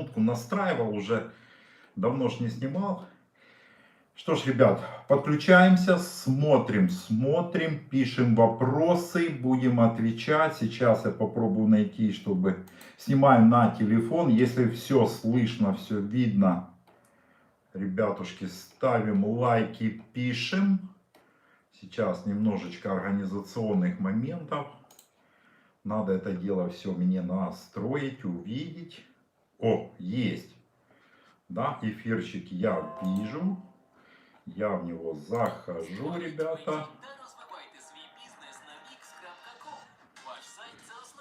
минутку настраивал, уже давно ж не снимал. Что ж, ребят, подключаемся, смотрим, пишем вопросы, будем отвечать. Сейчас я попробую найти, чтобы снимаю на телефон. Если все слышно, все видно, ребятушки, ставим лайки, пишем. Сейчас немножечко организационных моментов. Надо это дело все мне настроить, увидеть. О, есть. Да, эфирчик я вижу. Я в него захожу, ребята.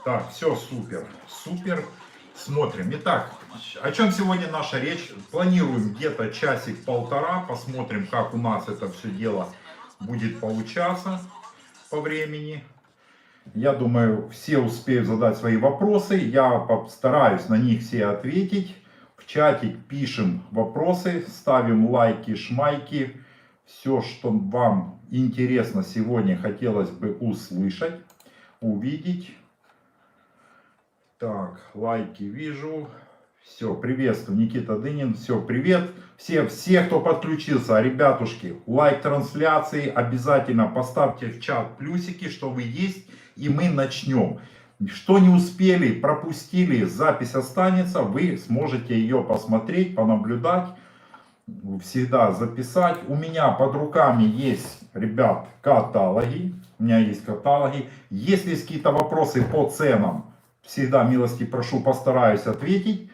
Так, все супер. Супер. Смотрим. Итак, о чем сегодня наша речь? Планируем где-то часик-полтора. Посмотрим, как у нас это все дело будет получаться по времени. Я думаю, все успеют задать свои вопросы. Я постараюсь на них все ответить. В чатик пишем вопросы, ставим лайки, шмайки. Все, что вам интересно сегодня, хотелось бы услышать, увидеть. Так, лайки вижу. Все, приветствую, Никита Дынин. Все, привет. Все, кто подключился, ребятушки, лайк трансляции. Обязательно поставьте в чат плюсики, что вы есть. И мы начнем. Что не успели, пропустили, запись останется. Вы сможете ее посмотреть, понаблюдать. Всегда записать. У меня под руками есть, ребят, каталоги. У меня есть каталоги. Если есть какие-то вопросы по ценам, всегда милости прошу, постараюсь ответить.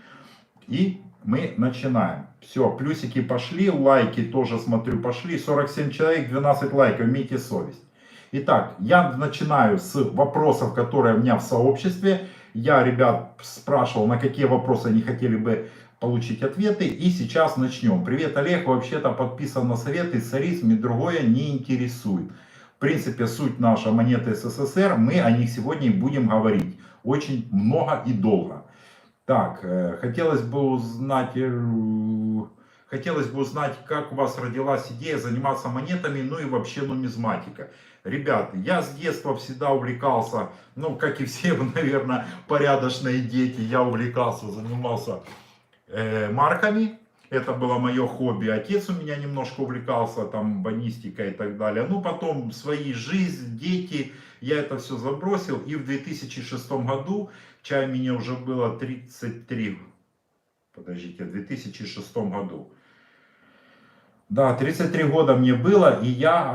И мы начинаем. Все, плюсики пошли, лайки тоже смотрю пошли. 47 человек, 12 лайков, имейте совесть. Итак, я начинаю с вопросов, которые у меня в сообществе. Я, ребят, спрашивал, на какие вопросы они хотели бы получить ответы. И сейчас начнем. Привет, Олег. Вообще-то подписан на советы, царизм и другое не интересует. В принципе, суть наша монеты СССР. Мы о них сегодня и будем говорить. Очень много и долго. Так, хотелось бы узнать, как у вас родилась идея заниматься монетами, ну и вообще нумизматика. Ребят, я с детства всегда увлекался, ну, как и все, наверное, порядочные дети, я увлекался, занимался марками. Это было мое хобби. Отец у меня немножко увлекался там бонистикой и так далее. Ну, потом свои жизнь, дети, я это все забросил. И в 2006 году, чай мне уже было 33, подождите, в 2006 году. Да, 33 года мне было, и я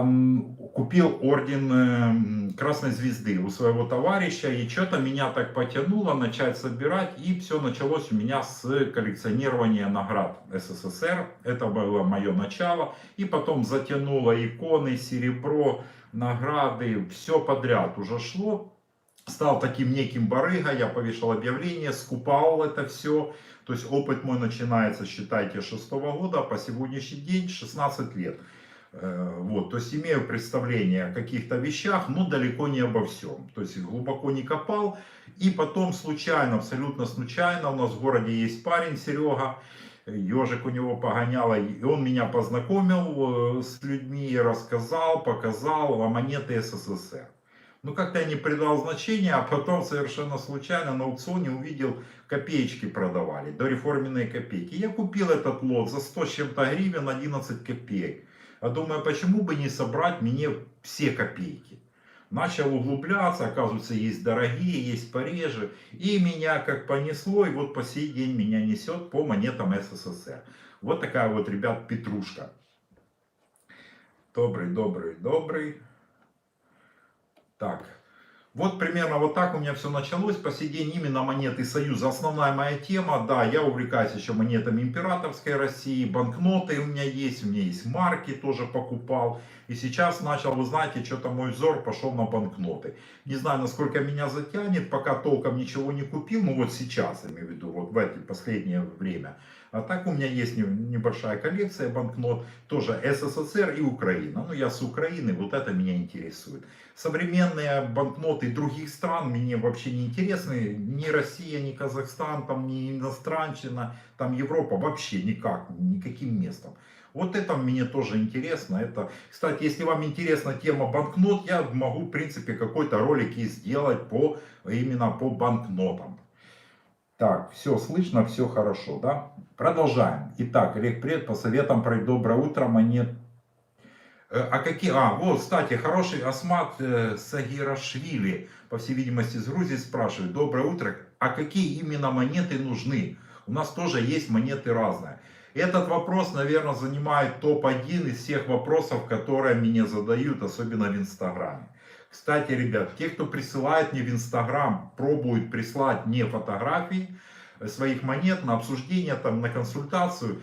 купил орден Красной Звезды у своего товарища, и что-то меня так потянуло начать собирать, и все началось у меня с коллекционирования наград СССР. Это было мое начало, и потом затянуло иконы, серебро, награды, все подряд уже шло. Стал таким неким барыгой, я повешал объявление, скупал это все. То есть опыт мой начинается, считайте, с 6 года, по сегодняшний день 16 лет. Вот, то есть имею представление о каких-то вещах, но далеко не обо всем. То есть глубоко не копал. И потом случайно, абсолютно случайно, у нас в городе есть парень, Серега, ежик у него погоняло, и он меня познакомил с людьми, рассказал, показал о монеты СССР. Ну, как-то я не придал значения, а потом совершенно случайно на аукционе увидел, копеечки продавали, дореформенные копейки. Я купил этот лот за 100 с чем-то гривен, 11 копеек. А думаю, почему бы не собрать мне все копейки. Начал углубляться, оказывается, есть дорогие, есть пореже. И меня как понесло, и вот по сей день меня несет по монетам СССР. Вот такая вот, ребят, петрушка. Добрый. Так, вот примерно вот так у меня все началось. По сей день именно монеты Союза. Основная моя тема. Да, я увлекаюсь еще монетами императорской России. Банкноты у меня есть марки тоже покупал. И сейчас начал, вы знаете, что-то мой взор пошел на банкноты. Не знаю, насколько меня затянет, пока толком ничего не купил. Ну вот сейчас, я имею в виду, вот в это последнее время. А так у меня есть небольшая коллекция банкнот, тоже СССР и Украина. Ну я с Украины, вот это меня интересует. Современные банкноты других стран мне вообще не интересны. Ни Россия, ни Казахстан, там, ни иностранщина, там Европа вообще никак, никаким местом. Вот это мне тоже интересно. Это, кстати, если вам интересна тема банкнот, я могу, в принципе, какой-то ролик и сделать именно по банкнотам. Так, все слышно, все хорошо, да? Продолжаем. Итак, Олег, привет, по советам про доброе утро, монет. А какие? А, вот, кстати, хороший Асмат Сагирашвили, по всей видимости, из Грузии спрашивает. Доброе утро. А какие именно монеты нужны? У нас тоже есть монеты разные. Этот вопрос, наверное, занимает топ-1 из всех вопросов, которые мне задают, особенно в Инстаграме. Кстати, ребят, те, кто присылает мне в Инстаграм, пробуют прислать мне фотографии своих монет на обсуждение, там, на консультацию,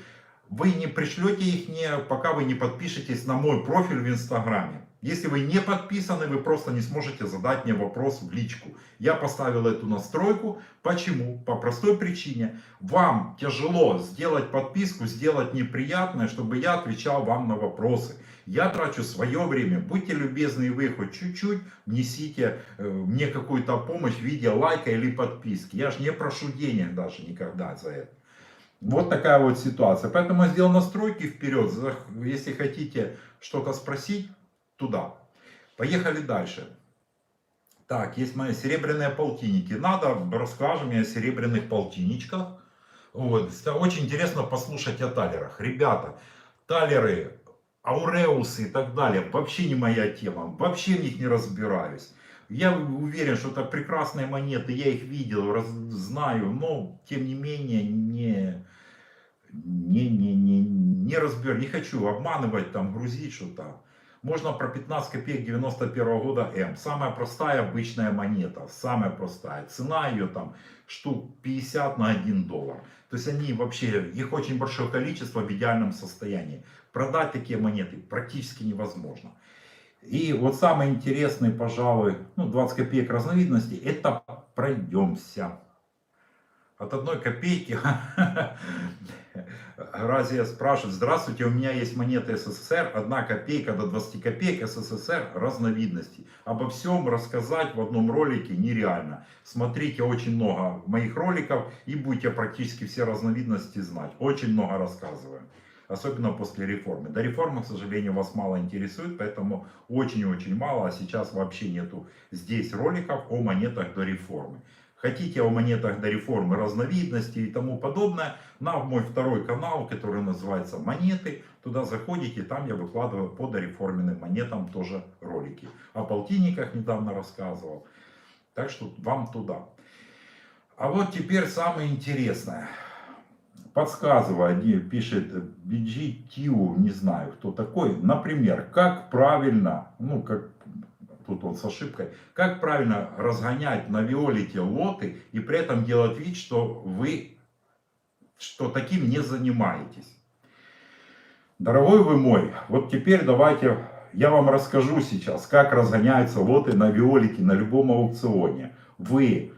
вы не пришлете их, пока вы не подпишетесь на мой профиль в Инстаграме. Если вы не подписаны, вы просто не сможете задать мне вопрос в личку. Я поставил эту настройку. Почему? По простой причине. Вам тяжело сделать подписку, сделать неприятное, чтобы я отвечал вам на вопросы. Я трачу свое время. Будьте любезны, вы хоть чуть-чуть внесите мне какую-то помощь в виде лайка или подписки. Я же не прошу денег даже никогда за это. Вот такая вот ситуация. Поэтому я сделал настройки вперед. Если хотите что-то спросить, туда. Поехали дальше. Так, есть мои серебряные полтинники. Надо, расскажем я о серебряных полтинничках. Вот. Очень интересно послушать о талерах. Ребята, талеры, ауреусы и так далее, вообще не моя тема. Вообще в них не разбираюсь. Я уверен, что это прекрасные монеты, я их видел, знаю, но тем не менее не разбер, не хочу обманывать, там, грузить что-то. Можно про 15 копеек 91 года М. Самая простая обычная монета, самая простая. Цена ее там штук 50 на $1. То есть они вообще, их очень большое количество в идеальном состоянии. Продать такие монеты практически невозможно. И вот самый интересный, пожалуй, ну 20 копеек разновидностей, это пройдемся. От 1 копейки Разия спрашивает: здравствуйте, у меня есть монеты СССР, 1 копейка до 20 копеек СССР разновидностей. Обо всем рассказать в одном ролике нереально. Смотрите очень много моих роликов и будете практически все разновидности знать. Очень много рассказываю. Особенно после реформы. До реформы, к сожалению, вас мало интересует, поэтому очень-очень мало. А сейчас вообще нету здесь роликов о монетах до реформы. Хотите о монетах до реформы, разновидности и тому подобное, на мой второй канал, который называется «Монеты». Туда заходите, там я выкладываю по дореформенным монетам тоже ролики. О полтинниках недавно рассказывал. Так что вам туда. А вот теперь самое интересное. Подсказываю, пишет BGTU, не знаю кто такой. Например, как правильно, ну как тут он с ошибкой, как правильно разгонять на виолете лоты и при этом делать вид, что вы таким не занимаетесь. Дорогой вы мой, вот теперь давайте я вам расскажу сейчас, как разгоняются лоты на виолете на любом аукционе. Вы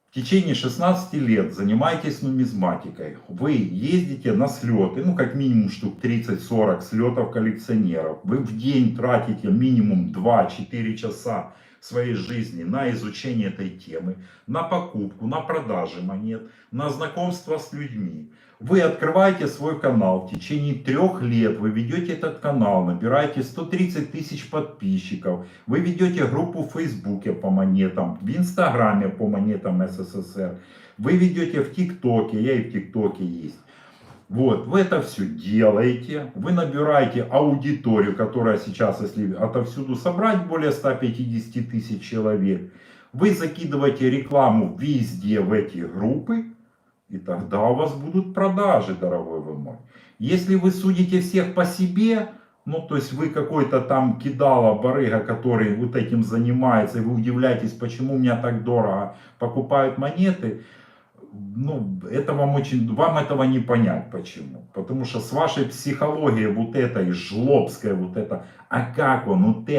в течение 16 лет занимаетесь нумизматикой, вы ездите на слеты, ну как минимум штук 30-40 слетов коллекционеров, вы в день тратите минимум 2-4 часа своей жизни на изучение этой темы, на покупку, на продажу монет, на знакомство с людьми. Вы открываете свой канал, в течение 3 лет вы ведете этот канал, набираете 130 тысяч подписчиков, вы ведете группу в Фейсбуке по монетам, в Инстаграме по монетам СССР, вы ведете в ТикТоке, я и в ТикТоке есть. Вот, вы это все делаете, вы набираете аудиторию, которая сейчас, если отовсюду собрать более 150 тысяч человек, вы закидываете рекламу везде в эти группы, и тогда у вас будут продажи, дорогой вы мой. Если вы судите всех по себе, ну то есть вы какой-то там кидала, барыга, который вот этим занимается, и вы удивляетесь, почему у меня так дорого покупают монеты, ну, это вам этого не понять, почему. Потому что с вашей психологией вот этой жлобской, вот это, а как он, вот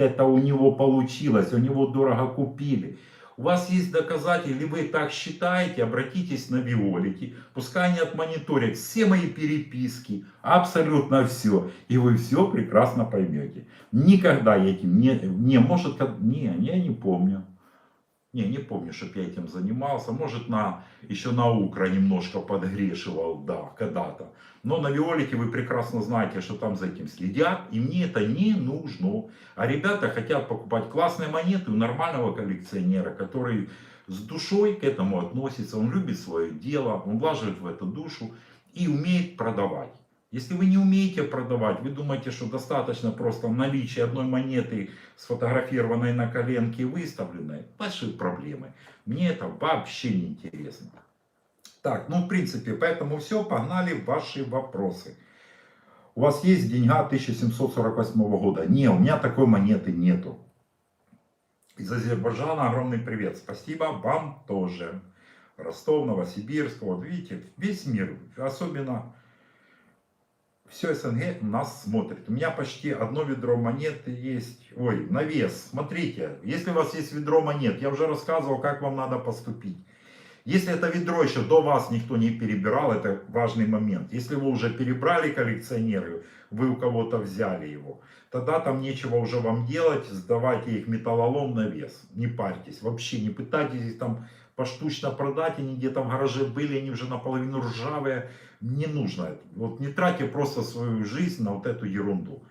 это у него получилось, у него дорого купили. У вас есть доказательства, или вы так считаете, обратитесь на Виолити, пускай они отмониторят все мои переписки, абсолютно все, и вы все прекрасно поймете. Никогда я этим я не помню. Не помню, чтобы я этим занимался. Может, еще на Укра немножко подгрешивал, да, когда-то. Но на Виолете вы прекрасно знаете, что там за этим следят. И мне это не нужно. А ребята хотят покупать классные монеты у нормального коллекционера, который с душой к этому относится, он любит свое дело, он вложит в это душу и умеет продавать. Если вы не умеете продавать, вы думаете, что достаточно просто наличия одной монеты, сфотографированной на коленке и выставленной, ваши проблемы. Мне это вообще не интересно. Так, ну в принципе, поэтому все, погнали ваши вопросы. У вас есть деньга 1748 года? Не, у меня такой монеты нету. Из Азербайджана огромный привет. Спасибо вам тоже. Ростов, Новосибирск, вот видите, весь мир, особенно все СНГ нас смотрит. У меня почти одно ведро монет есть. Ой, на вес. Смотрите, если у вас есть ведро монет, я уже рассказывал, как вам надо поступить. Если это ведро еще до вас никто не перебирал, это важный момент. Если вы уже перебрали, коллекционеры, вы у кого-то взяли его, тогда там нечего уже вам делать, сдавайте их металлолом на вес. Не парьтесь, вообще не пытайтесь их там поштучно продать, они где-то в гараже были, они уже наполовину ржавые. Не нужно это. Вот не тратьте просто свою жизнь на вот эту ерунду.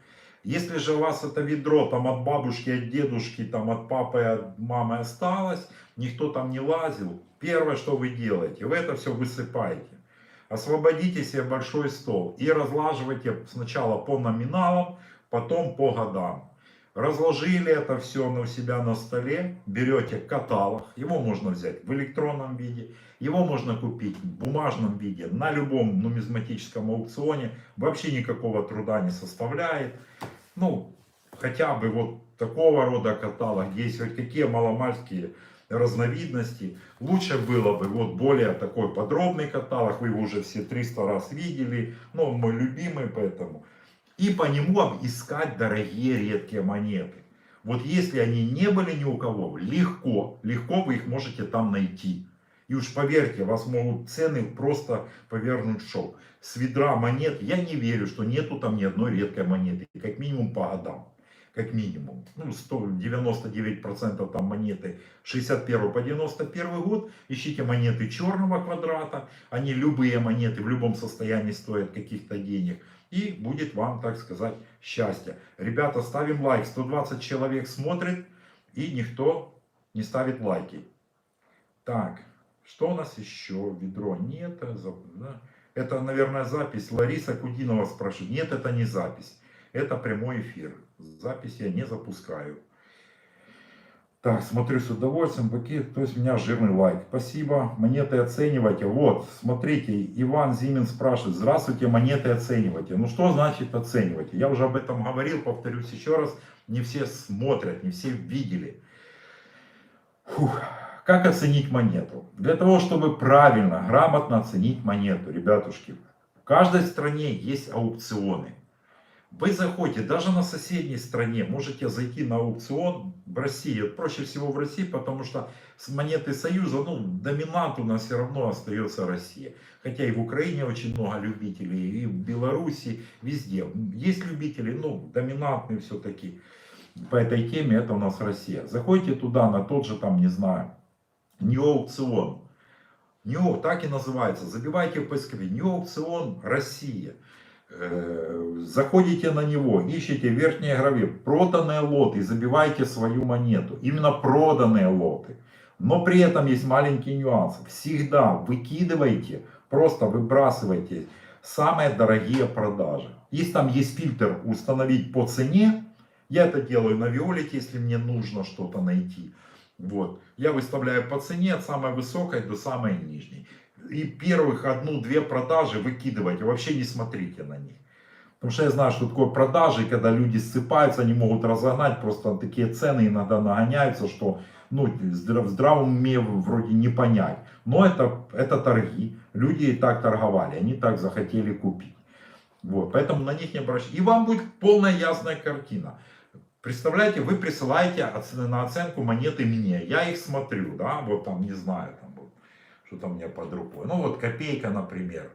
Если же у вас это ведро там от бабушки, от дедушки, там от папы, от мамы осталось, никто там не лазил, первое, что вы делаете, вы это все высыпаете. Освободите себе большой стол и разлаживайте сначала по номиналам, потом по годам. Разложили это все у себя на столе, берете каталог, его можно взять в электронном виде, его можно купить в бумажном виде на любом нумизматическом аукционе, вообще никакого труда не составляет. Ну, хотя бы вот такого рода каталог, где есть хоть какие маломальские разновидности. Лучше было бы вот более такой подробный каталог, вы его уже все 300 раз видели, но он мой любимый, поэтому. И по нему искать дорогие редкие монеты. Вот если они не были ни у кого, легко вы их можете там найти. И уж поверьте, вас могут цены просто повернуть в шок. С ведра монет я не верю, что нету там ни одной редкой монеты. Как минимум по годам. Как минимум. Ну, 99% там монеты 61 по 91 год. Ищите монеты черного квадрата. Они любые монеты в любом состоянии стоят каких-то денег. И будет вам, так сказать, счастье. Ребята, ставим лайк. 120 человек смотрит. И никто не ставит лайки. Так. Что у нас еще? Ведро нет. Это, наверное, запись. Лариса Кудинова спрашивает. Нет, это не запись. Это прямой эфир. Запись я не запускаю. Так, смотрю с удовольствием. То есть у меня жирный лайк. Спасибо. Монеты оценивайте. Вот, смотрите, Иван Зимин спрашивает. Здравствуйте, монеты оценивайте. Ну что значит оценивайте? Я уже об этом говорил, повторюсь еще раз. Не все смотрят, не все видели. Фух. Как оценить монету? Для того, чтобы правильно, грамотно оценить монету, ребятушки, в каждой стране есть аукционы. Вы заходите, даже на соседней стране, можете зайти на аукцион в России. Проще всего в России, потому что с монеты Союза, ну, доминант у нас все равно остается Россия. Хотя и в Украине очень много любителей, и в Беларуси, везде. Есть любители, но доминантные все-таки по этой теме, это у нас Россия. Заходите туда, на тот же там, не знаю, New аукцион. Так и называется. Забивайте в поисковик. New аукцион Россия. Заходите на него, ищите в верхней граве проданные лоты и забивайте свою монету. Именно проданные лоты. Но при этом есть маленький нюанс. Всегда выкидывайте, просто выбрасывайте самые дорогие продажи. Если там есть фильтр установить по цене, я это делаю на Виолете, если мне нужно что-то найти. Вот. Я выставляю по цене от самой высокой до самой нижней. И первых 1-2 продажи выкидывайте, вообще не смотрите на них. Потому что я знаю, что такое продажи, когда люди ссыпаются, они могут разогнать, просто такие цены иногда нагоняются, что ну, в здравом уме вроде не понять. Но это торги, люди и так торговали, они так захотели купить. Вот. Поэтому на них не обращайтесь. И вам будет полная ясная картина. Представляете, вы присылаете на оценку монеты мне, я их смотрю, да, вот там, не знаю, там, вот, что там у меня под рукой. Ну вот копейка, например,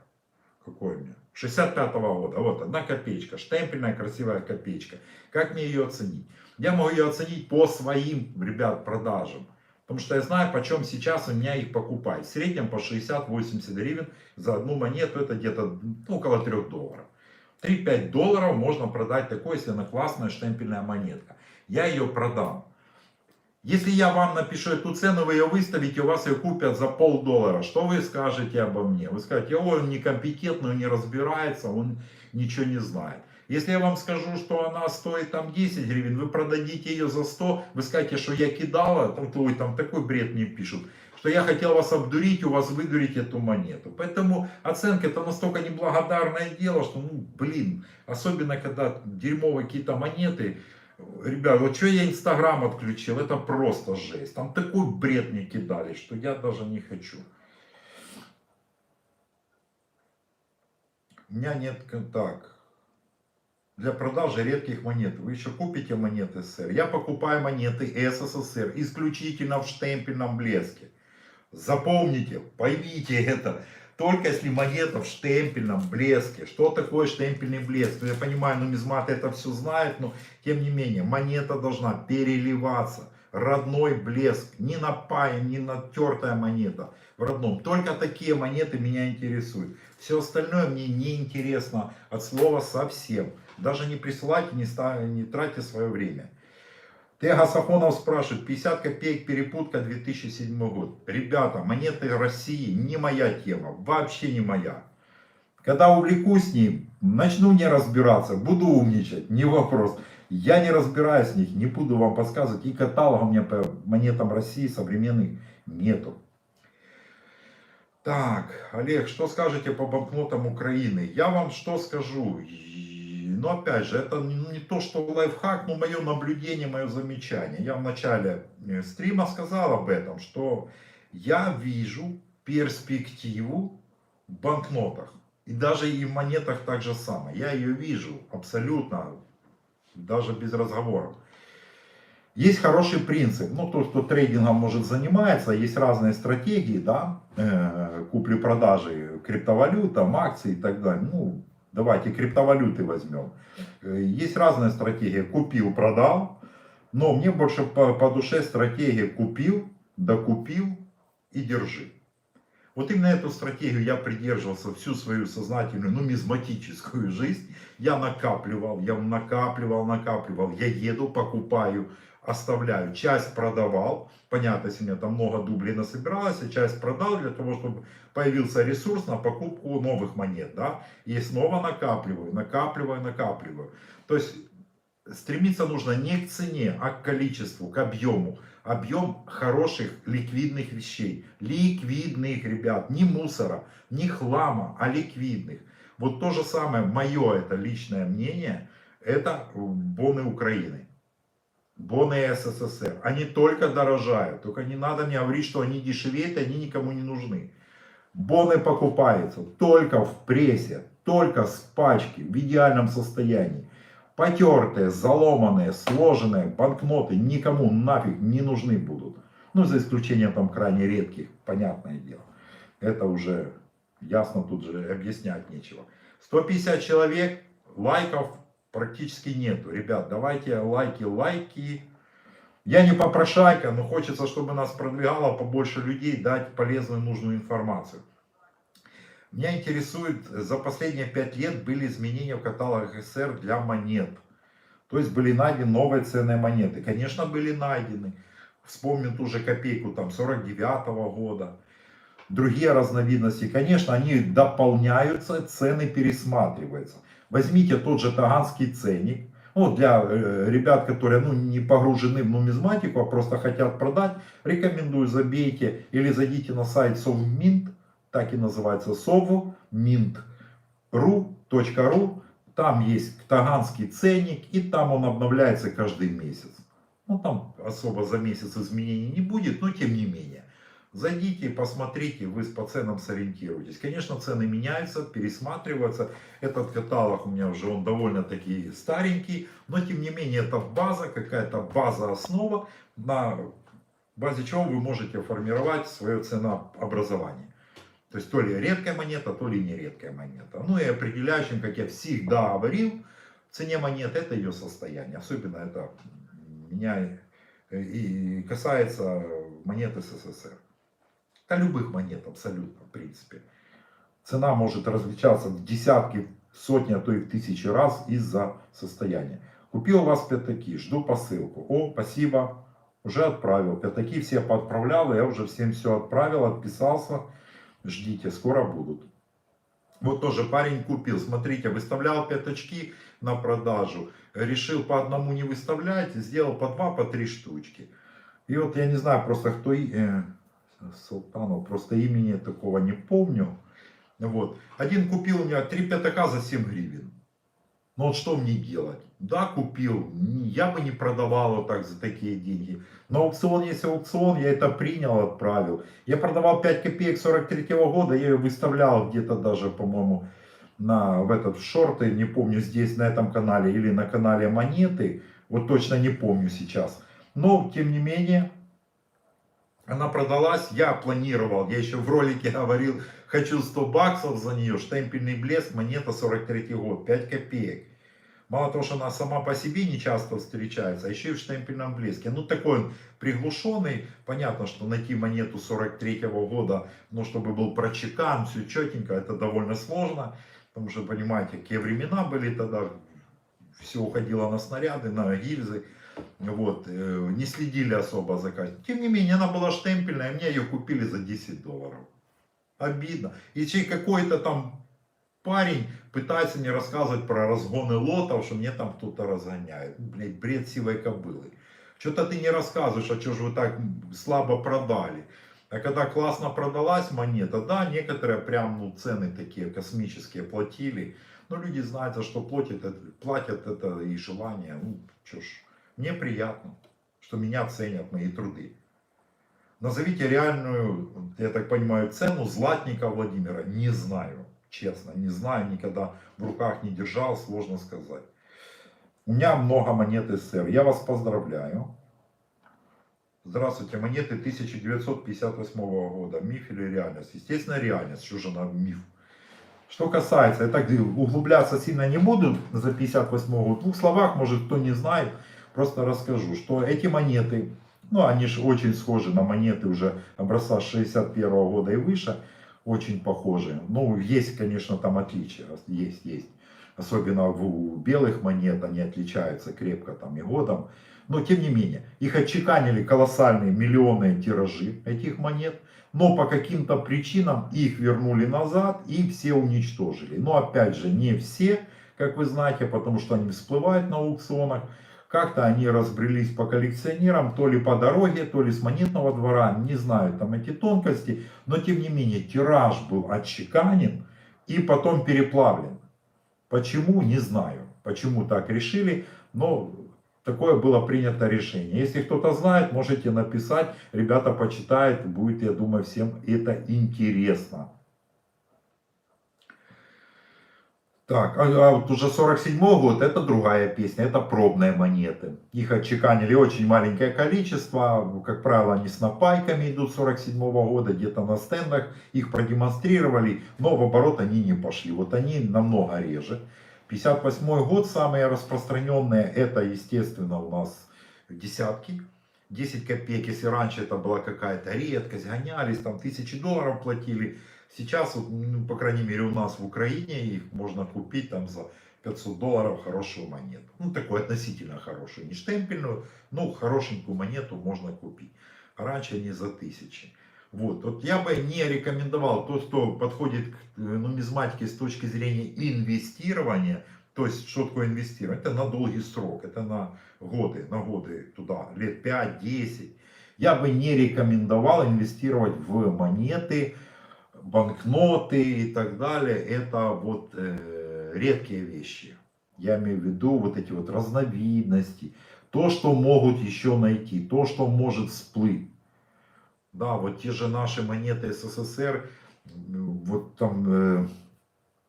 какой у меня, 65-го года, вот 1 копеечка, штемпельная красивая копеечка. Как мне ее оценить? Я могу ее оценить по своим, ребят, продажам. Потому что я знаю, почем сейчас у меня их покупают. В среднем по 60-80 гривен за одну монету, это где-то около $3. 3-5 долларов можно продать такой, если она классная штемпельная монетка. Я ее продам. Если я вам напишу эту цену, вы ее выставите, у вас ее купят за $0,50. Что вы скажете обо мне? Вы скажете, он некомпетентный, он не разбирается, он ничего не знает. Если я вам скажу, что она стоит там 10 гривен, вы продадите ее за 100, вы скажете, что я кидала, ой, там такой бред мне пишут, что я хотел вас обдурить, у вас выдурить эту монету. Поэтому оценка это настолько неблагодарное дело, что, ну, блин, особенно когда дерьмовые какие-то монеты. Ребят, вот что я Инстаграм отключил, это просто жесть. Там такой бред мне кидали, что я даже не хочу. У меня нет так. Для продажи редких монет. Вы еще купите монеты СССР. Я покупаю монеты СССР исключительно в штемпельном блеске. Запомните, поймите это. Только если монета в штемпельном блеске. Что такое штемпельный блеск? Ну, я понимаю, нумизматы это все знают, но тем не менее, монета должна переливаться. Родной блеск, не напаян, не натертая монета. В родном. Только такие монеты меня интересуют. Все остальное мне не интересно от слова совсем. Даже не присылайте, не тратьте свое время. Тега Сафонов спрашивает, 50 копеек перепутка 2007 год. Ребята, монеты России не моя тема, вообще не моя. Когда увлекусь с ним, начну не разбираться, буду умничать, не вопрос. Я не разбираюсь в них, не буду вам подсказывать. И каталога у меня по монетам России современных нету. Так, Олег, что скажете по банкнотам Украины? Я вам что скажу? Но опять же, это не то, что лайфхак, но мое наблюдение, мое замечание. Я в начале стрима сказал об этом, что я вижу перспективу в банкнотах. И даже и в монетах так же самое. Я ее вижу абсолютно, даже без разговоров. Есть хороший принцип, ну, тот, кто трейдингом может занимается, есть разные стратегии, да, купли-продажи криптовалютам, акций и так далее. Ну, давайте криптовалюты возьмем. Есть разная стратегия, купил, продал, но мне больше по душе стратегия купил, докупил и держи. Вот именно эту стратегию я придерживался всю свою сознательную нумизматическую жизнь. Я накапливал, я еду, покупаю, оставляю. Часть продавал, понятно, если у меня там много дублей насобиралось, а часть продал для того, чтобы появился ресурс на покупку новых монет. Да? И снова накапливаю. То есть стремиться нужно не к цене, а к количеству, к объему. Объем хороших ликвидных вещей. Ликвидных, ребят, не мусора, не хлама, а ликвидных. Вот то же самое, мое это личное мнение, это боны Украины. Боны СССР. Они только дорожают. Только не надо мне говорить, что они дешевеют, они никому не нужны. Боны покупаются только в прессе, только с пачки, в идеальном состоянии. Потертые, заломанные, сложенные банкноты никому нафиг не нужны будут. Ну, за исключением там крайне редких, понятное дело. Это уже ясно, тут же объяснять нечего. 150 человек, лайков практически нету. Ребят, давайте лайки. Я не попрошайка, но хочется, чтобы нас продвигало побольше людей, дать полезную, нужную информацию. Меня интересует, за последние 5 лет были изменения в каталогах СССР для монет. То есть были найдены новые ценные монеты. Конечно, были найдены. Вспомним ту же копейку там 49-го года. Другие разновидности. Конечно, они дополняются, цены пересматриваются. Возьмите тот же таганский ценник. Ну, для ребят, которые не погружены в нумизматику, а просто хотят продать, рекомендую, забейте или зайдите на сайт Совминт. Так и называется совминт.ру. Там есть таганский ценник, и там он обновляется каждый месяц. Ну, там особо за месяц изменений не будет, но тем не менее. Зайдите, посмотрите, вы по ценам сориентируетесь. Конечно, цены меняются, пересматриваются. Этот каталог у меня уже, он довольно-таки старенький, но тем не менее, это база, какая-то база-основа, на базе чего вы можете формировать свое ценообразование. То есть то ли редкая монета, то ли не редкая монета. Ну и определяющим, как я всегда говорил, в цене монеты это ее состояние. Особенно это меня и касается монет СССР. Да любых монет абсолютно, в принципе. Цена может различаться в десятки, сотни, а то и в тысячи раз из-за состояния. Купил у вас пятаки, жду посылку. О, спасибо, Уже отправил. Пятаки все поотправлял, я уже всем все отправил, отписался. Ждите, скоро будут. Вот тоже парень купил, смотрите, выставлял пятачки на продажу, решил по одному не выставлять, сделал по 2, по 3 штучки. И вот я не знаю просто кто, Султанов, просто имени такого не помню. Вот. Один купил у меня 3 пятака за 7 гривен. Ну вот что мне делать? Да, купил, я бы не продавал вот так за такие деньги. Но аукцион есть аукцион, я это принял, отправил. Я продавал 5 копеек 43-го года, я ее выставлял где-то даже, по-моему, в этот в шорты, не помню, здесь на этом канале или на канале Монеты, вот точно не помню сейчас. Но, тем не менее, она продалась, я планировал, я еще в ролике говорил, хочу 100 баксов за нее, штемпельный блеск, монета 43 год, 5 копеек. Мало того, что она сама по себе не часто встречается, а еще и в штемпельном блеске. Ну такой он приглушенный, понятно, что найти монету 43 года, ну чтобы был прочекан, все четенько, это довольно сложно. Потому что, понимаете, какие времена были тогда, все уходило на снаряды, на гильзы. Вот, не следили особо за качеством. Тем не менее, она была штемпельная, мне ее купили за 10 долларов. Обидно. И какой-то там парень пытается мне рассказывать про разгоны лотов, что мне там кто-то разгоняет. Блять, бред сивой кобылы. Что-то ты не рассказываешь, а что же вы так слабо продали. А когда классно продалась монета, да, некоторые прям ну, цены такие космические платили. Но люди знают, за что платят это и желание. Ну, что ж, мне приятно, что меня ценят мои труды. Назовите реальную, я так понимаю, цену златника Владимира. Не знаю, честно, не знаю, никогда в руках не держал, сложно сказать. У меня много монет СССР. Я вас поздравляю. Здравствуйте, монеты 1958 года. Миф или реальность? Естественно, реальность. Что же на миф? Что касается, я так углубляться сильно не буду за 58 год. В двух словах, может кто не знает, просто расскажу, что эти монеты, ну они же очень схожи на монеты уже образца 61 года и выше, очень похожи. Ну, есть, конечно, там отличия, есть. Особенно в белых монет они отличаются крепко там и годом. Но тем не менее, их отчеканили колоссальные миллионные тиражи этих монет. Но по каким-то причинам их вернули назад и все уничтожили. Но опять же не все, как вы знаете, потому что они всплывают на аукционах. Как-то они разбрелись по коллекционерам, то ли по дороге, то ли с монетного двора, не знаю там эти тонкости. Но тем не менее тираж был отчеканен и потом переплавлен. Почему, не знаю. Почему так решили, но такое было принято решение. Если кто-то знает, можете написать. Ребята почитают, будет, я думаю, всем это интересно. Так, а вот уже 47-й год, это другая песня, это пробные монеты. Их отчеканили очень маленькое количество, как правило, они с напайками идут 47-го года, где-то на стендах, их продемонстрировали, но в оборот они не пошли. Вот они намного реже. 58 год, самые распространенные, это, естественно, у нас десятки. 10 копеек, если раньше это была какая-то редкость, гонялись, там $1000 платили. Сейчас, ну, по крайней мере, у нас в Украине их можно купить там за $500 хорошую монету. Ну, такую относительно хорошую, не штемпельную, но хорошенькую монету можно купить. А раньше они за 1000. Вот я бы не рекомендовал, тот, кто подходит к нумизматике с точки зрения инвестирования, то есть, что такое инвестирование? Это на долгий срок, это на годы туда, лет 5-10. Я бы не рекомендовал инвестировать в монеты, банкноты и так далее. Это вот редкие вещи. Я имею в виду вот эти вот разновидности, то, что могут еще найти, то, что может всплыть. Да, вот те же наши монеты СССР, вот там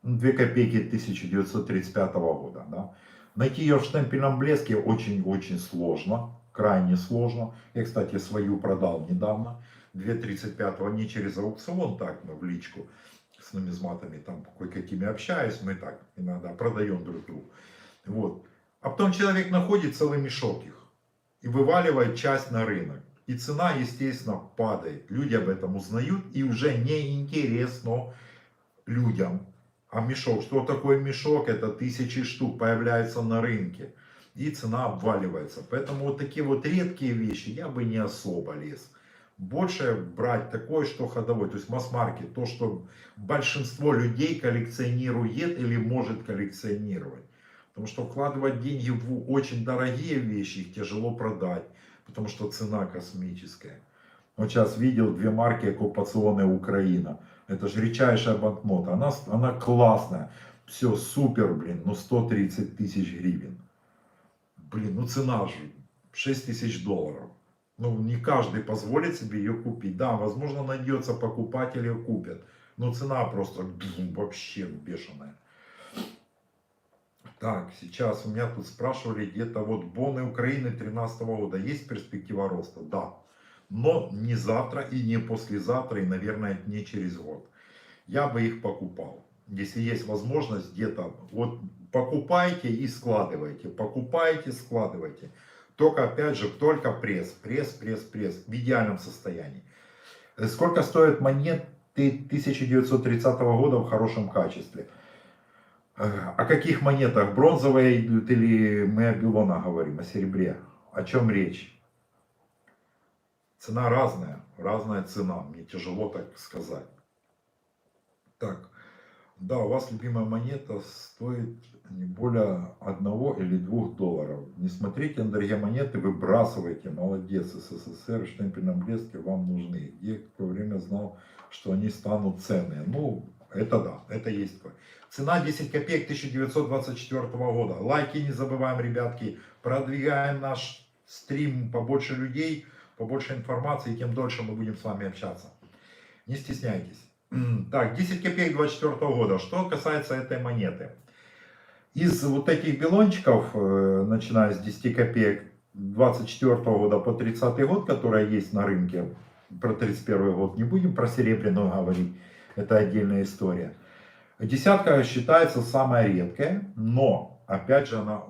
2 копейки 1935 года. Да. Найти ее в штемпельном блеске очень-очень сложно, крайне сложно. Я, кстати, свою продал недавно, 2,35 не через аукцион, так, в личку с нумизматами, там кое-какими общаюсь, мы так иногда продаем друг другу. Вот. А потом человек находит целый мешок их и вываливает часть на рынок. И цена, естественно, падает. Люди об этом узнают, и уже не интересно людям. А мешок, что такое мешок? Это 1000 штук появляется на рынке. и цена обваливается. Поэтому вот такие вот редкие вещи я бы не особо лез. Больше брать такое, что ходовой, то есть масс-маркет, то, что большинство людей коллекционирует или может коллекционировать. Потому что вкладывать деньги в очень дорогие вещи, их тяжело продать, потому что цена космическая. Вот сейчас видел две марки оккупационной Украина. Это же редчайшая банкнота. Она классная. Все супер, блин, ну 130 тысяч гривен. Блин, ну цена же 6 тысяч долларов. Ну не каждый позволит себе ее купить. Да, возможно найдется покупатель, ее купят. Но цена просто вообще бешеная. Так, сейчас у меня тут спрашивали где-то вот боны Украины 2013 года. Есть перспектива роста? Да. Но не завтра и не послезавтра и, наверное, не через год. Я бы их покупал. Если есть возможность где-то, вот покупайте и складывайте. Покупайте, складывайте. Только, опять же, только пресс, в идеальном состоянии. Сколько стоят монеты 1930 года в хорошем качестве? О каких монетах? Бронзовые идут или мы о Белонах говорим, о серебре? О чем речь? Цена разная цена, мне тяжело так сказать. Так, да, у вас любимая монета стоит не более 1 или 2 долларов. Не смотрите на дорогие монеты, выбрасывайте, молодец, СССР, в штемпельном блеске вам нужны. Где в какое время знал, что они станут ценные? Ну, это да, это есть такое. Цена 10 копеек 1924 года. Лайки не забываем, ребятки. Продвигаем наш стрим, побольше людей, побольше информации, и тем дольше мы будем с вами общаться. Не стесняйтесь. Так, 10 копеек 24 года. Что касается этой монеты. Из вот этих билончиков, начиная с 10 копеек 24 года по 30 год, которая есть на рынке, про 31 год не будем, про серебряную говорить, это отдельная история. Десятка считается самая редкая, но, опять же, она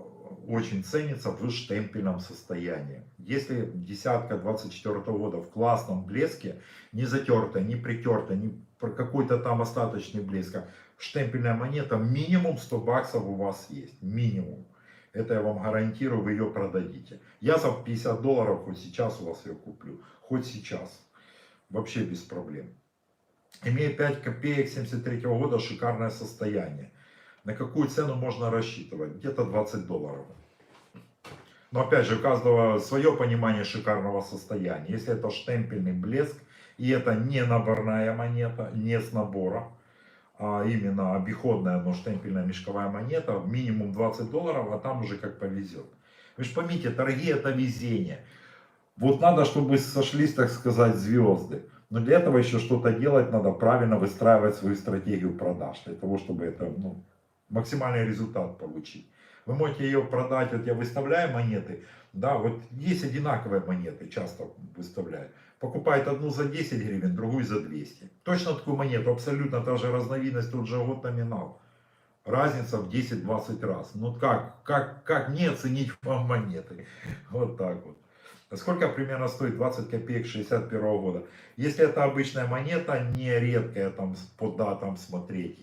очень ценится в штемпельном состоянии. Если десятка 24 года в классном блеске, не затертая, не притертая, не какой-то там остаточный блеск, а штемпельная монета, минимум 100 баксов у вас есть. Минимум. Это я вам гарантирую, вы ее продадите. Я за 50 долларов хоть сейчас у вас ее куплю. Хоть сейчас. Вообще без проблем. Имея 5 копеек 73 года, шикарное состояние. На какую цену можно рассчитывать? Где-то 20 долларов. Но опять же, у каждого свое понимание шикарного состояния. Если это штемпельный блеск, и это не наборная монета, не с набора, а именно обиходная, но штемпельная мешковая монета, минимум 20 долларов, а там уже как повезет. Вы же поймите, торги это везение. Вот надо, чтобы сошлись, так сказать, звезды. Но для этого еще что-то делать надо, правильно выстраивать свою стратегию продаж, для того, чтобы это, максимальный результат получить. Вы можете ее продать, вот я выставляю монеты, да, вот есть одинаковые монеты, часто выставляю. Покупает одну за 10 гривен, другую за 200. Точно такую монету, абсолютно та же разновидность, тот же год, номинал. Разница в 10-20 раз. Ну как не оценить вам монеты? Вот так вот. Сколько примерно стоит 20 копеек 61 года? Если это обычная монета, не редкая, там по датам смотреть,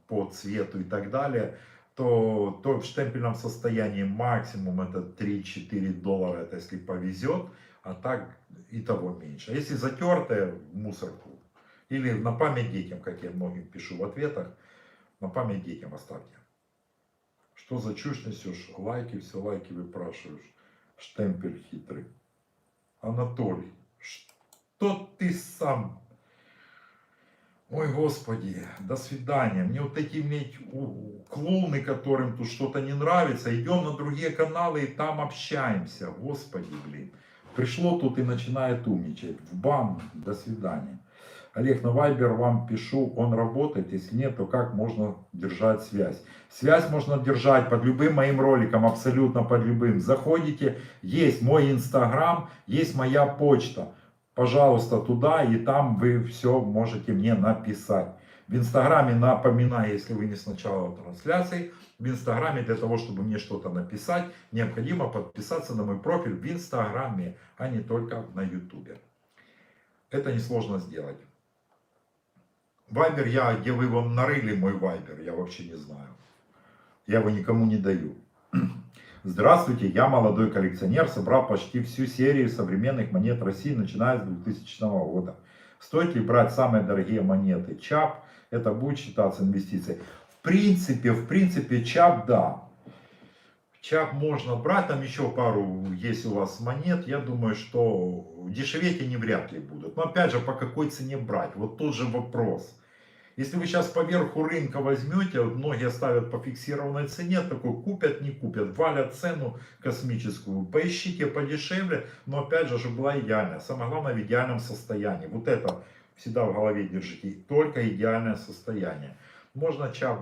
по цвету и так далее, то в штемпельном состоянии максимум это 3-4 доллара, это если повезет, а так и того меньше. Если затертая, в мусорку. Или на память детям, как я многим пишу в ответах, на память детям оставьте. Что за чушь несешь? Лайки, все лайки выпрашиваешь. Штемпель хитрый. Анатолий, что ты сам? Ой, Господи, до свидания. Мне вот эти клоуны, которым тут что-то не нравится, идем на другие каналы и там общаемся. Господи, блин. Пришло тут и начинает умничать. В бан, до свидания. Олег, на Viber вам пишу, он работает, если нет, то как можно держать связь? Связь можно держать под любым моим роликом, абсолютно под любым. Заходите, есть мой Инстаграм, есть моя почта. Пожалуйста, туда, и там вы все можете мне написать. В Инстаграме, напоминаю, если вы не с начала трансляции, в Инстаграме для того, чтобы мне что-то написать, необходимо подписаться на мой профиль в Инстаграме, а не только на Ютубе. Это несложно сделать. Вайбер где вы вам нарыли мой вайбер, я вообще не знаю. Я его никому не даю. Здравствуйте, я молодой коллекционер, собрал почти всю серию современных монет России, начиная с 2000 года. Стоит ли брать самые дорогие монеты? ЧАП, это будет считаться инвестицией? В принципе, ЧАП, да. ЧАП можно брать, там еще пару есть у вас монет, я думаю, что дешеветь они вряд ли будут. Но опять же, по какой цене брать? Вот тот же вопрос. Если вы сейчас по верху рынка возьмете, вот многие ставят по фиксированной цене, такой купят, не купят, валят цену космическую. Поищите подешевле, но опять же, чтобы была идеальная. Самое главное, в идеальном состоянии. Вот это всегда в голове держите. Только идеальное состояние. Можно ЧАП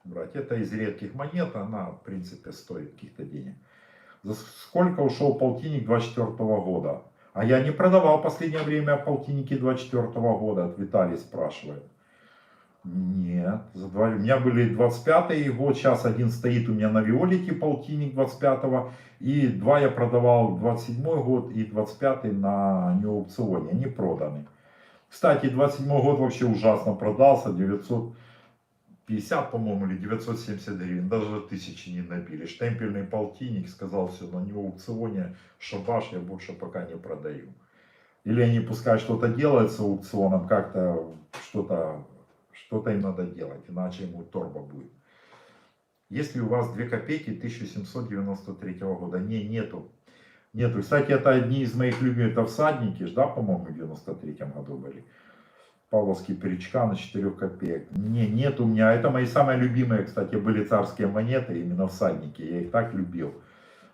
брать. Это из редких монет, она в принципе стоит каких-то денег. За сколько ушел полтинник 24 года? А я не продавал в последнее время полтинники 24 года, от Виталий спрашивает. Нет, у меня были 25-й год, сейчас один стоит у меня на Виолете, полтинник 25-го, и два я продавал 27-й год и 25-й на неаукционе, они проданы. Кстати, 27-й год вообще ужасно продался, 950, по-моему, или 970 гривен, даже 1000 не набили. Штемпельный полтинник, сказал, все, на неаукционе шабаш, я больше пока не продаю. Или они пускай что-то делают с аукционом, как-то что-то им надо делать, иначе ему торба будет. Если у вас 2 копейки 1793 года, нету. Нету. Кстати, это одни из моих любимых, это всадники, да, по-моему, в 93 году были. Павловский перечка на 4 копеек. Нет у меня. Это мои самые любимые, кстати, были царские монеты, именно всадники. Я их так любил.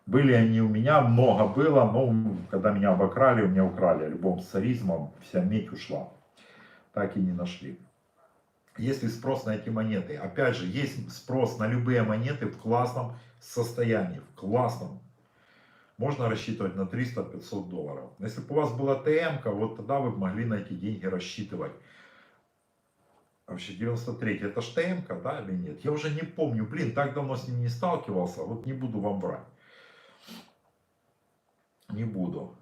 Были они у меня, много было, но когда меня обокрали, у меня украли. Любым царизмом вся медь ушла. Так и не нашли. Есть ли спрос на эти монеты? Опять же, есть спрос на любые монеты в классном состоянии. В классном. Можно рассчитывать на 300-500 долларов. Если бы у вас была ТМ, вот тогда вы могли на эти деньги рассчитывать. Вообще 93 это ж ТМ, да, или нет? Я уже не помню. Блин, так давно с ним не сталкивался. Вот не буду вам врать. Не буду.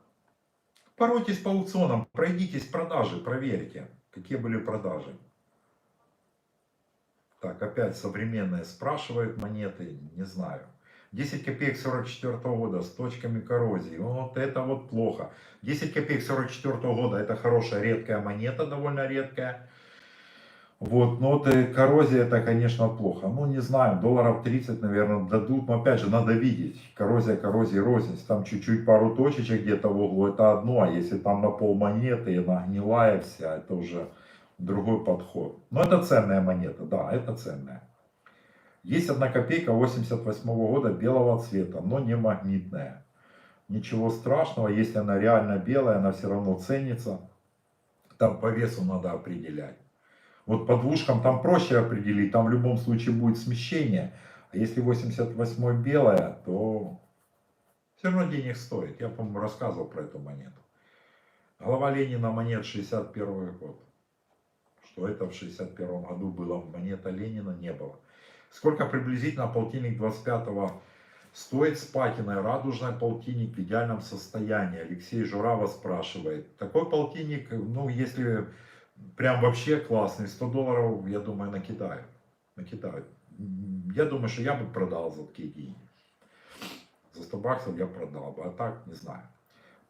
Поройтесь по аукционам, пройдитесь продажи, проверьте, какие были продажи. Так, опять современные спрашивают монеты, не знаю. 10 копеек 44 года с точками коррозии. Вот это вот плохо. 10 копеек 44 года это хорошая редкая монета, довольно редкая. Вот, но вот коррозия это, конечно, плохо. Ну, не знаю, долларов 30, наверное, дадут. Но опять же, надо видеть. Коррозия, коррозии, рознь. Там чуть-чуть пару точечек где-то в углу, это одно. А если там на пол монеты, и она гнилая вся, это уже другой подход. Но это ценная монета, да, это ценная. Есть 1 копейка 88 года белого цвета, но не магнитная. Ничего страшного, если она реально белая, она все равно ценится. Там по весу надо определять. Вот по двушкам там проще определить, там в любом случае будет смещение. А если 88 белая, то все равно денег стоит. Я, по-моему, рассказывал про эту монету. Голова Ленина монет 61 год. Что это в 61 году было, монета Ленина не было. Сколько приблизительно полтинник 25-го стоит с патиной? Радужный полтинник в идеальном состоянии. Алексей Журава спрашивает. Такой полтинник, ну если прям вообще классный, 100 долларов, я думаю, накидают. Я думаю, что я бы продал за такие деньги. За 100 баксов я продал бы, а так не знаю.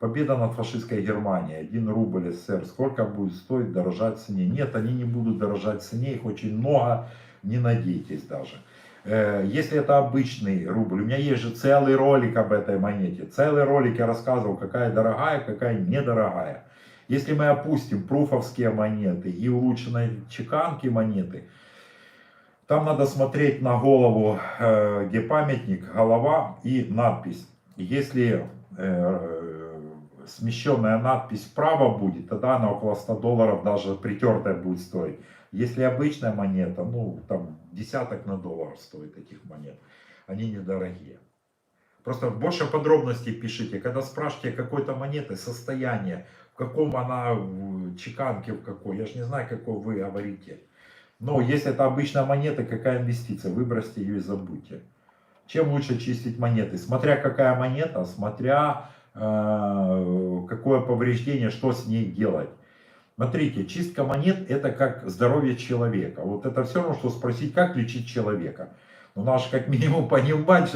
Победа над фашистской Германией. 1 рубль СССР. Сколько будет стоить, дорожать в цене? Нет, они не будут дорожать в цене, их очень много, не надейтесь даже. Если это обычный рубль, у меня есть же целый ролик об этой монете. Целый ролик я рассказывал, какая дорогая, какая недорогая. Если мы опустим пруфовские монеты и улучшенные чеканки монеты, там надо смотреть на голову, где памятник, голова и надпись. Если смещенная надпись вправо будет, тогда она около 100 долларов даже притертая будет стоить. Если обычная монета, ну там десяток на доллар стоит этих монет. Они недорогие. Просто больше подробностей пишите. Когда спрашиваете какой-то монеты, состояние, в каком она чеканке, в какой. Я же не знаю, какой вы говорите. Но если это обычная монета, какая инвестиция, выбросьте ее и забудьте. Чем лучше чистить монеты? Смотря какая монета, смотря какое повреждение, что с ней делать. Смотрите, чистка монет это как здоровье человека. Вот это все равно, что спросить, как лечить человека. Ну, надо же как минимум понимать,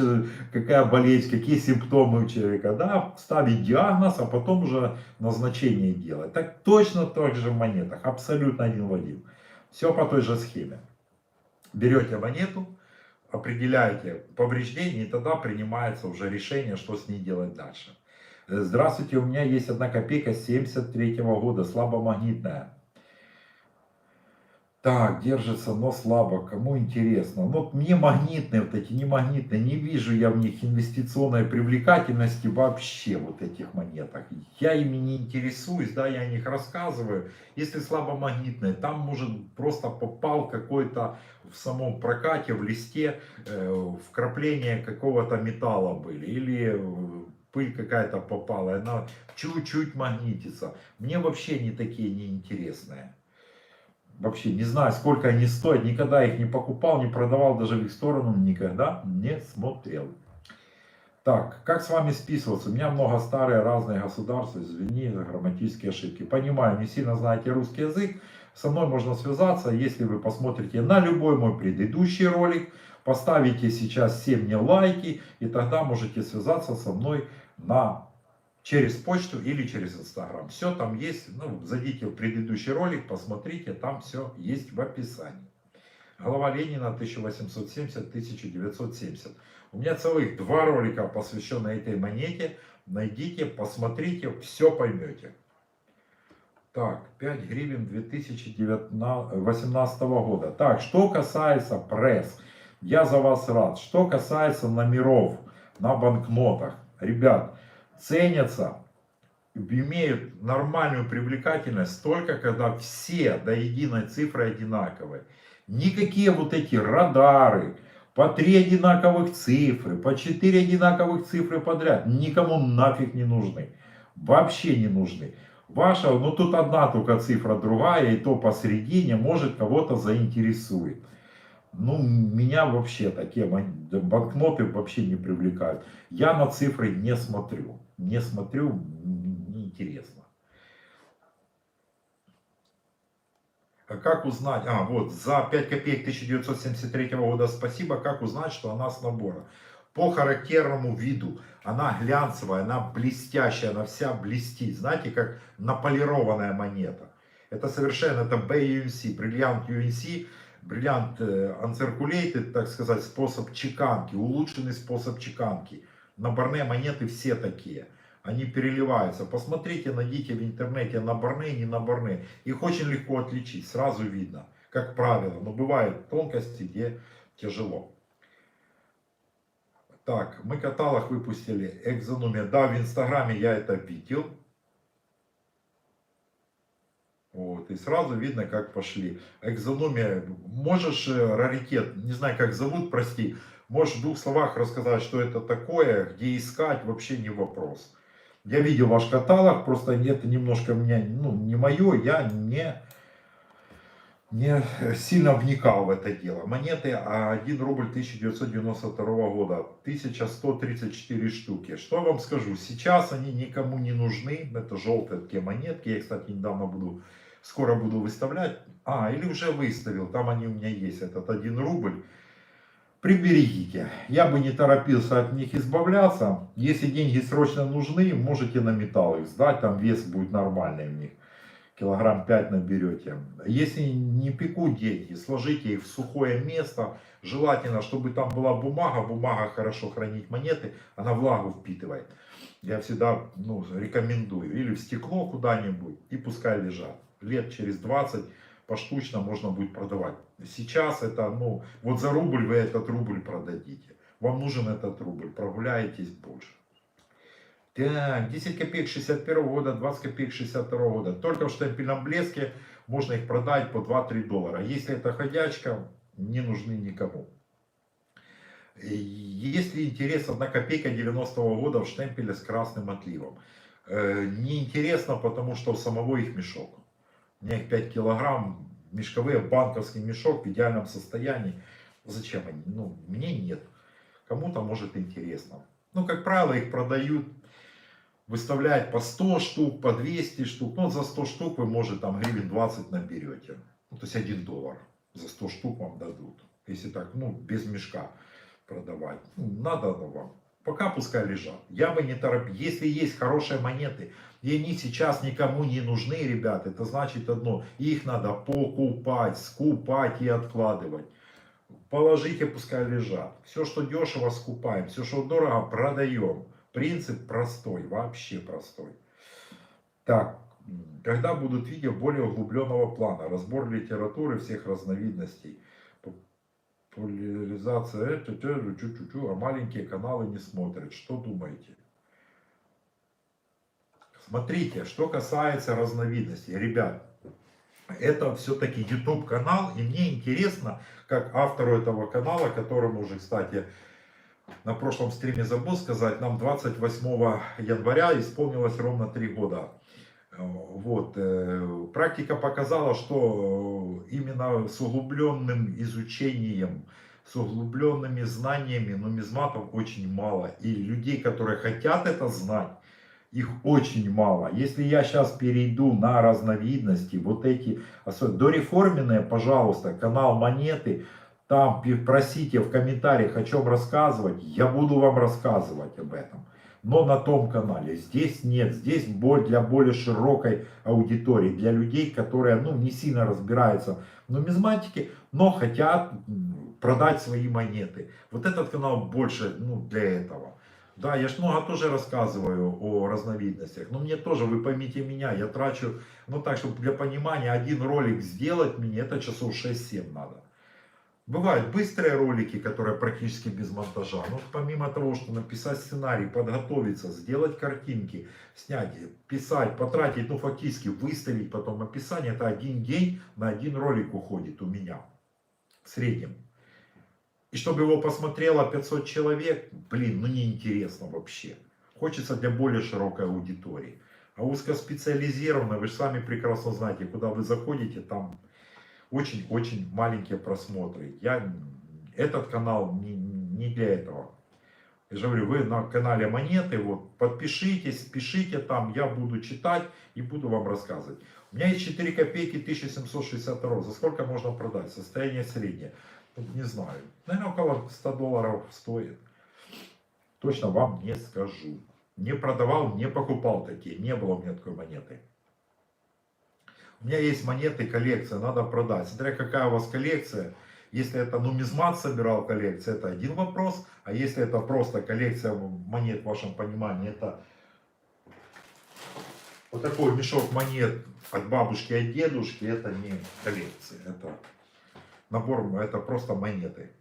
какая болезнь, какие симптомы у человека, да, ставить диагноз, а потом уже назначение делать. Так точно так же в монетах, абсолютно один в один. Все по той же схеме. Берете монету, определяете повреждение, и тогда принимается уже решение, что с ней делать дальше. Здравствуйте, у меня есть 1 копейка 73 года, слабомагнитная. Так, держится, но слабо. Кому интересно? Ну, мне магнитные вот эти, не магнитные, не вижу я в них инвестиционной привлекательности вообще, вот этих монетах. Я ими не интересуюсь, да, я о них рассказываю. Если слабомагнитные, там может просто попал какой-то в самом прокате, в листе, вкрапление какого-то металла были. Или пыль какая-то попала, и она чуть-чуть магнитится. Мне вообще не такие неинтересные. Вообще не знаю, сколько они стоят, никогда их не покупал, не продавал, даже в их сторону никогда не смотрел. Так, как с вами списываться? У меня много старые разные государства, извини за грамматические ошибки. Понимаю, не сильно знаете русский язык, со мной можно связаться, если вы посмотрите на любой мой предыдущий ролик, поставите сейчас все мне лайки, и тогда можете связаться со мной через почту или через Инстаграм. Все там есть, ну, зайдите в предыдущий ролик, посмотрите, там все есть в описании. Голова Ленина 1870-1970. У меня целых 2 ролика, посвященные этой монете. Найдите, посмотрите, все поймете. Так, 5 гривен 2018 года. Так, что касается пресс, я за вас рад. Что касается номеров на банкнотах, ребят, ценятся, имеют нормальную привлекательность только когда все до единой цифры одинаковые. Никакие вот эти радары, по 3 одинаковых цифры, по 4 одинаковых цифры подряд, никому нафиг не нужны. Вообще не нужны. Ваша, ну тут одна только цифра другая, и то посередине, может кого-то заинтересует. Ну, меня вообще такие банкноты вообще не привлекают. Я на цифры не смотрю. Не смотрю, неинтересно. А как узнать? А, вот, за 5 копеек 1973 года спасибо. Как узнать, что она с набора? По характерному виду. Она глянцевая, она блестящая, она вся блестит. Знаете, как наполированная монета. Это совершенно, это BUNC, бриллиант UNC. Бриллиант uncirculated, так сказать, способ чеканки, улучшенный способ чеканки. Наборные монеты все такие. Они переливаются. Посмотрите, найдите в интернете наборные, не наборные. Их очень легко отличить, сразу видно, как правило. Но бывают тонкости, где тяжело. Так, мы каталог выпустили, экзономия. Да, в Инстаграме я это видел. Вот, и сразу видно, как пошли. Экзономия, можешь раритет, не знаю, как зовут, прости, можешь в 2 словах рассказать, что это такое, где искать, вообще не вопрос. Я видел ваш каталог, просто это немножко меня, ну, не мое, я не сильно вникал в это дело. Монеты 1 рубль 1992 года, 1134 штуки. Что я вам скажу, сейчас они никому не нужны, это желтые такие монетки, я, кстати, недавно скоро буду выставлять, или уже выставил, там они у меня есть, этот 1 рубль. Приберегите. Я бы не торопился от них избавляться. Если деньги срочно нужны, можете на металл их сдать, там вес будет нормальный в них. Килограмм 5 наберете. Если не пекут деньги, сложите их в сухое место. Желательно, чтобы там была бумага. Бумага хорошо хранить монеты, она влагу впитывает. Я всегда рекомендую. Или в стекло куда-нибудь и пускай лежат. Лет через 20 поштучно можно будет продавать. Сейчас это, вот за рубль вы этот рубль продадите. Вам нужен этот рубль, прогуляетесь больше. Так, 10 копеек 61 года, 20 копеек 62 года. Только в штемпельном блеске можно их продать по 2-3 доллара. Если это ходячка, не нужны никому. Если интерес, 1 копейка 90-го года в штемпеле с красным отливом. Неинтересно, потому что у самого их мешок. У меня их 5 килограмм, мешковые, банковский мешок в идеальном состоянии. Зачем они? Мне нет. Кому-то может интересно. Как правило, их продают, выставляют по 100 штук, по 200 штук. За 100 штук вы, может, там гривен 20 наберете. То есть 1 доллар за 100 штук вам дадут. Если так, ну, без мешка продавать. Ну, надо вам. Пока пускай лежат. Я бы не торопил. Если есть хорошие монеты, и они сейчас никому не нужны, ребят, это значит одно. Их надо покупать, скупать и откладывать. Положите, пускай лежат. Все, что дешево, скупаем. Все, что дорого, продаем. Принцип простой, вообще простой. Так, когда будут видео более углубленного плана, разбор литературы всех разновидностей, популяризация, а маленькие каналы не смотрят. Что думаете? Смотрите, что касается разновидностей, ребят, это все-таки YouTube канал, и мне интересно, как автору этого канала, которому уже, кстати, на прошлом стриме забыл сказать, нам 28 января исполнилось ровно 3 года. Вот. Практика показала, что именно с углубленным изучением, с углубленными знаниями нумизматов очень мало. И людей, которые хотят это знать, их очень мало. Если я сейчас перейду на разновидности, вот эти, дореформенные, пожалуйста, канал Монеты, там просите в комментариях, о чем рассказывать, я буду вам рассказывать об этом. Но на том канале. Здесь нет, здесь для более широкой аудитории, для людей, которые ну, не сильно разбираются в нумизматике, но хотят продать свои монеты. Вот этот канал больше ну, для этого. Да, я ж много тоже рассказываю о разновидностях, но мне тоже, вы поймите меня, я трачу, ну так, чтобы для понимания один ролик сделать мне, это часов 6-7 надо. Бывают быстрые ролики, которые практически без монтажа. Но помимо того, что написать сценарий, подготовиться, сделать картинки, снять, писать, потратить, ну фактически выставить потом описание, это один день на один ролик уходит у меня в среднем. И чтобы его посмотрело 500 человек, блин, ну неинтересно вообще. Хочется для более широкой аудитории. А узкоспециализированно, вы же сами прекрасно знаете, куда вы заходите, там очень-очень маленькие просмотры. Этот канал не для этого. Я же говорю, вы на канале Монеты, вот, подпишитесь, пишите там, я буду читать и буду вам рассказывать. У меня есть 4 копейки 1762, за сколько можно продать? Состояние среднее. Тут не знаю. Наверное, около 100 долларов стоит. Точно вам не скажу. Не продавал, не покупал такие. Не было у меня такой монеты. У меня есть монеты, коллекция, надо продать. Смотря какая у вас коллекция. Если это нумизмат собирал коллекция, это один вопрос. А если это просто коллекция монет, в вашем понимании, это вот такой мешок монет от бабушки, от дедушки, это не коллекция. Это набор, это просто монеты.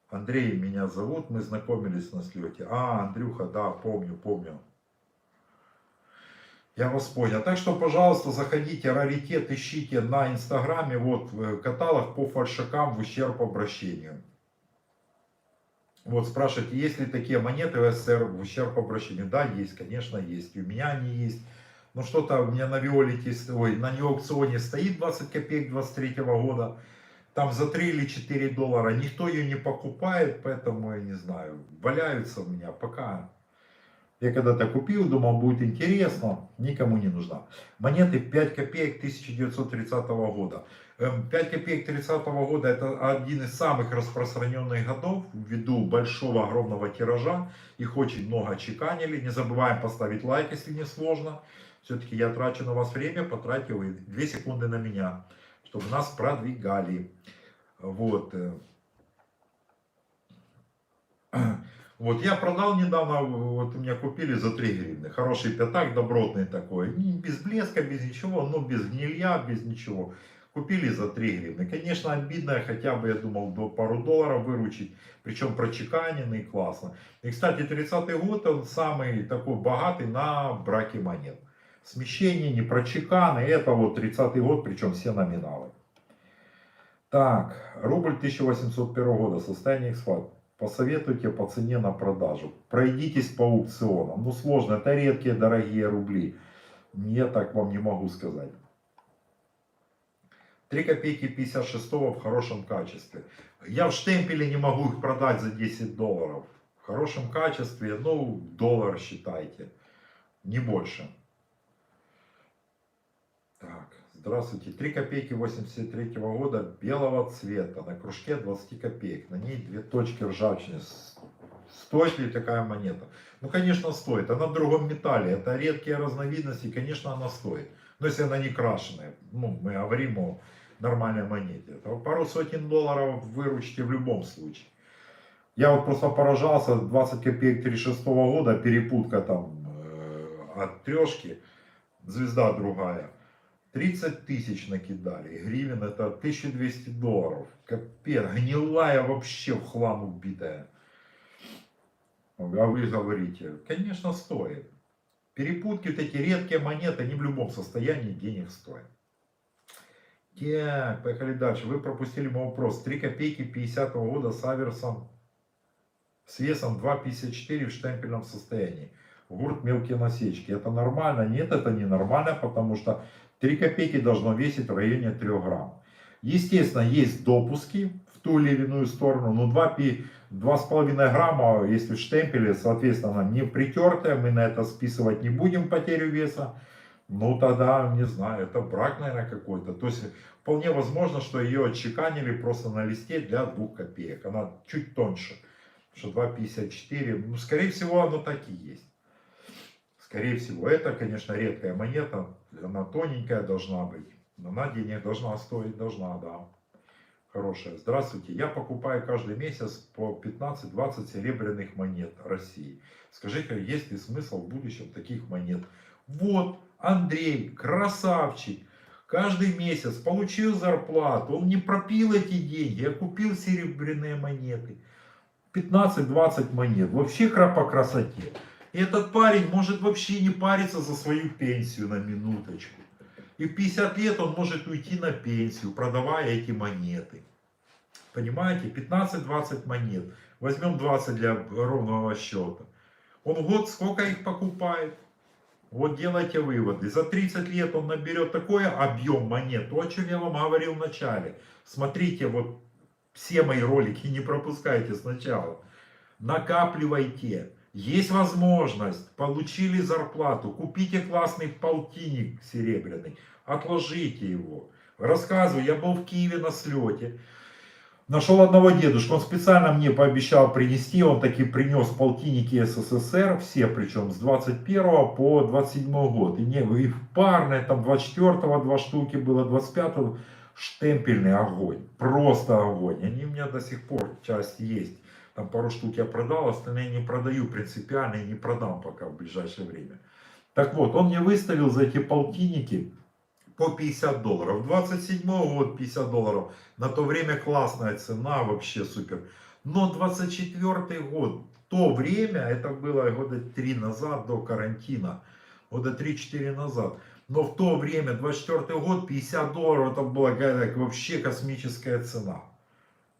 Андрей меня зовут, мы знакомились на слете. А, Андрюха, да, помню. Я вас понял. Так что, пожалуйста, заходите, раритет ищите на инстаграме, вот каталог по фальшакам в ущерб обращению. Вот спрашиваете, есть ли такие монеты в СССР в ущерб обращению? Да, есть, конечно, есть. И у меня они есть. Но что-то у меня на Виолете, ой, на неаукционе стоит 20 копеек 23 года. Там за 3 или 4 доллара. Никто ее не покупает, поэтому я не знаю. Валяются у меня пока. Я когда-то купил, думал, будет интересно, никому не нужна. Монеты 5 копеек 1930 года. 5 копеек 30 года это один из самых распространенных годов, ввиду большого огромного тиража. Их очень много чеканили. Не забываем поставить лайк, если не сложно. Все-таки я трачу на вас время, потратил вы 2 секунды на меня, чтобы нас продвигали. Вот. Вот я продал недавно, вот у меня купили за 3 гривны. Хороший пятак, добротный такой. Без блеска, без ничего, но без гнилья, без ничего. Купили за 3 гривны. Конечно, обидно, хотя бы, я думал, до пару долларов выручить. Причем прочеканенный, классно. И, кстати, 30-й год, он самый такой богатый на браке монет. Смещение, не прочеканы, это вот 30-й год, причем все номиналы. Так, рубль 1801 года, состояние экспорта. Посоветуйте по цене на продажу. Пройдитесь по аукционам. Ну сложно, это редкие дорогие рубли. Я так вам не могу сказать. 3 копейки 56 в хорошем качестве. Я в штемпеле не могу их продать за 10 долларов. В хорошем качестве, ну доллар считайте. Не больше. Так, Здравствуйте. 3 копейки 83 года белого цвета. На кружке 20 копеек. На ней 2 точки ржавчины. Стоит ли такая монета? Ну, конечно, стоит. Она в другом металле. Это редкие разновидности. Конечно, она стоит. Но если она не крашеная. Ну, мы говорим о нормальной монете. Это пару сотен долларов выручите в любом случае. Я вот просто поражался. 20 копеек 36 года. Перепутка там от трешки. Звезда другая. 30 тысяч накидали. Гривен это 1200 долларов. Капец. Гнилая вообще в хлам убитая. А вы говорите, конечно, стоит. Перепутки, вот эти редкие монеты, они в любом состоянии денег стоят. Так, поехали дальше. Вы пропустили мой вопрос. 3 копейки 50-го года с аверсом, с весом 2,54 в штемпельном состоянии. Гурт мелкие насечки. Это нормально? Нет, это не нормально, потому что 3 копейки должно весить в районе 3 грамм. Естественно, есть допуски в ту или иную сторону, но 2,5 грамма, если в штемпеле, соответственно, не притертая, мы на это списывать не будем потерю веса. Ну тогда, не знаю, это брак, наверное, какой-то. То есть вполне возможно, что ее отчеканили просто на листе для 2 копеек. Она чуть тоньше, что 2,54. Ну, скорее всего, оно так и есть. Скорее всего, это, конечно, редкая монета, она тоненькая должна быть, но она денег должна стоить, должна, да. Хорошая. Здравствуйте, я покупаю каждый месяц по 15-20 серебряных монет России. Скажите, есть ли смысл в будущем таких монет? Вот, Андрей, красавчик, каждый месяц получил зарплату, он не пропил эти деньги, а купил серебряные монеты. 15-20 монет, вообще по красоте. И этот парень может вообще не париться за свою пенсию на минуточку. И в 50 лет он может уйти на пенсию, продавая эти монеты. Понимаете? 15-20 монет. Возьмем 20 для ровного счета. Он в год сколько их покупает? Вот делайте выводы. За 30 лет он наберет такой объем монет. То, о чем я вам говорил в начале. Смотрите вот все мои ролики, не пропускайте сначала. Накапливайте. Есть возможность, получили зарплату, купите классный полтинник серебряный, отложите его. Рассказываю, я был в Киеве на слете, нашел одного дедушку, он специально мне пообещал принести, он таки принес полтинники СССР, все причем с 21 по 27 год. И в парное, там 24-го 2 штуки было, 25-го штемпельный огонь, просто огонь. Они у меня до сих пор часть есть. Там пару штук я продал, остальные не продаю принципиально и не продам пока в ближайшее время. Так вот, он мне выставил за эти полтинники по 50 долларов. 27 год 50 долларов. На то время классная цена, вообще супер. Но 24 год, то время, это было года 3 назад до карантина. Года 3-4 назад. Но в то время, 24 год, 50 долларов, это была вообще космическая цена.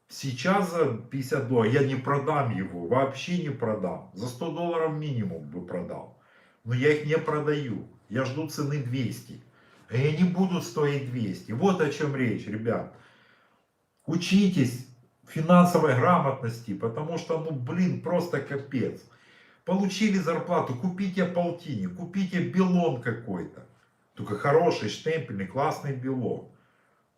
Сейчас за 50 долларов я не продам его, вообще не продам. За 100 долларов минимум бы продал. Но я их не продаю. Я жду цены 200. И они будут стоить 200. Вот о чем речь, ребят. Учитесь финансовой грамотности, потому что, ну блин, просто капец. Получили зарплату, купите полтинник, купите белон какой-то. Только хороший, штемпельный, классный белон.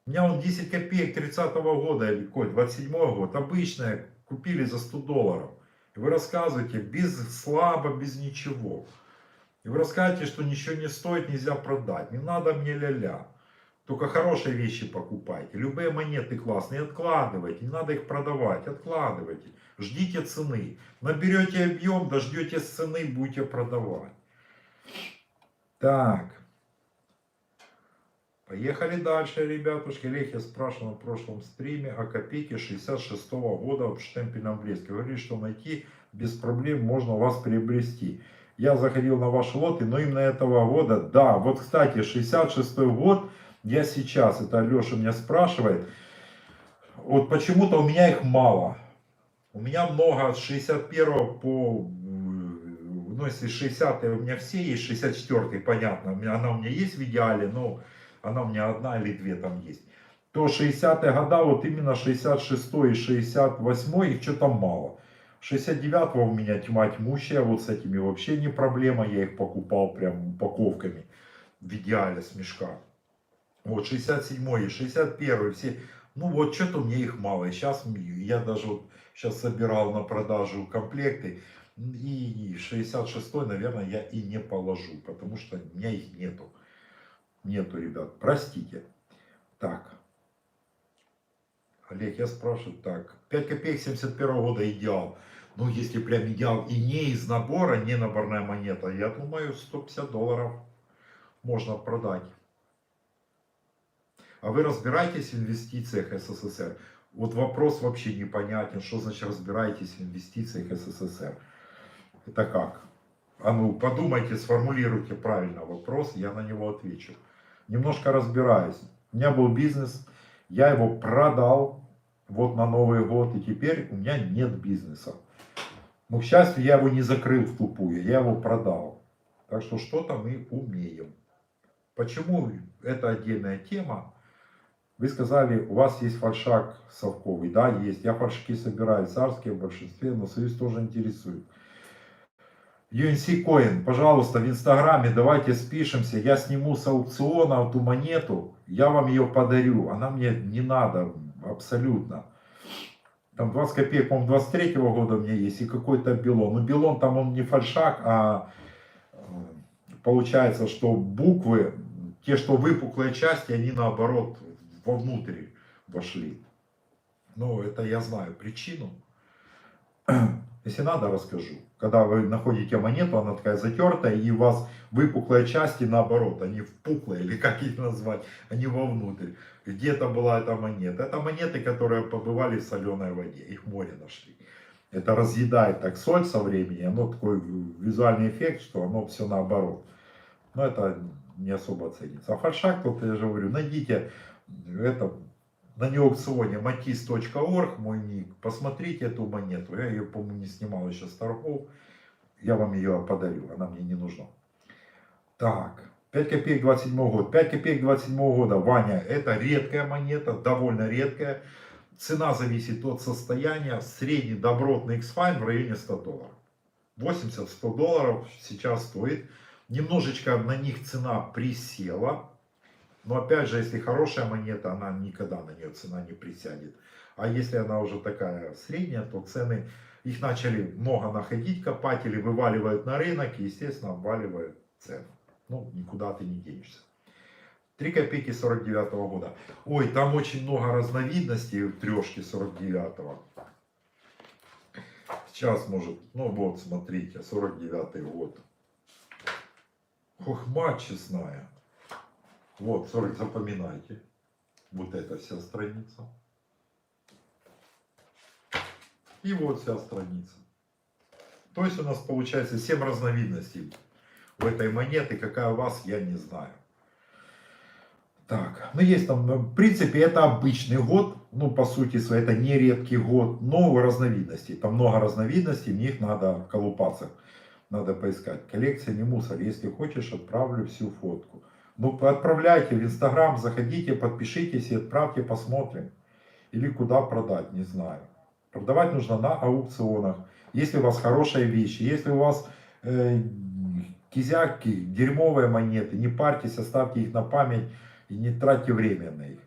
У меня он 10 копеек 30-го года, или какой, 27-го год, обычная, купили за 100 долларов. И вы рассказываете, без слабо, без ничего. И вы рассказываете, что ничего не стоит, нельзя продать. Не надо мне ля-ля. Только хорошие вещи покупайте. Любые монеты классные, откладывайте. Не надо их продавать, откладывайте. Ждите цены. Наберете объем, дождетесь цены, будете продавать. Так. Поехали дальше, ребятушки. Олег, я спрашивал на прошлом стриме о копейке 66-го года в штемпельном блеске. Говорили, что найти без проблем можно у вас приобрести. Я заходил на ваши лоты, но именно этого года, да. Вот, кстати, 66-й год, я сейчас, это Алеша меня спрашивает, вот почему-то у меня их мало. У меня много с 61 по, ну если 60-е у меня все есть, 64-й, понятно, она у меня есть в идеале, но она у меня одна или две там есть. То 60-е года, вот именно 66-й и 68-й, их что-то мало. 69-го у меня тьма тьмущая, вот с этими вообще не проблема, я их покупал прям упаковками в идеале с мешка. Вот 67 и 61 все. Ну вот что-то мне их мало. И сейчас я даже вот сейчас собирал на продажу комплекты. И 66-й, наверное, я и не положу, потому что у меня их нету. Нету, ребят, простите. Так, Олег, я спрашиваю, так, 5 копеек 71 года идеал. Ну, если прям идеал и не из набора, не наборная монета, я думаю, $150 можно продать. А вы разбираетесь в инвестициях СССР? Вот вопрос вообще непонятен, что значит разбираетесь в инвестициях СССР? Это как? А ну, подумайте, сформулируйте правильно вопрос, я на него отвечу. Немножко разбираюсь. У меня был бизнес, я его продал вот на Новый год, и теперь у меня нет бизнеса. Но, к счастью, я его не закрыл в тупую, я его продал. Так что что-то мы умеем. Почему? Это отдельная тема. Вы сказали, у вас есть фальшак совковый. Да, есть. Я фальшаки собираю, царские в большинстве, но союз тоже интересует. UNC Coin, пожалуйста, в Инстаграме давайте спишемся. Я сниму с аукциона эту монету, я вам ее подарю. Она мне не надо абсолютно. Там 20 копеек, по-моему, 23-го года у меня есть и какой-то Белон. Но Белон там он не фальшак, а получается, что буквы, те, что выпуклые части, они наоборот вовнутрь вошли. Ну, это я знаю причину. Если надо, расскажу. Когда вы находите монету, она такая затертая, и у вас выпуклые части наоборот, они впуклые, или как их назвать, они вовнутрь. Где-то была эта монета. Это монеты, которые побывали в соленой воде, их в море нашли. Это разъедает так соль со временем, оно такой визуальный эффект, что оно все наоборот. Но это не особо ценится. А фальшак, вот я же говорю, найдите это на неаукционе matis.org, мой ник, посмотрите эту монету. Я ее, по-моему, не снимал еще с торгов. Я вам ее подарю, она мне не нужна. Так, 5 копеек 27 год. 5 копеек 27 года, Ваня, это редкая монета, довольно редкая. Цена зависит от состояния. Средний добротный X-Fine в районе $100. 80-100 долларов сейчас стоит. Немножечко на них цена присела. Но опять же, если хорошая монета, она никогда на нее цена не присядет. А если она уже такая средняя, то цены, их начали много находить, копатели вываливают на рынок и, естественно, обваливают цену. Ну, никуда ты не денешься. 3 копейки 49 года. Ой, там очень много разновидностей в трешке 49-го. Сейчас может, ну вот, смотрите, 49-й год. Хохма честная. Вот, 40, запоминайте. Вот эта вся страница. И вот вся страница. То есть у нас получается 7 разновидностей у этой монеты. Какая у вас, я не знаю. Так, ну есть там, в принципе, это обычный год. Ну, по сути своей, это не редкий год. Но разновидностей. Там много разновидностей, в них надо колупаться. Надо поискать. Коллекция не мусор. Если хочешь, отправлю всю фотку. Ну, отправляйте в Инстаграм, заходите, подпишитесь и отправьте, посмотрим. Или куда продать, не знаю. Продавать нужно на аукционах. Если у вас хорошие вещи, если у вас кизяки, дерьмовые монеты, не парьтесь, оставьте их на память и не тратьте время на их.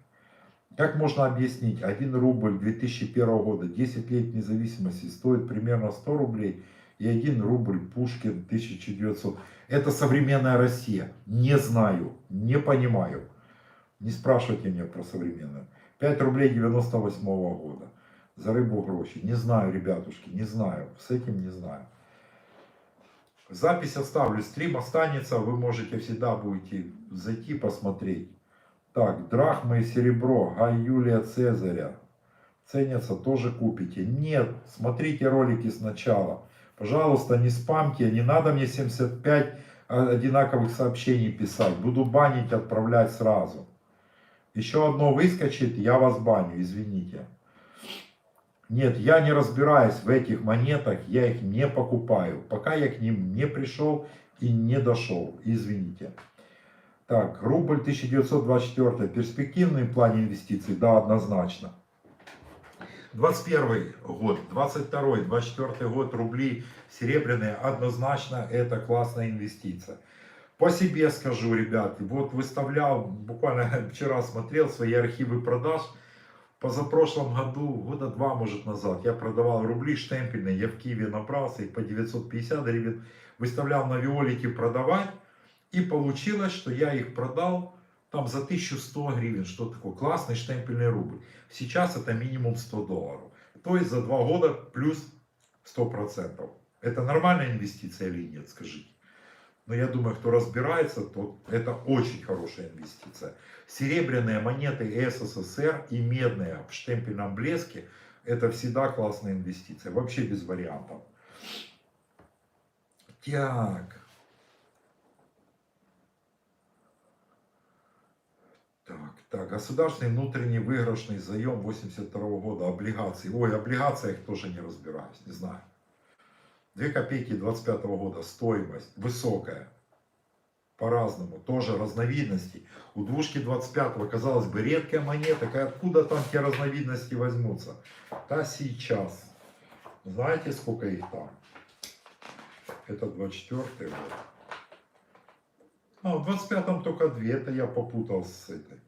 Как можно объяснить, 1 рубль 2001 года, 10 лет независимости стоит примерно 100 рублей, и 1 рубль Пушкин 1900. Это современная Россия. Не знаю, не понимаю. Не спрашивайте меня про современную. 5 рублей 98 года. За рыбу гроши. Не знаю, ребятушки, не знаю. С этим не знаю. Запись оставлю, стрим останется. Вы можете всегда будете зайти посмотреть. Так, драхма и серебро. Гай Юлия Цезаря. Ценятся, тоже купите. Нет, смотрите ролики сначала. Пожалуйста, не спамьте, не надо мне 75 одинаковых сообщений писать. Буду банить, отправлять сразу. Еще одно выскочит, я вас баню, извините. Нет, я не разбираюсь в этих монетах, я их не покупаю. Пока я к ним не пришел и не дошел, извините. Так, рубль 1924, перспективный в плане инвестиций, да, однозначно. 21 год, 22, 24 год рубли серебряные, однозначно это классная инвестиция. По себе скажу, ребят, вот выставлял, буквально вчера смотрел свои архивы продаж. Позапрошлом году, года 2 может назад, я продавал рубли штемпельные, я в Киеве набрался их по 950 гривен, выставлял на Виолите продавать, и получилось, что я их продал там за 1100 гривен, что такое, классный штемпельный рубль. Сейчас это минимум 100 долларов. То есть за 2 года плюс 100%. Это нормальная инвестиция или нет, скажите? Но я думаю, кто разбирается, то это очень хорошая инвестиция. Серебряные монеты СССР и медные в штемпельном блеске, это всегда классная инвестиция. Вообще без вариантов. Так. Так, государственный внутренний выигрышный заем 82 года, облигации. Ой, облигациях тоже не разбираюсь, не знаю. 2 копейки 25 года, стоимость высокая. По-разному, тоже разновидности. У двушки 25-го, казалось бы, редкая монета, откуда там те разновидности возьмутся? Да сейчас. Знаете, сколько их там? Это 24-й год. А, в 25-м только 2, это я попутал с этой.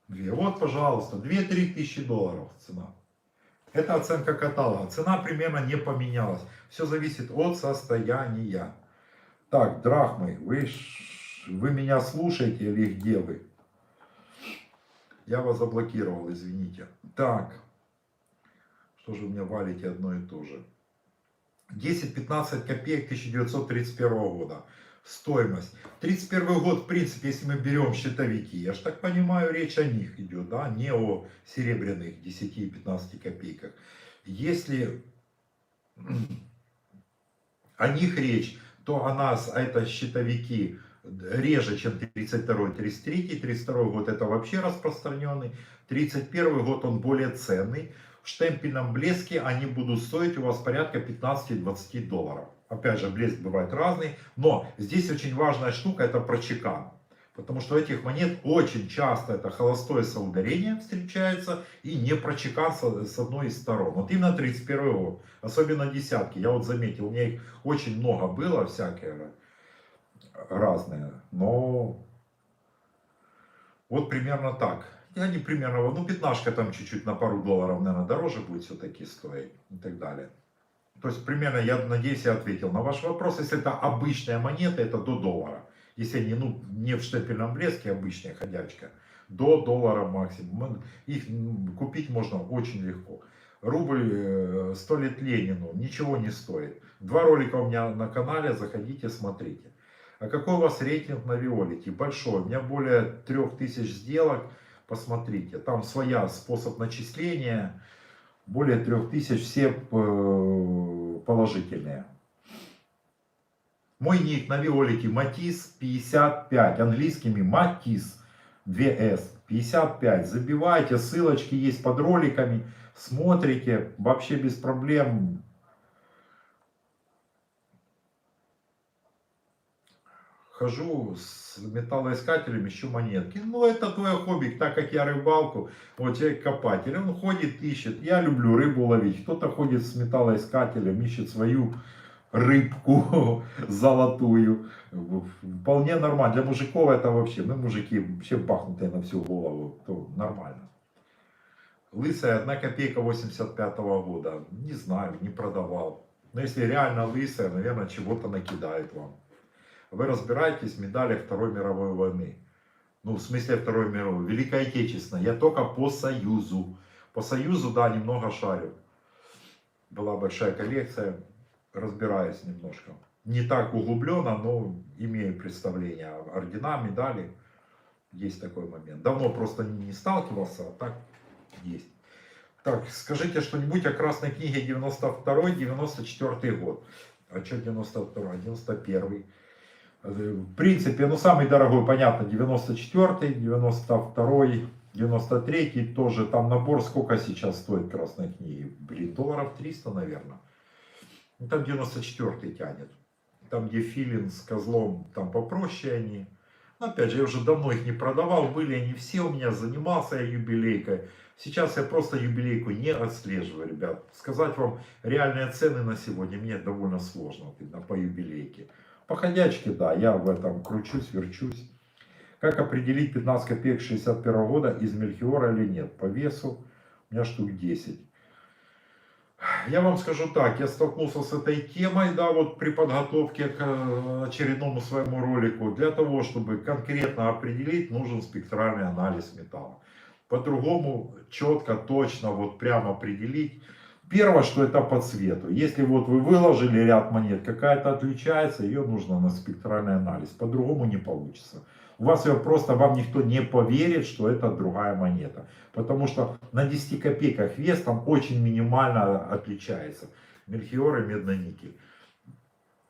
2. Вот, пожалуйста, 2-3 тысячи долларов цена. Это оценка каталога. Цена примерно не поменялась. Все зависит от состояния. Так, драхмы, вы меня слушаете или где вы? Я вас заблокировал, извините. Так, что же вы мне валите одно и то же? 10-15 копеек 1931 года. Стоимость. 31 год, в принципе, если мы берем щитовики, я же так понимаю, речь о них идет, да, не о серебряных 10 и 15 копейках. Если о них речь, то о нас, а это щитовики, реже, чем 32-й, 33-й. 32 год это вообще распространенный. 31 год он более ценный. В штемпельном блеске они будут стоить у вас порядка 15-20 долларов. Опять же, блеск бывает разный. Но здесь очень важная штука, это прочекан. Потому что у этих монет очень часто это холостое соударение встречается и не прочекан с одной из сторон. Вот именно 31 год, особенно десятки. Я вот заметил, у меня их очень много было, всякие разные. Но вот примерно так. Я не примерно, ну пятнашка там чуть-чуть на пару долларов, наверное, дороже будет все-таки стоить и так далее. То есть примерно, я надеюсь, я ответил на ваш вопрос. Если это обычная монета, это до доллара. Если они, ну, не в штемпельном блеске, обычная ходячка, до доллара максимум. Их купить можно очень легко. Рубль 100 лет Ленину ничего не стоит. 2 ролика у меня на канале, заходите, смотрите. А какой у вас рейтинг на Виолите? Большой. У меня более 3000 сделок. Посмотрите. Там своя способ начисления. Более 3000, все положительные. Мой ник на Виолите Матис 55, английскими Матис 2S 55. Забивайте, ссылочки есть под роликами, смотрите, вообще без проблем. Хожу с металлоискателем, ищу монетки. Ну, это твое хобби, так как я рыбалку, вот человек копатель, он ходит, ищет. Я люблю рыбу ловить. Кто-то ходит с металлоискателем, ищет свою рыбку золотую. Вполне нормально. Для мужиков это вообще, мы мужики вообще бахнутые на всю голову, то нормально. Лысая 1 копейка 85 года. Не знаю, не продавал. Но если реально лысая, наверное, чего-то накидает вам. Вы разбираетесь в медалях Второй мировой войны. Ну, в смысле Второй мировой. Великой Отечественной. Я только по Союзу. По Союзу, да, немного шарю. Была большая коллекция. Разбираюсь немножко. Не так углубленно, но имею представление. Ордена, медали. Есть такой момент. Давно просто не сталкивался, а так есть. Так, скажите что-нибудь о Красной книге 92-94 год. А что 92-й? 91-й. В принципе, ну самый дорогой, понятно, 94-й, 92-й, 93-й тоже. Там набор сколько сейчас стоит Красной книги? Блин, долларов 300, наверное. Ну, там 94-й тянет. Там, где Филин с Козлом, там попроще они. Но, опять же, я уже давно их не продавал. Были они все у меня, занимался я юбилейкой. Сейчас я просто юбилейку не отслеживаю, ребят. Сказать вам реальные цены на сегодня мне довольно сложно по юбилейке. По ходячке, да, я в этом кручусь, верчусь. Как определить 15 копеек 61 года из Мельхиора или нет? По весу у меня штук 10. Я вам скажу так, я столкнулся с этой темой, да, вот при подготовке к очередному своему ролику. Для того, чтобы конкретно определить, нужен спектральный анализ металла. По-другому, четко, точно, вот прямо определить. Первое, что это по цвету. Если вот вы выложили ряд монет, какая-то отличается, ее нужно на спектральный анализ. По-другому не получится. У вас ее просто, вам никто не поверит, что это другая монета. Потому что на 10 копейках вес там очень минимально отличается. Мельхиор и медный никель.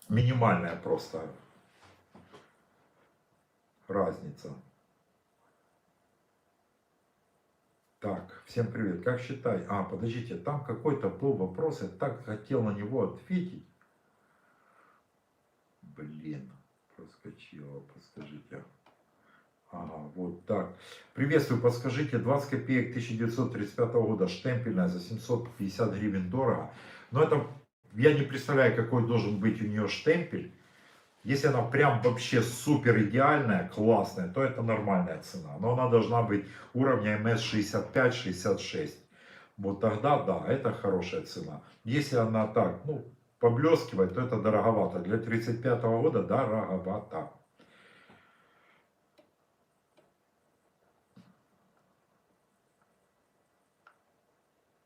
Минимальная просто разница. Так, всем привет. Как считай? А, подождите, там какой-то был вопрос, я так хотел на него ответить. Блин, проскочило, подскажите. Ага, вот так. Приветствую, подскажите, 20 копеек 1935 года, штемпельная за 750 гривен дорого. Но это, я не представляю, какой должен быть у нее штемпель. Если она прям вообще супер идеальная, классная, то это нормальная цена. Но она должна быть уровня МС 65-66. Вот тогда, да, это хорошая цена. Если она так, ну, поблескивает, то это дороговато. Для 1935 года дороговато.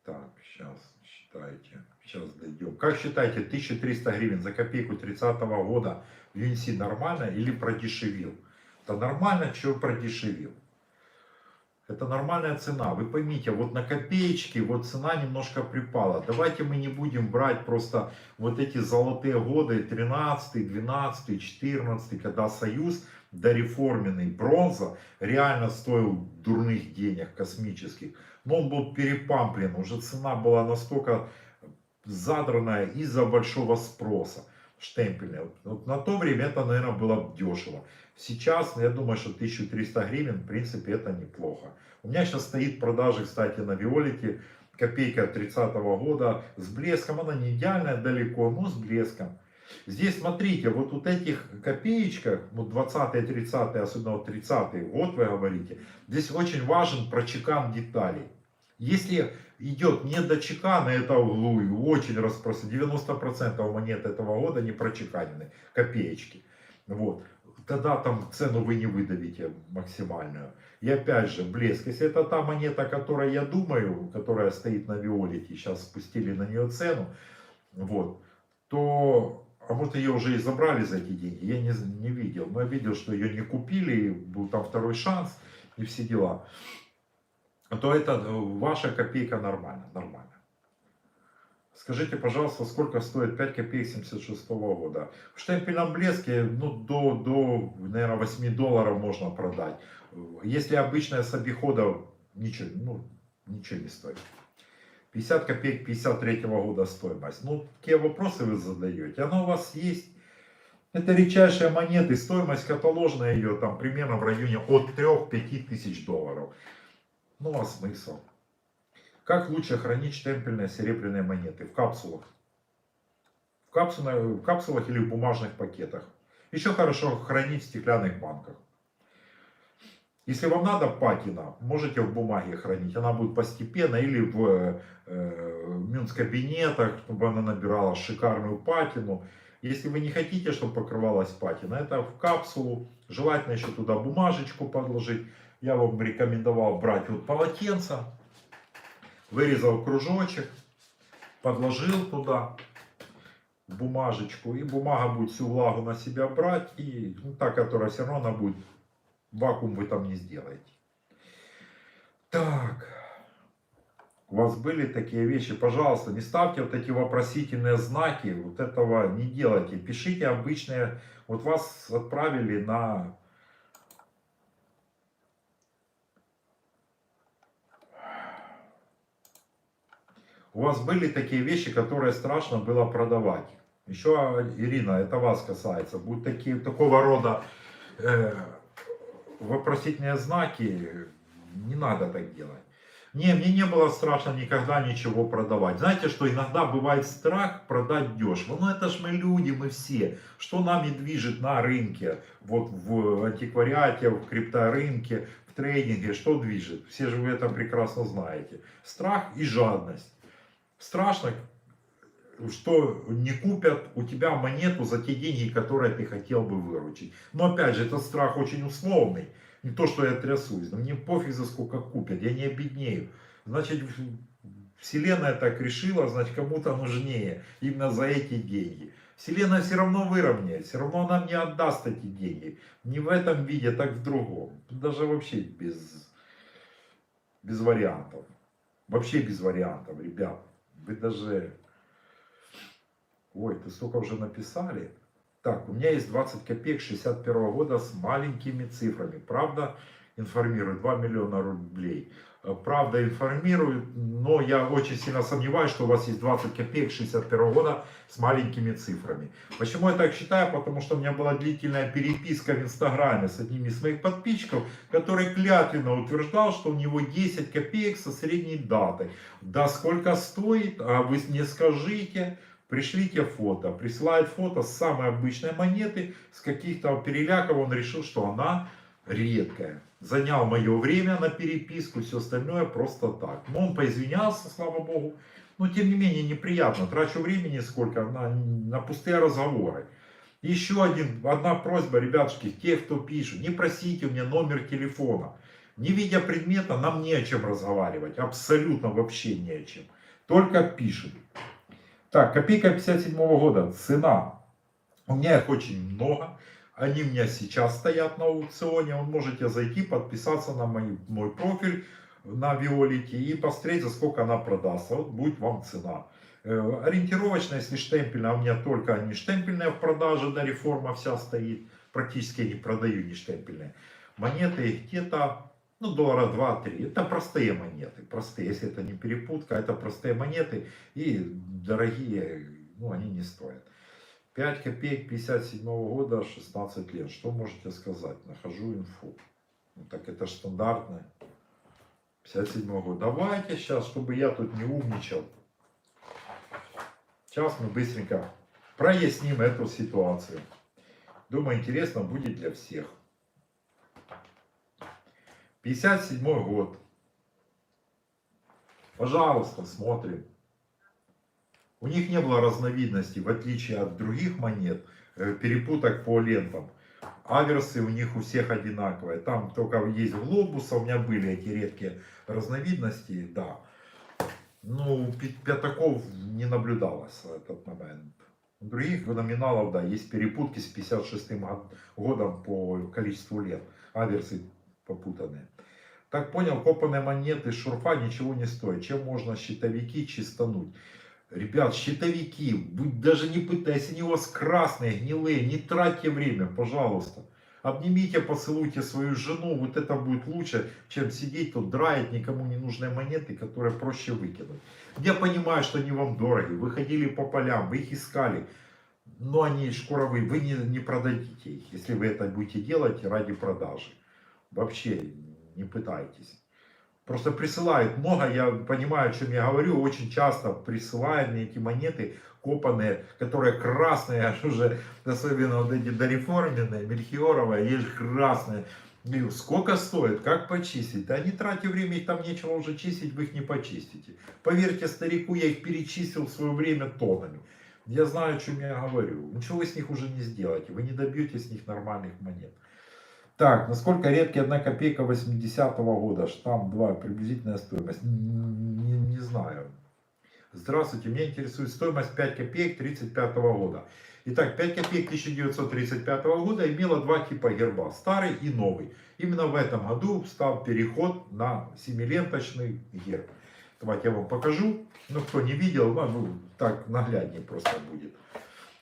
Так, сейчас считайте. Сейчас дойдем. Как считаете, 1300 гривен за копейку 30-го года в UNC нормально или продешевил? Это нормально, что продешевил? Это нормальная цена. Вы поймите, вот на копеечки вот цена немножко припала. Давайте мы не будем брать просто вот эти золотые годы 13, 12, 14, когда Союз дореформенный, бронза реально стоил дурных денег космических. Но он был перепамплен, уже цена была настолько задранная из-за большого спроса штемпельная. Вот на то время это, наверное, было дешево. Сейчас, я думаю, что 1300 гривен, в принципе, это неплохо. У меня сейчас стоит в продаже, кстати, на Виолете копейка 30-го года с блеском. Она не идеальная далеко, но с блеском. Здесь, смотрите, вот этих копеечках, вот 20-е, 30-е, особенно вот 30-й год вы говорите, здесь очень важен прочекан деталей. Если идет не до чекана, это углу, очень распространено, 90% монет этого года не прочеканены, копеечки. Вот. Тогда там цену вы не выдавите максимальную. И опять же, блеск. Если это та монета, которая, я думаю, которая стоит на Виолете, сейчас спустили на нее цену, вот, то, а может ее уже и забрали за эти деньги, я не видел. Но я видел, что ее не купили, был там второй шанс и все дела. То это ваша копейка нормально, нормально. Скажите, пожалуйста, сколько стоит 5 копеек 76 года? В штемпельном блеске, ну, до, наверное, 8 долларов можно продать. Если обычная с обихода, ничего, ну, ничего не стоит. 50 копеек 53 года стоимость. Ну, какие вопросы вы задаете? Она у вас есть. Это редчайшая монета, и стоимость каталожная ее там примерно в районе от 3-5 тысяч долларов. Ну, а смысл? Как лучше хранить штемпельные серебряные монеты? В капсулах. В капсулах или в бумажных пакетах. Еще хорошо хранить в стеклянных банках. Если вам надо патина, можете в бумаге хранить. Она будет постепенно или в мюнс-кабинетах, чтобы она набирала шикарную патину. Если вы не хотите, чтобы покрывалась патина, это в капсулу. Желательно еще туда бумажечку подложить. Я вам рекомендовал брать вот полотенце. Вырезал кружочек, подложил туда бумажечку, и бумага будет всю влагу на себя брать, и ну, та, которая все равно она будет, вакуум вы там не сделаете. Так, у вас были такие вещи, пожалуйста, не ставьте вот эти вопросительные знаки, вот этого не делайте, пишите обычные, вот вас отправили на... У вас были такие вещи, которые страшно было продавать. Еще, Ирина, это вас касается. Будут такого рода вопросительные знаки, не надо так делать. Не, мне не было страшно никогда ничего продавать. Знаете, что иногда бывает страх продать дешево. Ну это ж мы люди, мы все. Что нами движет на рынке, вот в антиквариате, в крипторынке, в трейдинге, что движет? Все же вы это прекрасно знаете. Страх и жадность. Страшно, что не купят у тебя монету за те деньги, которые ты хотел бы выручить. Но опять же, этот страх очень условный. Не то, что я трясусь, но мне пофиг за сколько купят, я не обеднею. Значит, Вселенная так решила, значит, кому-то нужнее именно за эти деньги. Вселенная все равно выровняет, все равно нам не отдаст эти деньги. Не в этом виде, так в другом. Даже вообще без вариантов. Вообще без вариантов, ребят. Вы даже... Ой, ты столько уже написали. Так, у меня есть 20 копеек 61 года с маленькими цифрами. Правда, информирует 2 миллиона рублей. Правда, информирует, но я очень сильно сомневаюсь, что у вас есть 20 копеек 61 года с маленькими цифрами. Почему я так считаю? Потому что у меня была длительная переписка в Инстаграме с одним из моих подписчиков, который клятвенно утверждал, что у него 10 копеек со средней датой. Да сколько стоит, а вы мне скажите. Пришлите фото. Присылает фото с самой обычной монеты, с каких-то переляков. Он решил, что она редкая. Занял мое время на переписку, все остальное просто так. Но он поизвинялся, слава богу. Но тем не менее неприятно. Трачу времени сколько на пустые разговоры. Еще одна просьба, ребятушки, те, кто пишет, не просите у меня номер телефона. Не видя предмета, нам не о чем разговаривать. Абсолютно вообще не о чем. Только пишет. Так, копейка 57 года, цена. У меня их очень много. Они у меня сейчас стоят на аукционе. Вы можете зайти, подписаться на мой профиль на Виолите и посмотреть, за сколько она продастся. Вот будет вам цена. Ориентировочно, если штемпельная, у меня только не штемпельная в продаже, да, реформа вся стоит. Практически я не продаю не штемпельные. Монеты где-то... Ну, доллара 2-3. Это простые монеты. Простые. Если это не перепутка, это простые монеты. И дорогие, ну, они не стоят. 5 копеек 57 года, 16 лет. Что можете сказать? Нахожу инфу. Ну, так это же стандартное. 57 год. Давайте сейчас, чтобы я тут не умничал. Сейчас мы быстренько проясним эту ситуацию. Думаю, интересно будет для всех. 57 год. Пожалуйста, смотрим. У них не было разновидностей, в отличие от других монет, перепуток по лентам. Аверсы у них у всех одинаковые. Там только есть глобус, а у меня были эти редкие разновидности, да. Ну, пятаков не наблюдалось в этот момент. У других номиналов, да, есть перепутки с 56 годом по количеству лет. Аверсы попутанные. Так понял, копанные монеты шурфа ничего не стоят. Чем можно щитовики чистануть? Ребят, щитовики, вы даже не пытайтесь, они у вас красные, гнилые, не тратьте время, пожалуйста. Обнимите, поцелуйте свою жену, вот это будет лучше, чем сидеть тут, драить никому не нужные монеты, которые проще выкинуть. Я понимаю, что они вам дороги, вы ходили по полям, вы их искали, но они шкуровые, вы не продадите их, если вы это будете делать ради продажи. Вообще не пытайтесь. Просто присылают много, я понимаю, о чем я говорю, очень часто присылают мне эти монеты копанные, которые красные, уже особенно вот эти дореформенные, мельхиоровые, есть красные. И сколько стоит, как почистить? Да не тратьте время, их там нечего уже чистить, вы их не почистите. Поверьте старику, я их перечистил в свое время тоннами. Я знаю, о чем я говорю. Ничего вы с них уже не сделаете, вы не добьетесь с них нормальных монет. Так, насколько редкий 1 копейка 80-го года, штамп 2, приблизительная стоимость, не знаю. Здравствуйте, меня интересует стоимость 5 копеек 35-го года. Итак, 5 копеек 1935 года имела два типа герба, старый и новый. Именно в этом году стал переход на 7-ленточный герб. Давайте я вам покажу, ну кто не видел, ну так нагляднее просто будет.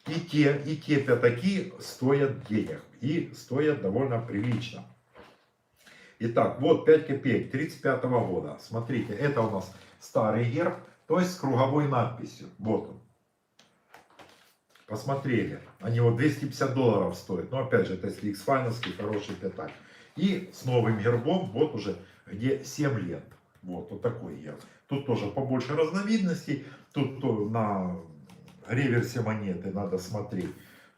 И те пятаки стоят денег. И стоят довольно прилично. Итак, вот 5 копеек 35 года. Смотрите, это у нас старый герб, то есть с круговой надписью. Вот он. Посмотрели. Они вот $250 стоят. Но опять же, это если X-файновский хороший пятак. И с новым гербом, вот уже где 7 лент. Вот такой герб. Тут тоже побольше разновидностей. Тут на реверсе монеты надо смотреть.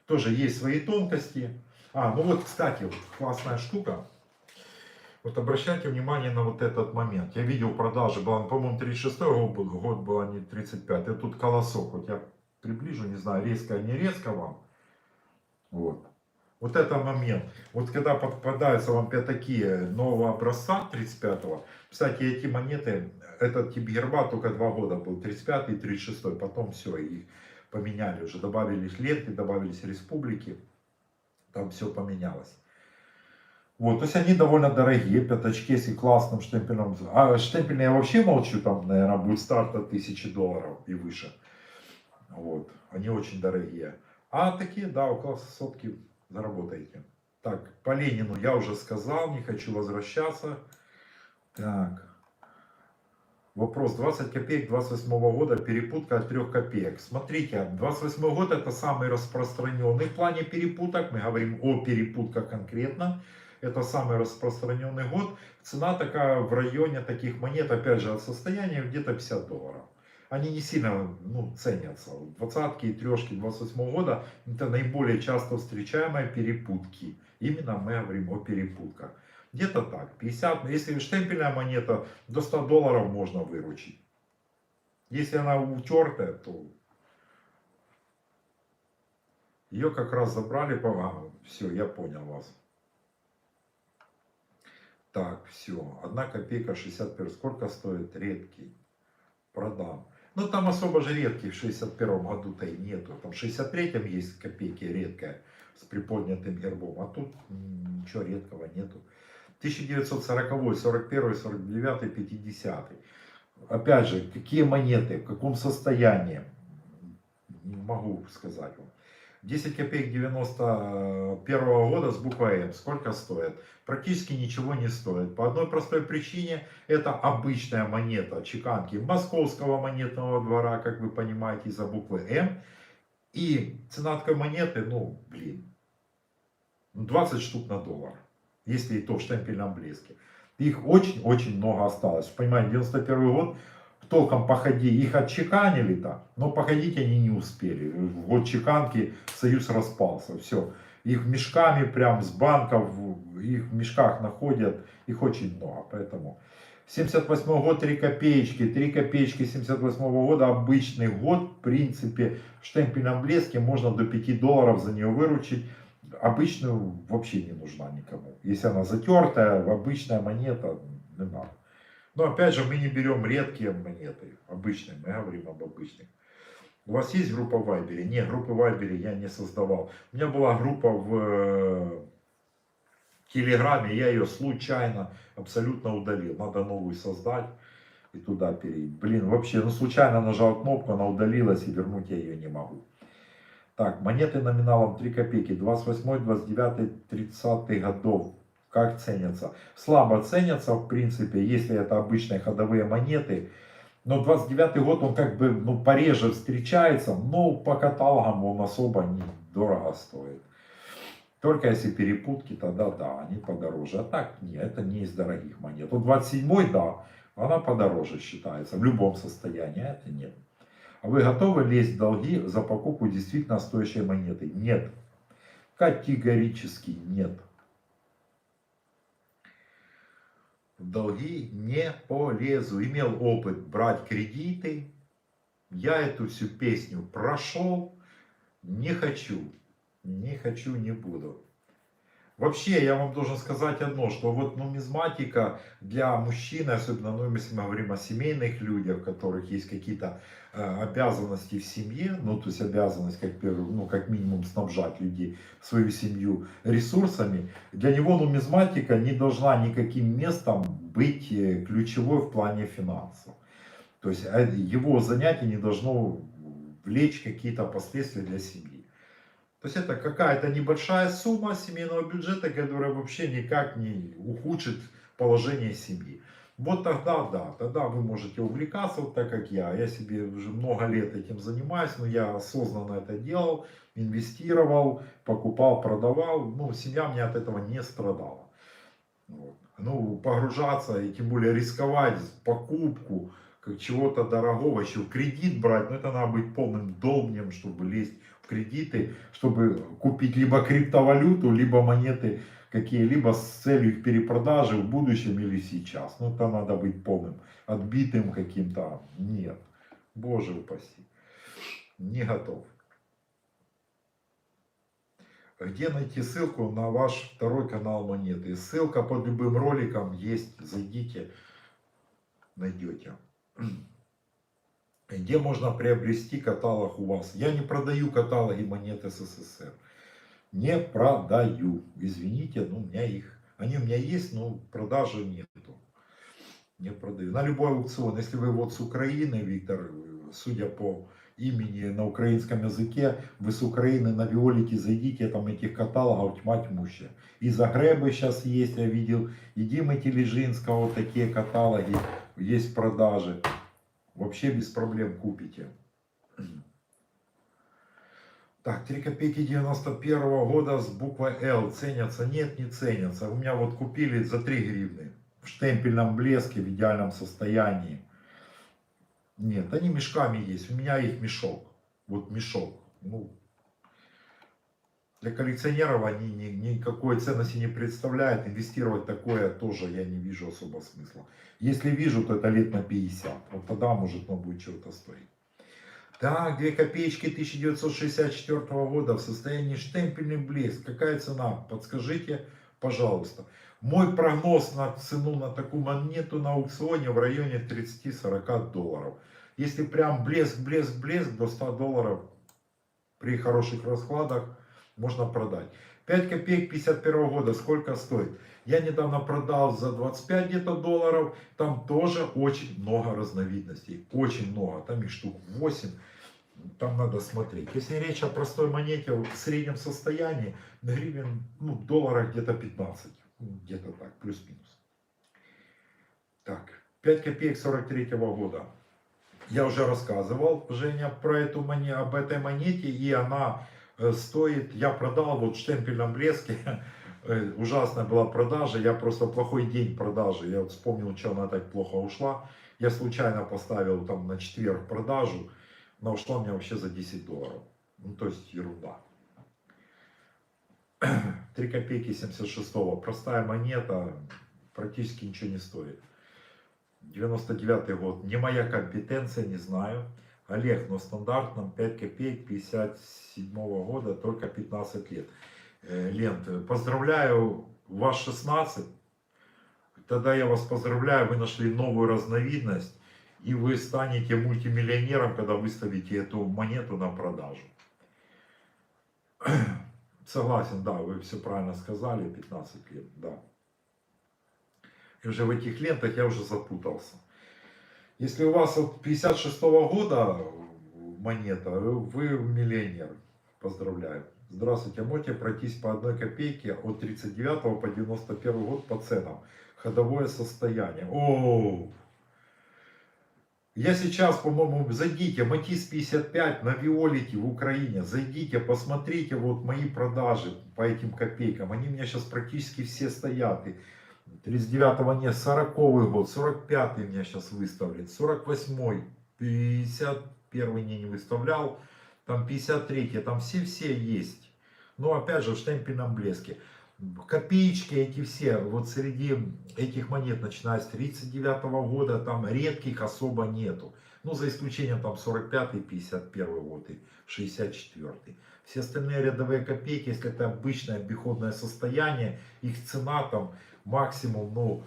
Тоже есть свои тонкости. Ну вот, кстати, вот классная штука. Вот обращайте внимание на вот этот момент. Я видел в продаже, была, по-моему, 36-й год был, а не 35-й. И тут колосок. Вот я приближу, не знаю, резко, не резко вам. Вот. Вот это момент. Вот когда попадаются вам такие нового образца 35-го, кстати, эти монеты, этот тип герба только 2 года был, 35-й и 36-й, потом все, их поменяли уже, добавились ленты, добавились республики, там все поменялось. Вот, то есть они довольно дорогие, пятачки с классным штемпелем. А штемпельные я вообще молчу, там, наверное, будет старт от $1000 и выше. Вот, они очень дорогие. А такие, да, около сотки заработаете. Так, по Ленину я уже сказал, не хочу возвращаться. Так, вопрос, 20 копеек 28 года, перепутка от 3 копеек. Смотрите, 28 год это самый распространенный в плане перепуток, мы говорим о перепутках конкретно. Это самый распространенный год. Цена такая в районе таких монет, опять же, от состояния где-то $50. Они не сильно ценятся. Двадцатки и трешки 28 года это наиболее часто встречаемые перепутки. Именно мы говорим о перепутках. Где-то так, 50, если штемпельная монета, до $100 можно выручить. Если она утертая, то ее как раз забрали. Все, я понял вас. Так, все. 1 копейка 61. Сколько стоит редкий? Продам. Ну там особо же редких в 61 году-то и нету. Там в 63-м есть копейки редкая с приподнятым гербом. А тут ничего редкого нету. 1940, 41, 49, 50. Опять же, какие монеты, в каком состоянии? Не могу сказать вам. 10 копеек 91 года с буквой М. Сколько стоит? Практически ничего не стоит. По одной простой причине, это обычная монета чеканки Московского монетного двора, как вы понимаете, из-за буквы М. И цена такой монеты, 20 штук на доллар. Если и то в штемпельном блеске. Их очень-очень много осталось. Понимаете, 91 год, толком походи, их отчеканили-то, но походить они не успели. В год чеканки союз распался, все. Их мешками прям с банков, их в мешках находят, их очень много, поэтому... 78 год 3 копеечки, 3 копеечки 78 года, обычный год, в принципе, в штемпельном блеске можно до $5 за нее выручить. Обычную вообще не нужна никому. Если она затертая, обычная монета, не надо. Но опять же, мы не берем редкие монеты, обычные, мы говорим об обычных. У вас есть группа в Вайбере? Нет, группы в Вайбере я не создавал. У меня была группа в Телеграме, я ее случайно абсолютно удалил. Надо новую создать и туда перейти. Блин, вообще, случайно нажал кнопку, она удалилась и вернуть я ее не могу. Так, монеты номиналом 3 копейки, 28, 29, 30 годов. Как ценятся? Слабо ценятся, в принципе, если это обычные ходовые монеты. Но 29 год, он как бы, пореже встречается, но по каталогам он особо недорого стоит. Только если перепутки, тогда да, они подороже. А так нет, это не из дорогих монет. Вот 27, да, она подороже считается в любом состоянии, а это нет. А вы готовы лезть в долги за покупку действительно стоящей монеты? Нет. Категорически нет. В долги не полезу. Имел опыт брать кредиты. Я эту всю песню прошел. Не хочу. Не хочу, не буду. Вообще, я вам должен сказать одно, что вот нумизматика для мужчин, особенно, если мы говорим о семейных людях, у которых есть какие-то обязанности в семье, то есть обязанность, как минимум снабжать людей, свою семью ресурсами, для него нумизматика не должна никаким местом быть ключевой в плане финансов. То есть его занятие не должно влечь какие-то последствия для семьи. То есть это какая-то небольшая сумма семейного бюджета, которая вообще никак не ухудшит положение семьи. Вот тогда да, тогда вы можете увлекаться, вот так как я. Я себе уже много лет этим занимаюсь, но я осознанно это делал, инвестировал, покупал, продавал. Семья у меня от этого не страдала. Вот. ну, погружаться и тем более рисковать покупку как чего-то дорогого, еще в кредит брать, но это надо быть полным долбнем, чтобы лезть в кредиты, чтобы купить либо криптовалюту, либо монеты какие-либо с целью их перепродажи в будущем или сейчас. Ну, там надо быть полным, отбитым каким-то. Нет, боже упаси, не готов. Где найти ссылку на ваш второй канал Монеты? Ссылка под любым роликом есть, зайдите, найдете. Где можно приобрести каталог у вас? Я не продаю каталоги монет СССР. Не продаю. Извините, но у меня их. Они у меня есть, но продажи нету. Не продаю. На любой аукцион. Если вы вот с Украины, Виктор, судя по имени на украинском языке, вы с Украины на Виолите зайдите, там этих каталогов тьма тьмущая. И Загребы сейчас есть, я видел, и Димы Тележинского вот такие каталоги есть в продаже. Вообще без проблем купите. Так, 3 копейки 91 года с буквой Л ценятся? Нет, не ценятся. У меня вот купили за 3 гривны. В штемпельном блеске, в идеальном состоянии. Нет, они мешками есть. У меня их мешок. Вот мешок. Ну, для коллекционеров они никакой ценности не представляют. Инвестировать такое тоже я не вижу особо смысла. Если вижу, то это лет на 50. Вот тогда может оно будет чего-то стоить. Так, 2 копеечки 1964 года в состоянии штемпельный блеск. Какая цена? Подскажите, пожалуйста. Мой прогноз на цену на такую монету на аукционе в районе 30-40 долларов. Если прям блеск, блеск, блеск, до 100 долларов при хороших раскладах можно продать. 5 копеек 51 года сколько стоит? Я недавно продал за 25 где-то долларов. Там тоже очень много разновидностей. Очень много. Там их штук 8. Там надо смотреть. Если речь о простой монете в среднем состоянии, гривен, ну, долларах где-то 15. Где-то так, плюс-минус. Так, 5 копеек 43 года. Я уже рассказывал, Женя, про эту монету, об этой монете, и она стоит, я продал вот в штемпельном блеске, ужасная была продажа, я просто плохой день продажи, я вот вспомнил, что она так плохо ушла, я случайно поставил там на четверг продажу, она ушла у меня вообще за 10 долларов, ну то есть ерунда. 3 копейки 76-го, простая монета, практически ничего не стоит. 99 год, не моя компетенция, не знаю. Олег, но стандартном 5 копеек 57 года, только 15 лет. Лент, поздравляю, вас 16. Тогда я вас поздравляю, вы нашли новую разновидность. И вы станете мультимиллионером, когда выставите эту монету на продажу. Согласен, да, вы все правильно сказали, 15 лет, да. И уже в этих лентах я уже запутался. Если у вас от 56 года монета, вы миллионер. Поздравляю. Здравствуйте, можете пройтись по 1 копейке от 39 по 91 год по ценам? Ходовое состояние. О, я сейчас, по-моему, зайдите, Матис 55 на Виолите в Украине, зайдите, посмотрите вот мои продажи по этим копейкам. Они у меня сейчас практически все стоят. 39-го нет, 40-й год, 45-й меня сейчас выставлен, 48-й, 51-й не выставлял, там 53-й, там все есть. Но опять же в штемпельном блеске. Копеечки эти все, вот среди этих монет, начиная с 39-го года, там редких особо нету. Ну, за исключением там 45-й, 51-й год и 64-й. Все остальные рядовые копейки, если это обычное обиходное состояние, их цена там максимум, ну,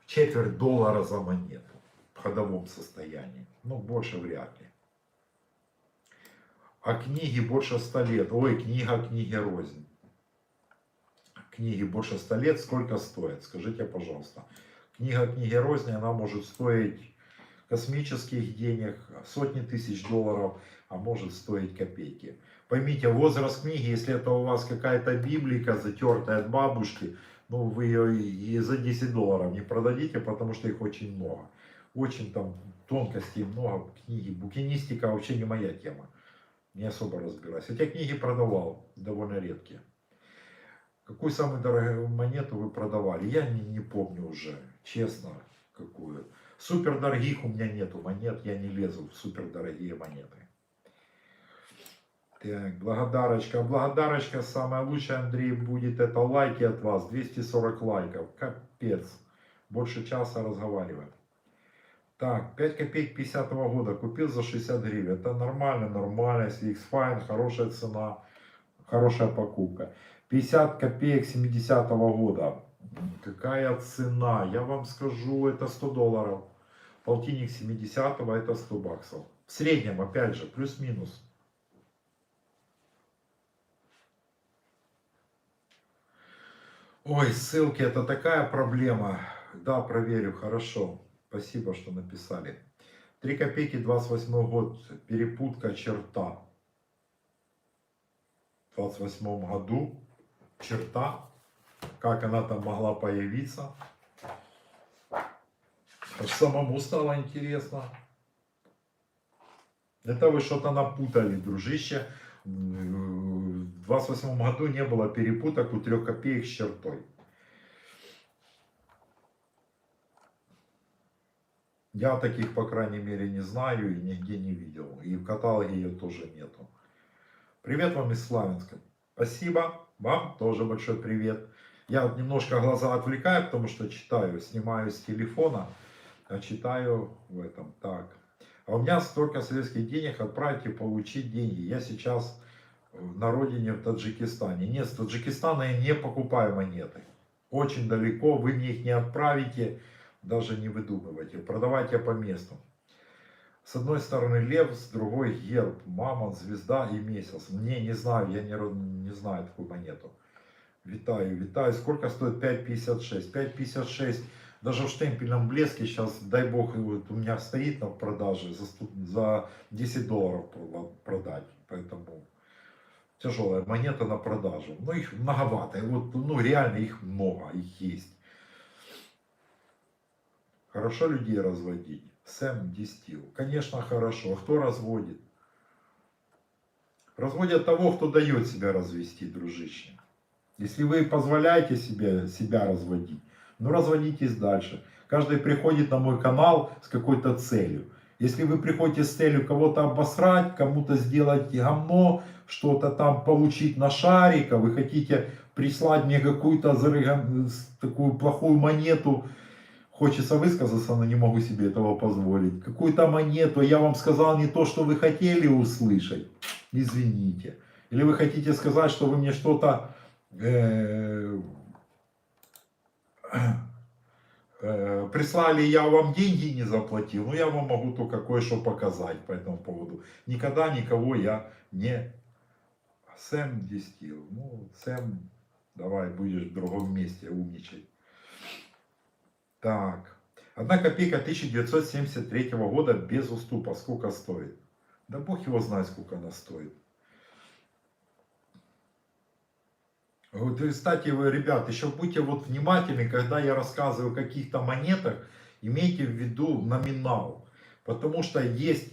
четверть доллара за монету в ходовом состоянии. Ну, больше вряд ли. А книги больше 100 лет. Ой, книги рознь. Книги больше 100 лет сколько стоят? Скажите, пожалуйста. Книги рознь, она может стоить космических денег, сотни тысяч долларов, а может стоить копейки. Поймите, возраст книги, если это у вас какая-то библика, затертая от бабушки, ну вы ее и за 10 долларов не продадите, потому что их очень много. Очень там тонкостей много, книги. Букинистика вообще не моя тема. Не особо разбираюсь. Хотя книги продавал, довольно редкие. Какую самую дорогую монету вы продавали? Я не помню уже, честно, какую. Супер дорогих у меня нету монет, я не лезу в супер дорогие монеты. Так, благодарочка. Благодарочка самая лучшая, Андрей, будет это лайки от вас. 240 лайков. Капец. Больше часа разговаривать. Так, 5 копеек 50-го года. Купил за 60 гривен. Это нормально, нормально. Если X-Fine, хорошая цена. Хорошая покупка. 50 копеек 70-го года. Какая цена? Я вам скажу, это 100 долларов. Полтинник 70-го это 100 баксов. В среднем, опять же, плюс-минус. Ой, ссылки это такая проблема. Да, проверю, хорошо. Спасибо, что написали. 3 копейки 28 год. Перепутка черта. В 28 году черта. Как она там могла появиться. Аж самому стало интересно. Это вы что-то напутали, дружище. В 28 году не было перепуток у 3 копеек с чертой. Я таких, по крайней мере, не знаю и нигде не видел. И в каталоге ее тоже нету. Привет вам из Славянска. Спасибо. Вам тоже большой привет. Я вот немножко глаза отвлекаю, потому что читаю, снимаю с телефона, а читаю в этом. Так. А у меня столько советских денег, отправить и получить деньги. Я сейчас на родине в Таджикистане. Нет, с Таджикистана я не покупаю монеты. Очень далеко, вы мне их не отправите, даже не выдумывайте. Продавайте по месту. С одной стороны лев, с другой герб, мамонт, звезда и месяц. Не знаю, я не знаю такую монету. Витаю, витаю. Сколько стоит 5,56? 5,56. Даже в штемпельном блеске сейчас, дай бог, вот у меня стоит на продаже за 10 долларов продать. Поэтому тяжелая монета на продажу. Но их многовато. И вот, ну реально их много, их есть. Хорошо людей разводить. Сэм Дистил. Конечно, хорошо. А кто разводит? Разводят того, кто дает себя развести, дружище. Если вы позволяете себе себя разводить, ну разводитесь дальше. Каждый приходит на мой канал с какой-то целью. Если вы приходите с целью кого-то обосрать, кому-то сделать говно, что-то там получить на шарика, вы хотите прислать мне какую-то такую плохую монету, хочется высказаться, но не могу себе этого позволить. Какую-то монету, я вам сказал не то, что вы хотели услышать, извините. Или вы хотите сказать, что вы мне что-то прислали, я вам деньги не заплатил, но я вам могу только кое-что показать по этому поводу. Никогда никого я не... Сэм Дистил. Ну, Сэм, давай будешь в другом месте умничать. Так. 1 копейка 1973 года без уступа. Сколько стоит? Да бог его знает, сколько она стоит. Вот, и, кстати, вы, ребят, еще будьте вот внимательны, когда я рассказываю о каких-то монетах, имейте в виду номинал. Потому что есть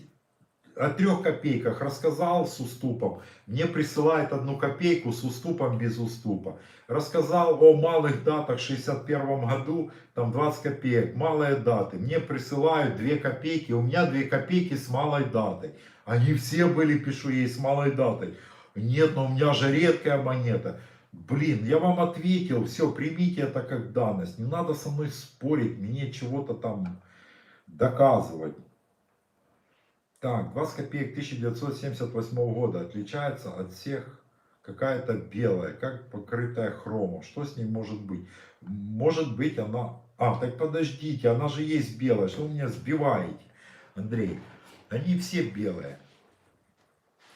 о 3 копейках рассказал с уступом, мне присылает 1 копейку с уступом без уступа. Рассказал о малых датах в 61 году, там 20 копеек, малые даты. Мне присылают 2 копейки, у меня 2 копейки с малой датой. Они все были, пишу ей, с малой датой. Нет, но у меня же редкая монета. Блин, я вам ответил, все, примите это как данность. Не надо со мной спорить, мне чего-то там доказывать. Так, 20 копеек 1978 года отличается от всех какая-то белая, как покрытая хромом. Что с ней может быть? Может быть она... А, так подождите, она же есть белая. Что вы меня сбиваете, Андрей? Они все белые.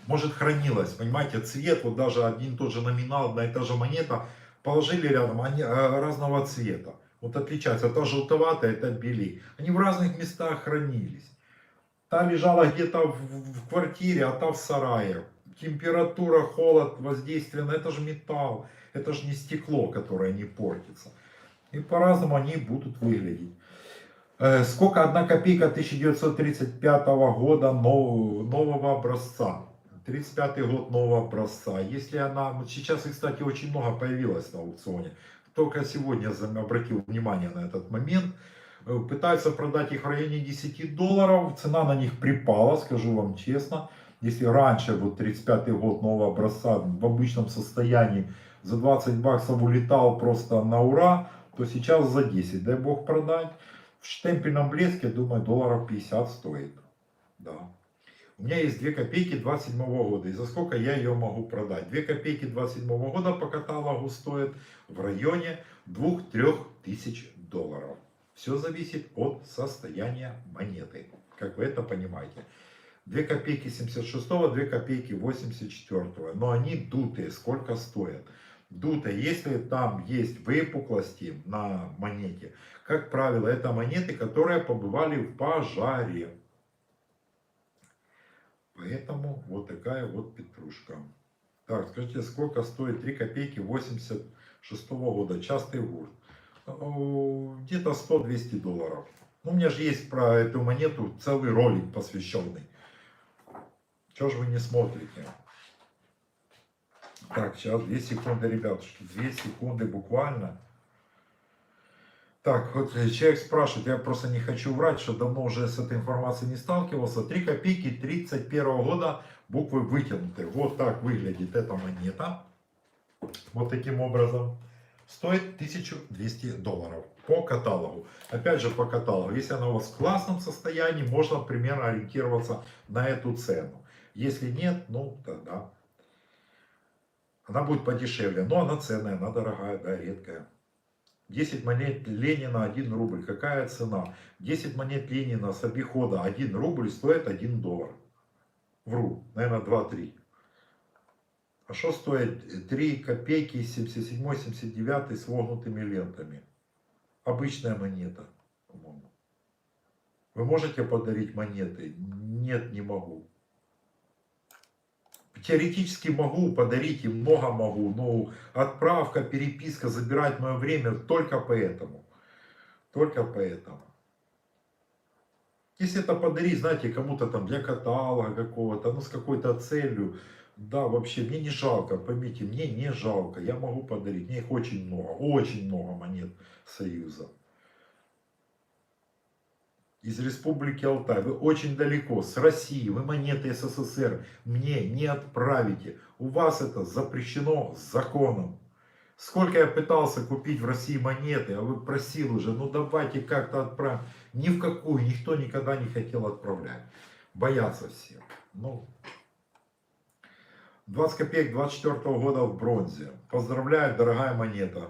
Может хранилась, понимаете, цвет, вот даже один и тот же номинал, одна и та же монета, положили рядом, они разного цвета. Вот отличаются, та желтоватая, это белее. Они в разных местах хранились. Та лежала где-то в квартире, а та в сарае. Температура, холод, воздействие, это же металл, это же не стекло, которое не портится. И по-разному они будут выглядеть. Сколько 1 копейка 1935 года нового образца? 35-й год нового образца. Если она, вот сейчас, кстати, очень много появилось на аукционе. Только сегодня я обратил внимание на этот момент. Пытаются продать их в районе 10 долларов. Цена на них припала, скажу вам честно. Если раньше, вот 35-й год нового образца в обычном состоянии за 20 баксов улетал просто на ура, то сейчас за 10, дай бог продать. В штемпельном блеске, думаю, долларов 50 стоит. Да. У меня есть 2 копейки 27 года. И за сколько я ее могу продать? 2 копейки 27 года по каталогу стоят в районе 2-3 тысяч долларов. Все зависит от состояния монеты. Как вы это понимаете. 2 копейки 76-го, 2 копейки 84-го. Но они дутые. Сколько стоят? Дутые. Если там есть выпуклости на монете, как правило, это монеты, которые побывали в пожаре. Поэтому вот такая вот петрушка. Так, скажите, сколько стоит 3 копейки 86-го года? Частый гурт. Где-то 100-200 долларов. Ну, у меня же есть про эту монету целый ролик посвященный. Чего же вы не смотрите? Так, сейчас 2 секунды, ребятушки. 2 секунды буквально. Так, вот человек спрашивает, я просто не хочу врать, что давно уже с этой информацией не сталкивался. 3 копейки 31 года, буквы вытянуты. Вот так выглядит эта монета. Вот таким образом. Стоит 1200 долларов по каталогу. Опять же по каталогу. Если она у вас в классном состоянии, можно примерно ориентироваться на эту цену. Если нет, ну тогда она будет подешевле. Но она ценная, она дорогая, да, редкая. 10 монет Ленина 1 рубль. Какая цена? 10 монет Ленина с обихода 1 рубль стоит 1 доллар. Вру, наверное 2-3. А что стоит 3 копейки 77-79 с вогнутыми лентами? Обычная монета, по-моему. Вы можете подарить монеты? Нет, не могу. Теоретически могу подарить и много могу, но отправка, переписка, забирать мое время только поэтому. Только поэтому. Если это подарить, знаете, кому-то там для каталога какого-то, ну с какой-то целью, да, вообще, мне не жалко, поймите, мне не жалко, я могу подарить, мне их очень много монет Союза. Из Республики Алтай, вы очень далеко, с России, вы монеты СССР мне не отправите. У вас это запрещено законом. Сколько я пытался купить в России монеты, а вы просил уже, ну давайте как-то отправим. Ни в какую, никто никогда не хотел отправлять. Боятся все. Ну, 20 копеек 24 года в бронзе. Поздравляю, дорогая монета.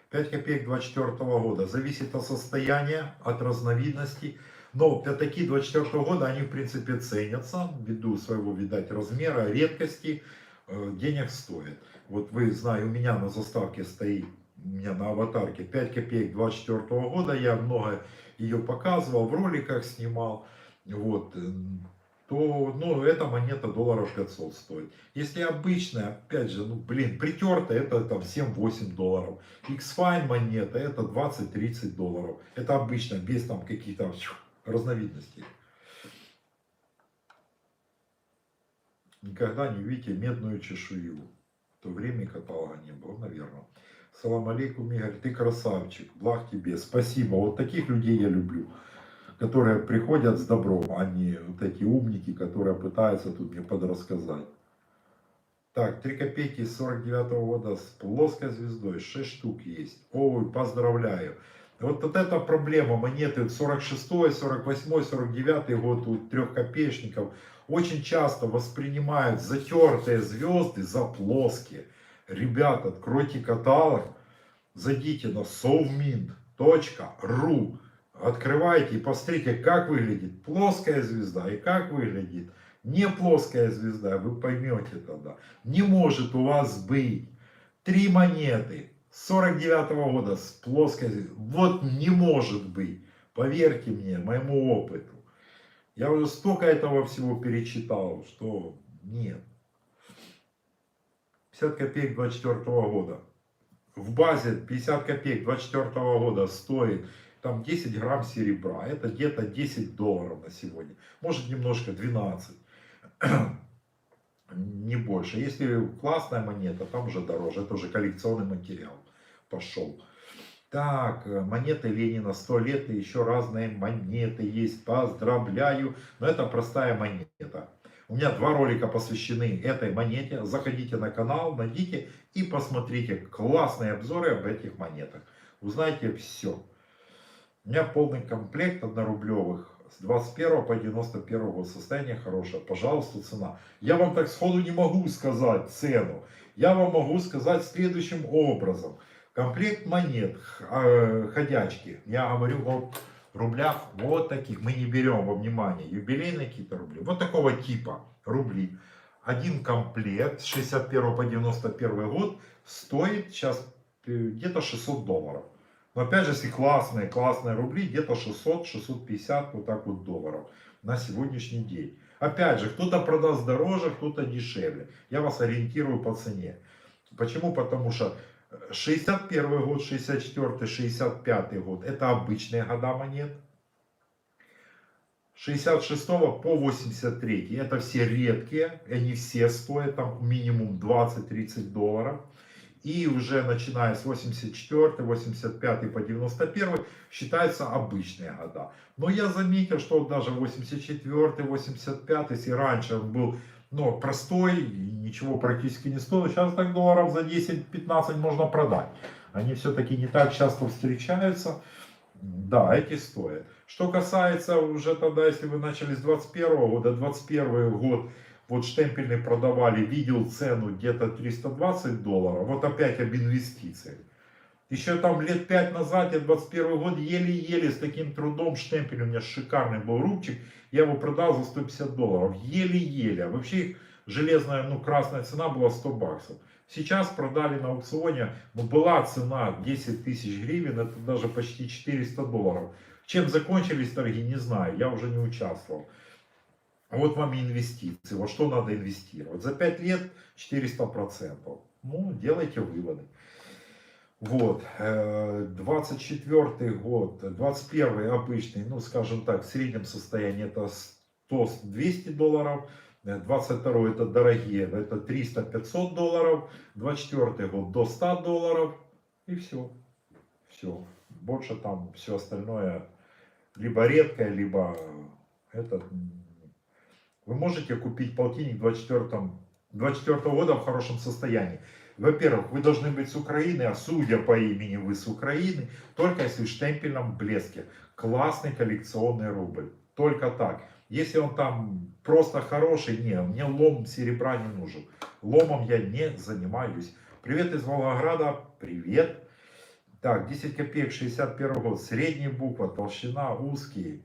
5 копеек 24 года. Зависит от состояния, от разновидностей. Но пятаки 24 года, они в принципе ценятся, ввиду своего, видать, размера, редкости, денег стоят. Вот вы, знаю, у меня на заставке стоит, у меня на аватарке 5 копеек 24 года, я много ее показывал, в роликах снимал, вот, то, ну, эта монета долларов 500 стоит. Если обычная, опять же, ну, блин, притертая, это там 7-8 долларов. X-Fine монета, это 20-30 долларов. Это обычно, без там каких-то разновидностей. Никогда не увидите медную чешую. В то время каталога не было, наверное. Салам алейкум, Игорь, ты красавчик, благ тебе, спасибо. Вот таких людей я люблю, которые приходят с добром, а не вот эти умники, которые пытаются тут мне подрассказать. Так, 3 копейки 49 года с плоской звездой, 6 штук есть. Ой, поздравляю. Вот эта проблема монеты 46, 48, 49 год у 3 копеечников очень часто воспринимают затертые звезды за плоские. Ребята, откройте каталог, зайдите на sovmint.ru, открывайте и посмотрите, как выглядит плоская звезда и как выглядит не плоская звезда. Вы поймете тогда. Не может у вас быть 3 монеты 49 года с плоской звездой. Вот не может быть. Поверьте мне, моему опыту. Я уже столько этого всего перечитал, что нет. 50 копеек 24 года. В базе 50 копеек 24 года стоит там 10 грамм серебра. Это где-то 10 долларов на сегодня. Может немножко 12. не больше. Если классная монета, там уже дороже. Это уже коллекционный материал пошел. Так, монеты Ленина 100 лет и еще разные монеты есть. Поздравляю. Но это простая монета. У меня 2 ролика посвящены этой монете. Заходите на канал, найдите и посмотрите классные обзоры об этих монетах. Узнаете все. У меня полный комплект однорублевых с 21 по 91 год. Состояние хорошее. Пожалуйста, цена. Я вам так сходу не могу сказать цену. Я вам могу сказать следующим образом. Комплект монет ходячки. Я говорю о рублях вот таких. Мы не берем во внимание юбилейные какие-то рубли. Вот такого типа рубли. Один комплект с 61 по 91 год стоит сейчас где-то $600. Но опять же, если классные рубли, где-то 600-650 вот так вот долларов на сегодняшний день. Опять же, кто-то продаст дороже, кто-то дешевле. Я вас ориентирую по цене. Почему? Потому что 61 год, 64, 65 год это обычные года монет. 66 по 83 это все редкие, они все стоят там минимум 20-30 долларов. И уже начиная с 84, 85 по 91 считаются обычные года. Но я заметил, что даже 84, 85, если раньше он был простой, ничего практически не стоил, сейчас так долларов за 10-15 можно продать. Они все-таки не так часто встречаются. Да, эти стоят. Что касается уже тогда, если вы начали с 21 года, 21 год, вот штемпельный продавали, видел цену где-то 320 долларов, вот опять об инвестициях. Еще там лет 5 назад, я 21 год, еле-еле с таким трудом штемпель, у меня шикарный был рубчик, я его продал за 150 долларов, еле-еле. А вообще их железная, красная цена была 100 баксов. Сейчас продали на аукционе, была цена 10 тысяч гривен, это даже почти 400 долларов. Чем закончились торги, не знаю, я уже не участвовал. Вот вам и инвестиции. Вот что надо инвестировать. За 5 лет 400%. Делайте выводы. Вот. 24 год, 21 обычный, скажем так, в среднем состоянии это 100-200 долларов. 22 это дорогие, это 300-500 долларов. 24 год до 100 долларов. И все. Все. Больше там все остальное либо редкое, либо этот... Вы можете купить полтинник 24 года в хорошем состоянии. Во-первых, вы должны быть с Украины, а судя по имени вы с Украины, только если в штемпельном блеске. Классный коллекционный рубль. Только так. Если он там просто хороший, мне лом серебра не нужен. Ломом я не занимаюсь. Привет из Волгограда. Привет. Так, 10 копеек 61 год. Средняя буква, толщина, узкие.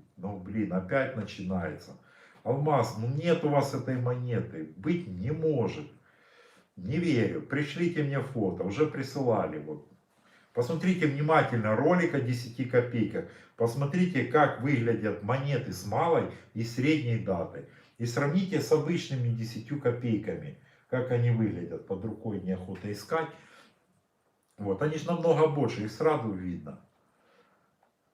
Опять начинается. Алмаз, нет у вас этой монеты, быть не может. Не верю. Пришлите мне фото, уже присылали. Вот. Посмотрите внимательно ролик о 10 копейках. Посмотрите, как выглядят монеты с малой и средней датой. И сравните с обычными 10 копейками, как они выглядят. Под рукой неохота искать. Вот, они же намного больше, их сразу видно.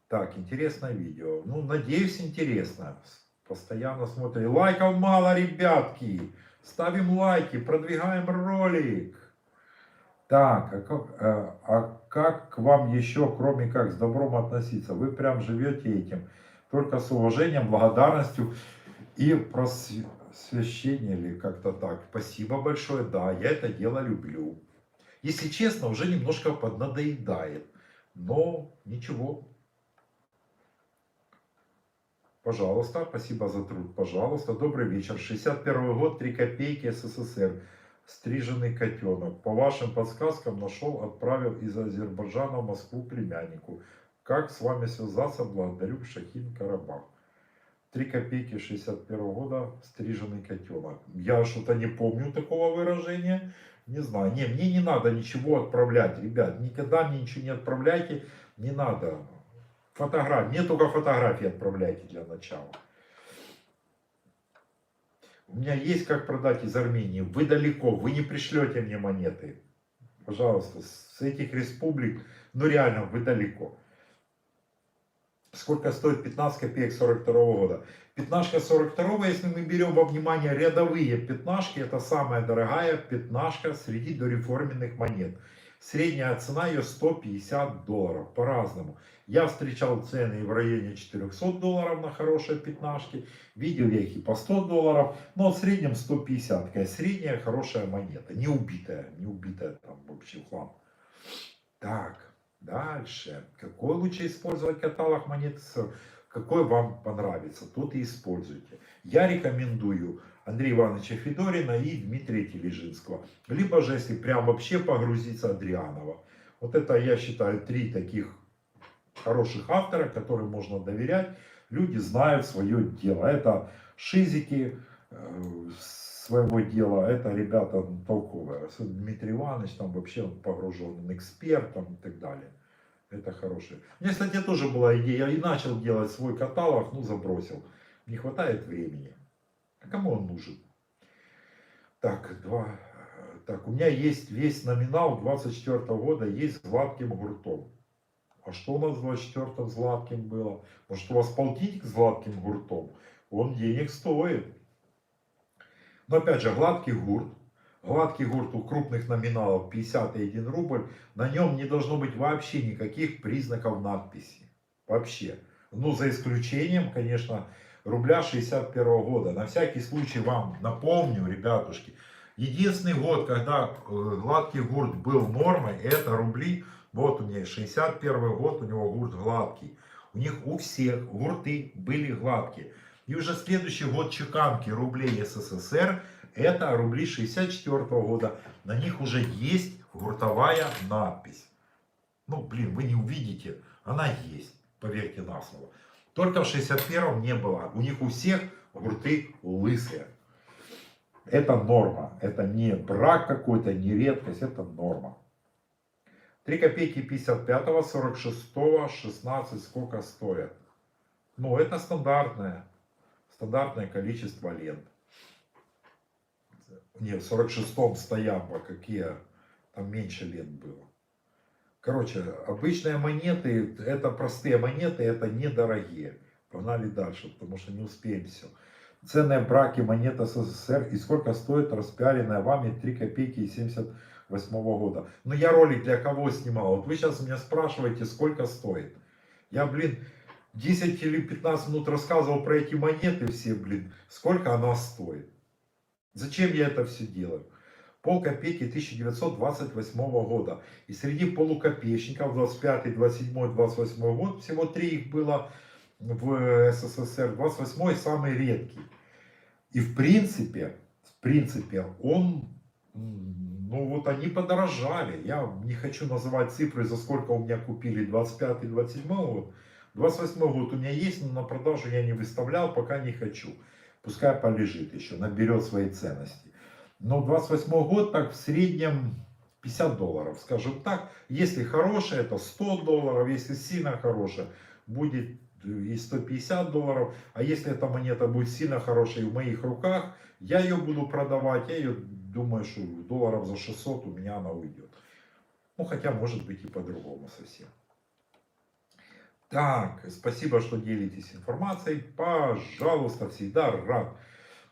Так, интересное видео. Надеюсь, интересно. Постоянно смотрим. Лайков мало, ребятки. Ставим лайки, продвигаем ролик. Так, а как к вам еще, кроме как с добром относиться? Вы прям живете этим. Только с уважением, благодарностью и просвещением или как-то так. Спасибо большое. Да, я это дело люблю. Если честно, уже немножко поднадоедает. Но ничего. Пожалуйста, спасибо за труд. Пожалуйста, добрый вечер. 61 год, 3 копейки, СССР. Стриженный котенок. По вашим подсказкам нашел, отправил из Азербайджана в Москву племяннику. Как с вами связаться? Благодарю, Шахин Карабах. 3 копейки 61 года, стриженный котенок. Я что-то не помню такого выражения. Не знаю. Мне не надо ничего отправлять, ребят. Никогда мне ничего не отправляйте. Не надо. Мне только фотографии отправляйте для начала. У меня есть как продать из Армении. Вы далеко, вы не пришлете мне монеты. Пожалуйста, с этих республик, реально, вы далеко. Сколько стоит 15 копеек 42 года? Пятнашка 42, если мы берем во внимание рядовые пятнашки, это самая дорогая пятнашка среди дореформенных монет. Средняя цена ее $150, по-разному. Я встречал цены в районе $400 на хорошие пятнашки. Видел я их и по $100, но в среднем 150. Такая средняя хорошая монета, не убитая, не убитая там вообще в хлам. Так, дальше. Какой лучше использовать каталог монет? Какой вам понравится, тот и используйте. Я рекомендую Андрея Ивановича Федорина и Дмитрия Тележинского. Либо же, если прям вообще погрузиться, Адрианова. Вот это, я считаю, 3 таких хороших автора, которым можно доверять. Люди знают свое дело. Это шизики своего дела, это ребята толковые. Дмитрий Иванович там вообще погружен, эксперт там, и так далее. Это хорошее. У меня, кстати, тоже была идея. Я и начал делать свой каталог, ну забросил. Не хватает времени. А кому он нужен? Так, так, у меня есть весь номинал 24 года, есть с гладким гуртом. А что у нас в 24 с гладким было? Может, у вас полтинник с гладким гуртом? Он денег стоит. Но опять же, гладкий гурт. Гладкий гурт у крупных номиналов 51 рубль. На нем не должно быть вообще никаких признаков надписи. Вообще. Ну, за исключением, конечно, рубля 61 года. На всякий случай вам напомню, ребятушки. Единственный год, когда гладкий гурт был нормой, это рубли. Вот у меня 61 год, у него гурт гладкий. У них у всех гурты были гладкие. И уже следующий год чеканки рублей СССР, это рубли 64 года. На них уже есть гуртовая надпись. Ну, блин, вы не увидите, она есть, поверьте на слово. Только в 61-м не было. У них у всех гурты лысые. Это норма. Это не брак какой-то, не редкость, это норма. 3 копейки 55-го, 46-го, 16 сколько стоят? Ну, это стандартное количество лент. Нет, в 46-м стоямба, какие там меньше лент было. Короче, обычные монеты, это простые монеты, это недорогие. Погнали дальше, потому что не успеем все. Ценные браки монет СССР и сколько стоит распиаренная вами 3 копейки 78 года. Ну я ролик для кого снимал? Вот вы сейчас меня спрашиваете, сколько стоит. Я, блин, 10 или 15 минут рассказывал про эти монеты все, блин, сколько она стоит. Зачем я это все делаю? Полкопейки 1928 года. И среди полукопеечников 25, 27, 28 год, всего 3 их было в СССР. 28 самый редкий. И в принципе, он, ну вот они подорожали. Я не хочу называть цифры, за сколько у меня купили 25 и 27 год. 28 год у меня есть, но на продажу я не выставлял, пока не хочу. Пускай полежит еще, наберет свои ценности. Но 28 год так в среднем $50, скажем так. Если хорошая, это $100, если сильно хорошая, будет и $150. А если эта монета будет сильно хорошей в моих руках, я ее буду продавать, я ее думаю, что долларов за 600 у меня она уйдет. Ну хотя может быть и по-другому совсем. Так, спасибо, что делитесь информацией. Пожалуйста, всегда рад.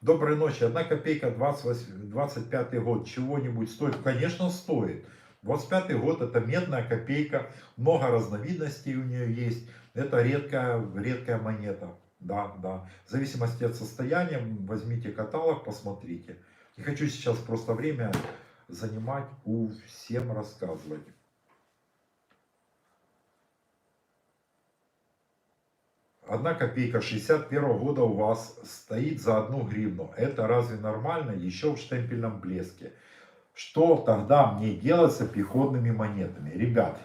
Доброй ночи. 1 копейка 25 год. Чего-нибудь стоит? Конечно, стоит. 25 год это медная копейка. Много разновидностей у нее есть. Это редкая монета. Да, да. В зависимости от состояния возьмите каталог, посмотрите. Не хочу сейчас просто время занимать, всем рассказывать. 1 копейка 61 года у вас стоит за 1 гривну. Это разве нормально? Еще в штемпельном блеске. Что тогда мне делать с обиходными монетами? Ребят,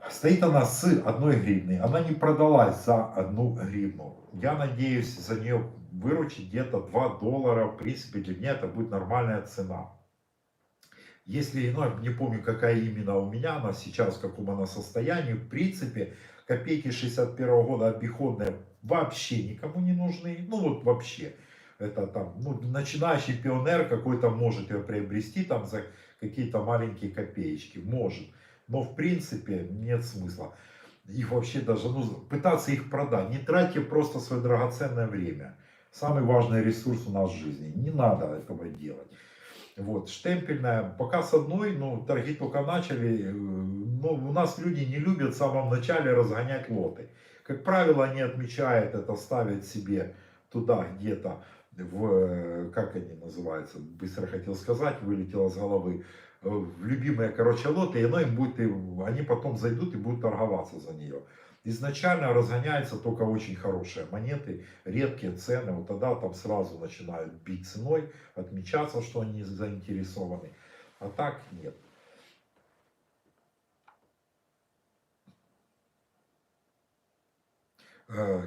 стоит она с 1 гривны. Она не продалась за 1 гривну. Я надеюсь за нее выручить где-то $2. В принципе, для меня это будет нормальная цена. Если, ну, не помню, какая именно у меня она сейчас, в каком она состоянии, в принципе, копейки 61 года обиходные вообще никому не нужны. Ну вот вообще. Это там, ну, начинающий пионер какой-то может ее приобрести там за какие-то маленькие копеечки. Может. Но в принципе нет смысла. их вообще даже, ну, пытаться их продать. Не тратьте просто свое драгоценное время. Самый важный ресурс у нас в жизни. Не надо этого делать. Вот, штемпельная, пока с одной, ну, торги только начали, ну, у нас люди не любят в самом начале разгонять лоты. Как правило, они отмечают это, ставят себе туда где-то как они называются, быстро хотел сказать, вылетело с головы, в любимые, короче, лоты, и оно им будет, они потом зайдут и будут торговаться за нее. Изначально разгоняются только очень хорошие монеты, редкие цены, вот тогда там сразу начинают бить ценой, отмечаться, что они заинтересованы, а так нет.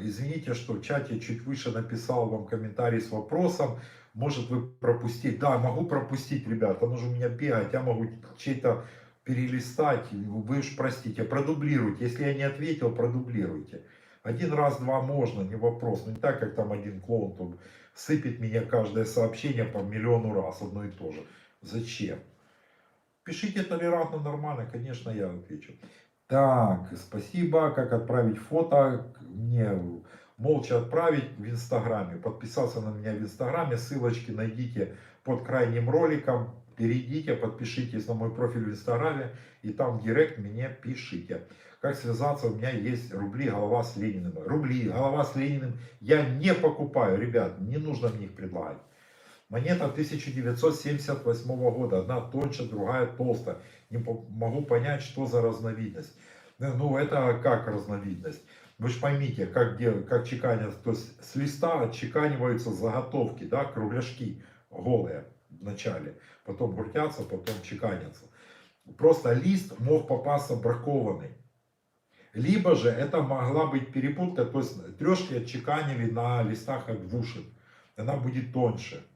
Извините, что в чате чуть выше написал вам комментарий с вопросом, может вы пропустить. Да, могу пропустить, ребята, оно же у меня бегает, я могу чей-то перелистать, вы уж простите, продублируйте. Если я не ответил, продублируйте. Один раз, два можно, не вопрос. Но не так, как там один клоун тут сыпет меня каждое сообщение по миллиону раз, одно и то же. Зачем? Пишите толерантно, нормально, конечно, я отвечу. Так, спасибо. Как отправить фото? Мне молча отправить в Инстаграме. Подписаться на меня в Инстаграме. Ссылочки найдите под крайним роликом. Перейдите, подпишитесь на мой профиль в Инстаграме. И там в директ мне пишите. Как связаться? У меня есть рубли голова с Лениным. Рубли голова с Лениным я не покупаю, ребят. Не нужно мне их предлагать. Монета 1978 года. Одна тоньше, другая толстая. Не могу понять, что за разновидность. Ну, это как разновидность? Вы же поймите, как чеканят, то есть с листа отчеканиваются заготовки, да, кругляшки голые в начале, потом крутятся, потом чеканятся. Просто лист мог попасться бракованный. Либо же это могла быть перепутка, то есть трешки отчеканили на листах от двушек. Она будет тоньше.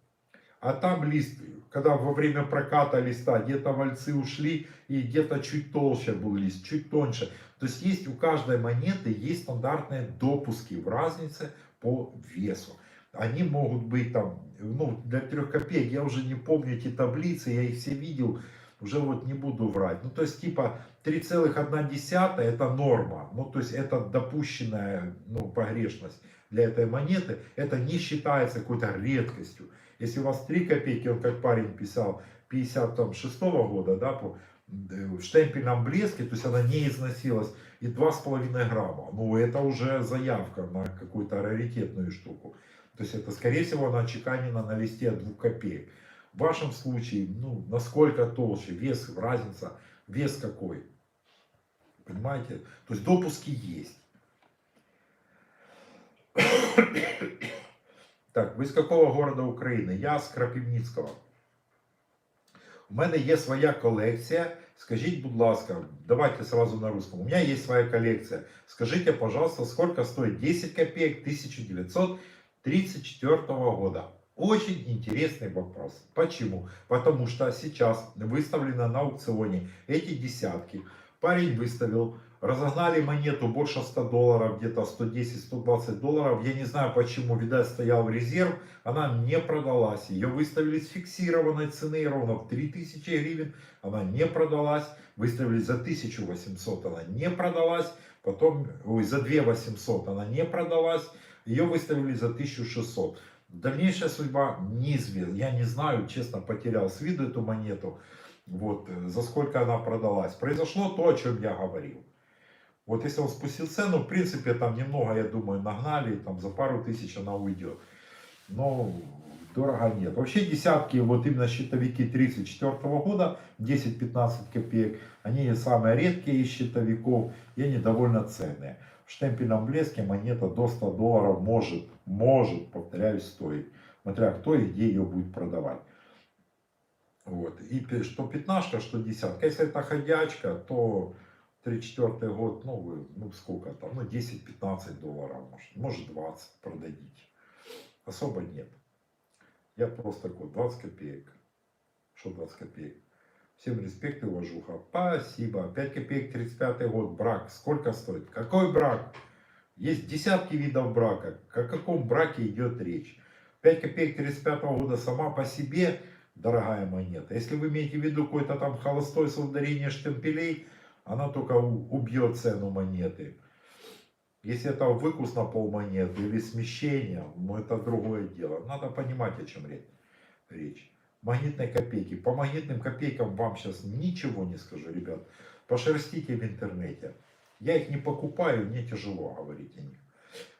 А там лист, когда во время проката листа где-то вальцы ушли и где-то чуть толще был лист, чуть тоньше. То есть есть у каждой монеты есть стандартные допуски в разнице по весу. Они могут быть там, ну, для 3 копеек, я уже не помню эти таблицы, я их все видел, уже вот не буду врать. Ну, то есть типа 3,1 это норма, ну, то есть это допущенная, ну, погрешность для этой монеты, это не считается какой-то редкостью. Если у вас 3 копейки, он как парень писал, 56 года, да, в штемпельном блеске, то есть она не износилась, и 2,5 грамма. Ну, это уже заявка на какую-то раритетную штуку. То есть это, скорее всего, она отчеканена на листе от 2 копеек. В вашем случае, ну, насколько толще, вес, разница, вес какой. Понимаете? То есть допуски есть. Так, ви з якого города України? Я з Крапивницького. У мене є своя колекція. Скажіть, будь ласка, давайте сразу на русском. У меня есть своя коллекция. Скажите, пожалуйста, сколько стоит 10 копеек 1934 года? Очень интересный вопрос. Почему? Потому что сейчас выставлено на аукционе эти десятки. Парень выставил, разогнали монету больше 100 долларов, где-то 110-120 долларов. Я не знаю почему, видать, стоял в резерв. Она не продалась. Ее выставили с фиксированной цены ровно в 3000 гривен. Она не продалась. Выставили за 1800, она не продалась. Потом, ой, за 2800 она не продалась. Ее выставили за 1600. Дальнейшая судьба неизвестна. Я не знаю, честно, потерял с виду эту монету. Вот, за сколько она продалась. Произошло то, о чем я говорил. Вот если он спустил цену, в принципе, там немного, я думаю, нагнали, там за пару тысяч она уйдет. Но дорого нет. Вообще десятки, вот именно щитовики 1934 года, 10-15 копеек, они самые редкие из щитовиков, и они довольно ценные. В штемпельном блеске монета до 100 долларов может, повторяюсь, стоить. Смотря кто и где ее будет продавать. Вот. И что пятнашка, что десятка. Если это ходячка, то 34 год, ну сколько там, ну 10-15 долларов, может 20 продадите. Особо нет. Я просто такой, 20 копеек. Что 20 копеек? Всем респект и уважуха. Спасибо. 5 копеек 35 год. Брак. Сколько стоит? Какой брак? Есть десятки видов брака. О каком браке идет речь? 5 копеек 35 года сама по себе дорогая монета. Если вы имеете в виду какое-то там холостое соударение штемпелей, она только убьет цену монеты. Если это выкус на полмонеты или смещение, ну это другое дело. Надо понимать, о чем речь. Магнитные копейки. По магнитным копейкам вам сейчас ничего не скажу, ребят. Пошерстите в интернете. Я их не покупаю, мне тяжело говорить о них.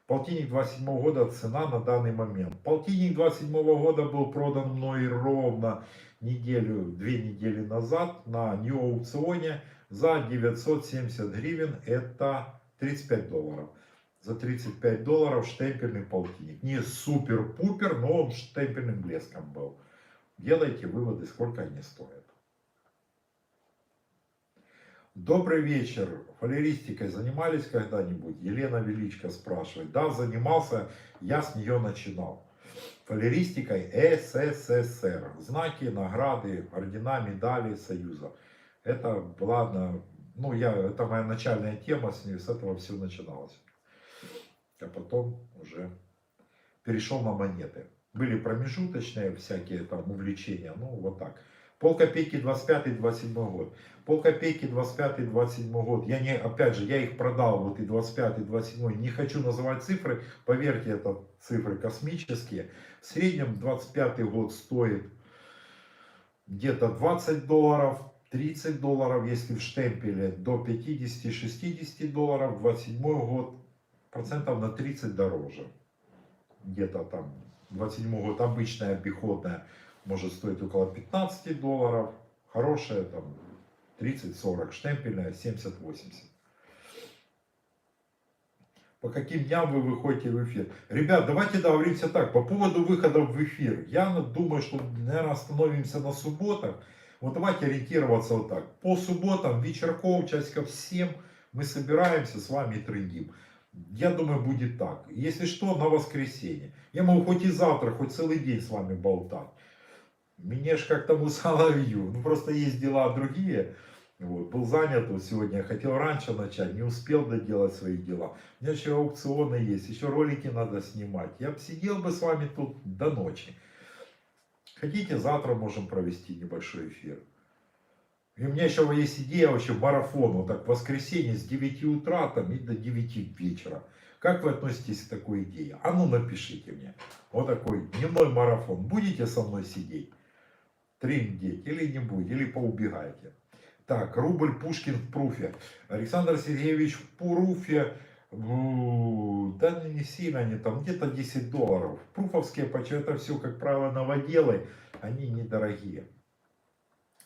Полтинник 27 года цена на данный момент. Полтинник 27 года был продан мной ровно две недели назад на New аукционе за 970 гривен. Это 35 долларов. За 35 долларов штемпельный полтинник. Не супер-пупер, но он штемпельным блеском был. Делайте выводы, сколько они стоят. Добрый вечер. Фалеристикой занимались когда-нибудь? Елена Величко спрашивает. Да, занимался. Я с нее начинал. Фалеристикой СССР. Знаки, награды, ордена, медали Союза. Это, ладно, ну это моя начальная тема, с этого все начиналось. А потом уже перешел на монеты. Были промежуточные всякие там увлечения, ну вот так. Полкопейки 25-27 год. Полкопейки 25-27 год. Опять же, я их продал, вот и 25-27. Не хочу называть цифры, поверьте, это цифры космические. В среднем 25 год стоит где-то 20 долларов, 30 долларов, если в штемпеле, до 50-60 долларов. 27 год процентов на 30 дороже. Где-то там 27 год обычная обиходная может стоить около 15 долларов. Хорошая там 30-40, штемпельная 70-80. По каким дням вы выходите в эфир? Ребят, давайте договоримся так. По поводу выхода в эфир. Я думаю, что, наверное, остановимся на субботах. Вот давайте ориентироваться вот так. По субботам, вечерком, часиков 7 мы собираемся с вами и трындим. Я думаю, будет так. Если что, на воскресенье. Я могу хоть и завтра, хоть целый день с вами болтать. Мне ж как тому соловью. Ну просто есть дела другие. Вот, был занят вот сегодня, я хотел раньше начать, не успел доделать свои дела. У меня еще аукционы есть, еще ролики надо снимать. Я бы сидел бы с вами тут до ночи. Хотите, завтра можем провести небольшой эфир. И у меня еще есть идея вообще марафон, вот так в воскресенье с 9 утра там, и до 9 вечера. Как вы относитесь к такой идее? А ну напишите мне. Вот такой дневной марафон. Будете со мной сидеть? Трындеть или не будете, или поубегаете. Так, рубль Пушкин в пруфе. Александр Сергеевич в пруфе, да не сильно они там, где-то 10 долларов. Пруфовские, почему это все, как правило, новоделы, они недорогие.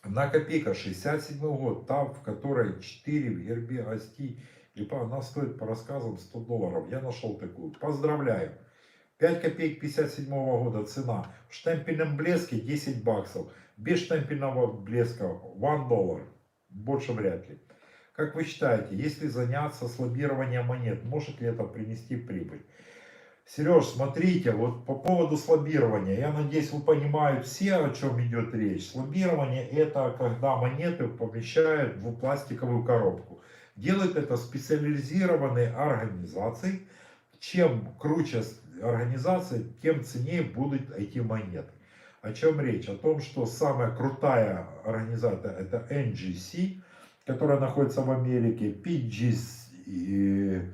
На копейка 67 год, там, в которой 4 в гербе гостей, она стоит по рассказам 100 долларов. Я нашел такую. Поздравляю. 5 копеек 57 года цена. В штемпельном блеске 10 баксов. Без штемпельного блеска 1 доллар. Больше вряд ли. Как вы считаете, если заняться слаббированием монет, может ли это принести прибыль? Сереж, смотрите, вот по поводу слаббирования, я надеюсь, вы понимаете все, о чем идет речь. Слаббирование это когда монеты помещают в пластиковую коробку. Делают это специализированные организации. Чем круче организация, тем ценнее будут эти монеты. О чем речь? О том, что самая крутая организация это NGC, которая находится в Америке, PGCS,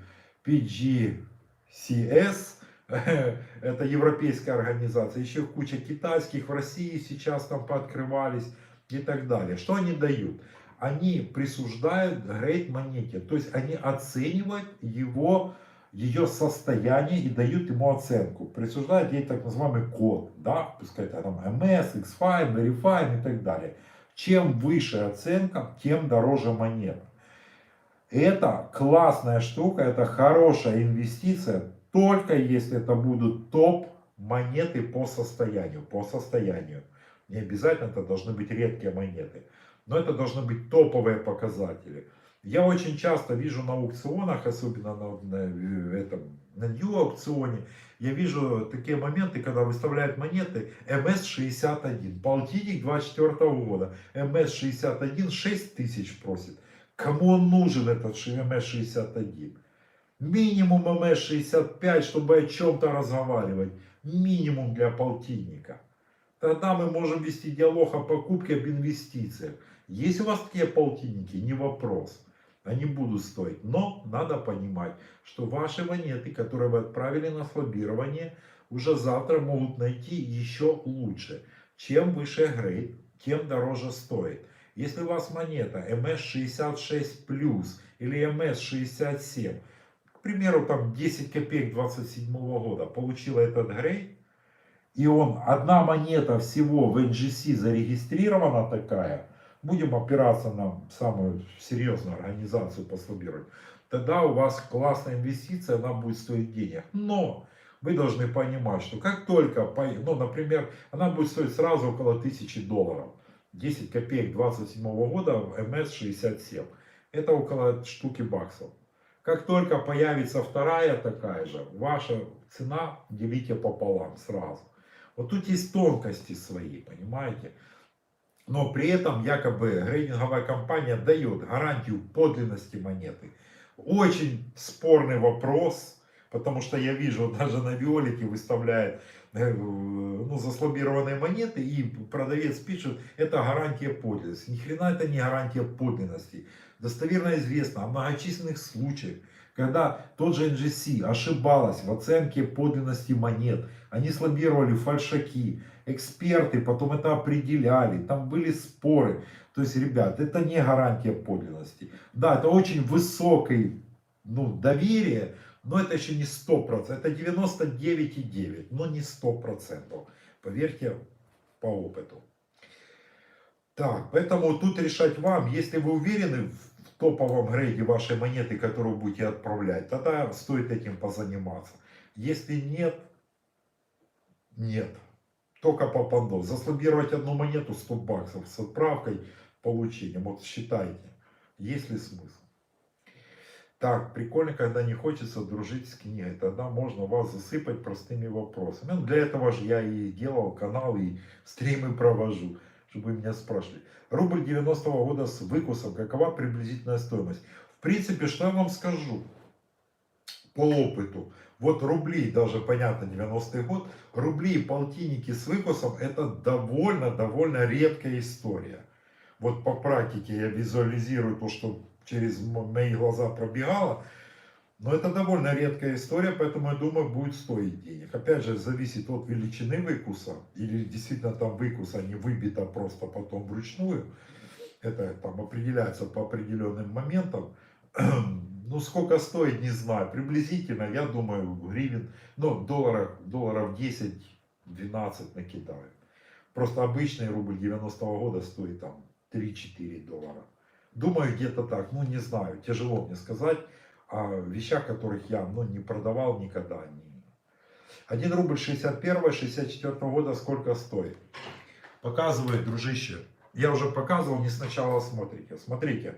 это европейская организация, еще куча китайских, в России сейчас там пооткрывались и так далее. Что они дают? Они присуждают грейд монете, то есть они оценивают ее состояние и дают ему оценку. Присуждают ей так называемый код, да, пускай там MS, X-Fine, Verifine и так далее. Чем выше оценка, тем дороже монета. Это классная штука, это хорошая инвестиция, только если это будут топ монеты по состоянию. По состоянию. Не обязательно это должны быть редкие монеты, но это должны быть топовые показатели. Я очень часто вижу на аукционах, особенно на New аукционе, я вижу такие моменты, когда выставляют монеты МС-61, полтинник 24 года, МС-61 6 тысяч просит. Кому он нужен этот МС-61? Минимум МС-65, чтобы о чем-то разговаривать. Минимум для полтинника. Тогда мы можем вести диалог о покупке, об инвестициях. Есть у вас такие полтинники? Не вопрос. они будут стоить. Но надо понимать, что ваши монеты, которые вы отправили на слабирование, уже завтра могут найти еще лучше. Чем выше грейд, тем дороже стоит. Если у вас монета MS66 или MS67, к примеру, там 10 копеек 27 года получила этот грейд, и он, одна монета всего в NGC зарегистрирована такая, будем опираться на самую серьезную организацию по слабированию, тогда у вас классная инвестиция, она будет стоить денег. Но вы должны понимать, что как только, ну, например, она будет стоить сразу около $1000. 10 копеек 27 года в MS67. Это около штуки баксов. Как только появится вторая такая же, ваша цена делите пополам сразу. Вот тут есть тонкости свои, понимаете? Но при этом якобы грейдинговая компания дает гарантию подлинности монеты. Очень спорный вопрос, потому что я вижу, даже на Виолике выставляет ну, заслабированные монеты, и продавец пишет, это гарантия подлинности. Ни хрена это не гарантия подлинности. Достоверно известно о многочисленных случаях, когда тот же NGC ошибалась в оценке подлинности монет, они слабировали фальшаки, эксперты потом это определяли, там были споры. То есть, ребят, это не гарантия подлинности. Да, это очень высокое, ну, доверие, но это еще не 100%, это 99,9%, но не 100%. Поверьте по опыту. Так, поэтому тут решать вам, если вы уверены в топовом грейде вашей монеты, которую будете отправлять, тогда стоит этим позаниматься. Если нет, нет. Только по пандо. Заслабировать одну монету 100 баксов с отправкой, получением. Вот считайте, есть ли смысл. Так, прикольно, когда не хочется дружить с книгой. Тогда можно вас засыпать простыми вопросами. Ну, для этого же я и делал канал, и стримы провожу, чтобы вы меня спрашивали. Рубль 90-го года с выкусом. Какова приблизительная стоимость? В принципе, что я вам скажу по опыту. Вот рубли, даже понятно, 90-й год, рубли и полтинники с выкусом это довольно редкая история. Вот по практике я визуализирую то, что через мои глаза пробегало, но это довольно редкая история, поэтому я думаю, будет стоить денег. Опять же, зависит от величины выкуса, или действительно там выкус, а не выбито просто потом вручную. Это там определяется по определенным моментам. Ну, сколько стоит, не знаю. Приблизительно, я думаю, гривен, ну, долларов 10-12 накидают. Просто обычный рубль 90-го года стоит там 3-4 доллара. Думаю, где-то так. Ну, не знаю, тяжело мне сказать о вещах, которых я, ну, не продавал никогда. 1 рубль 61-64 года сколько стоит? Показывает, дружище. Я уже показывал, не сначала смотрите. Смотрите.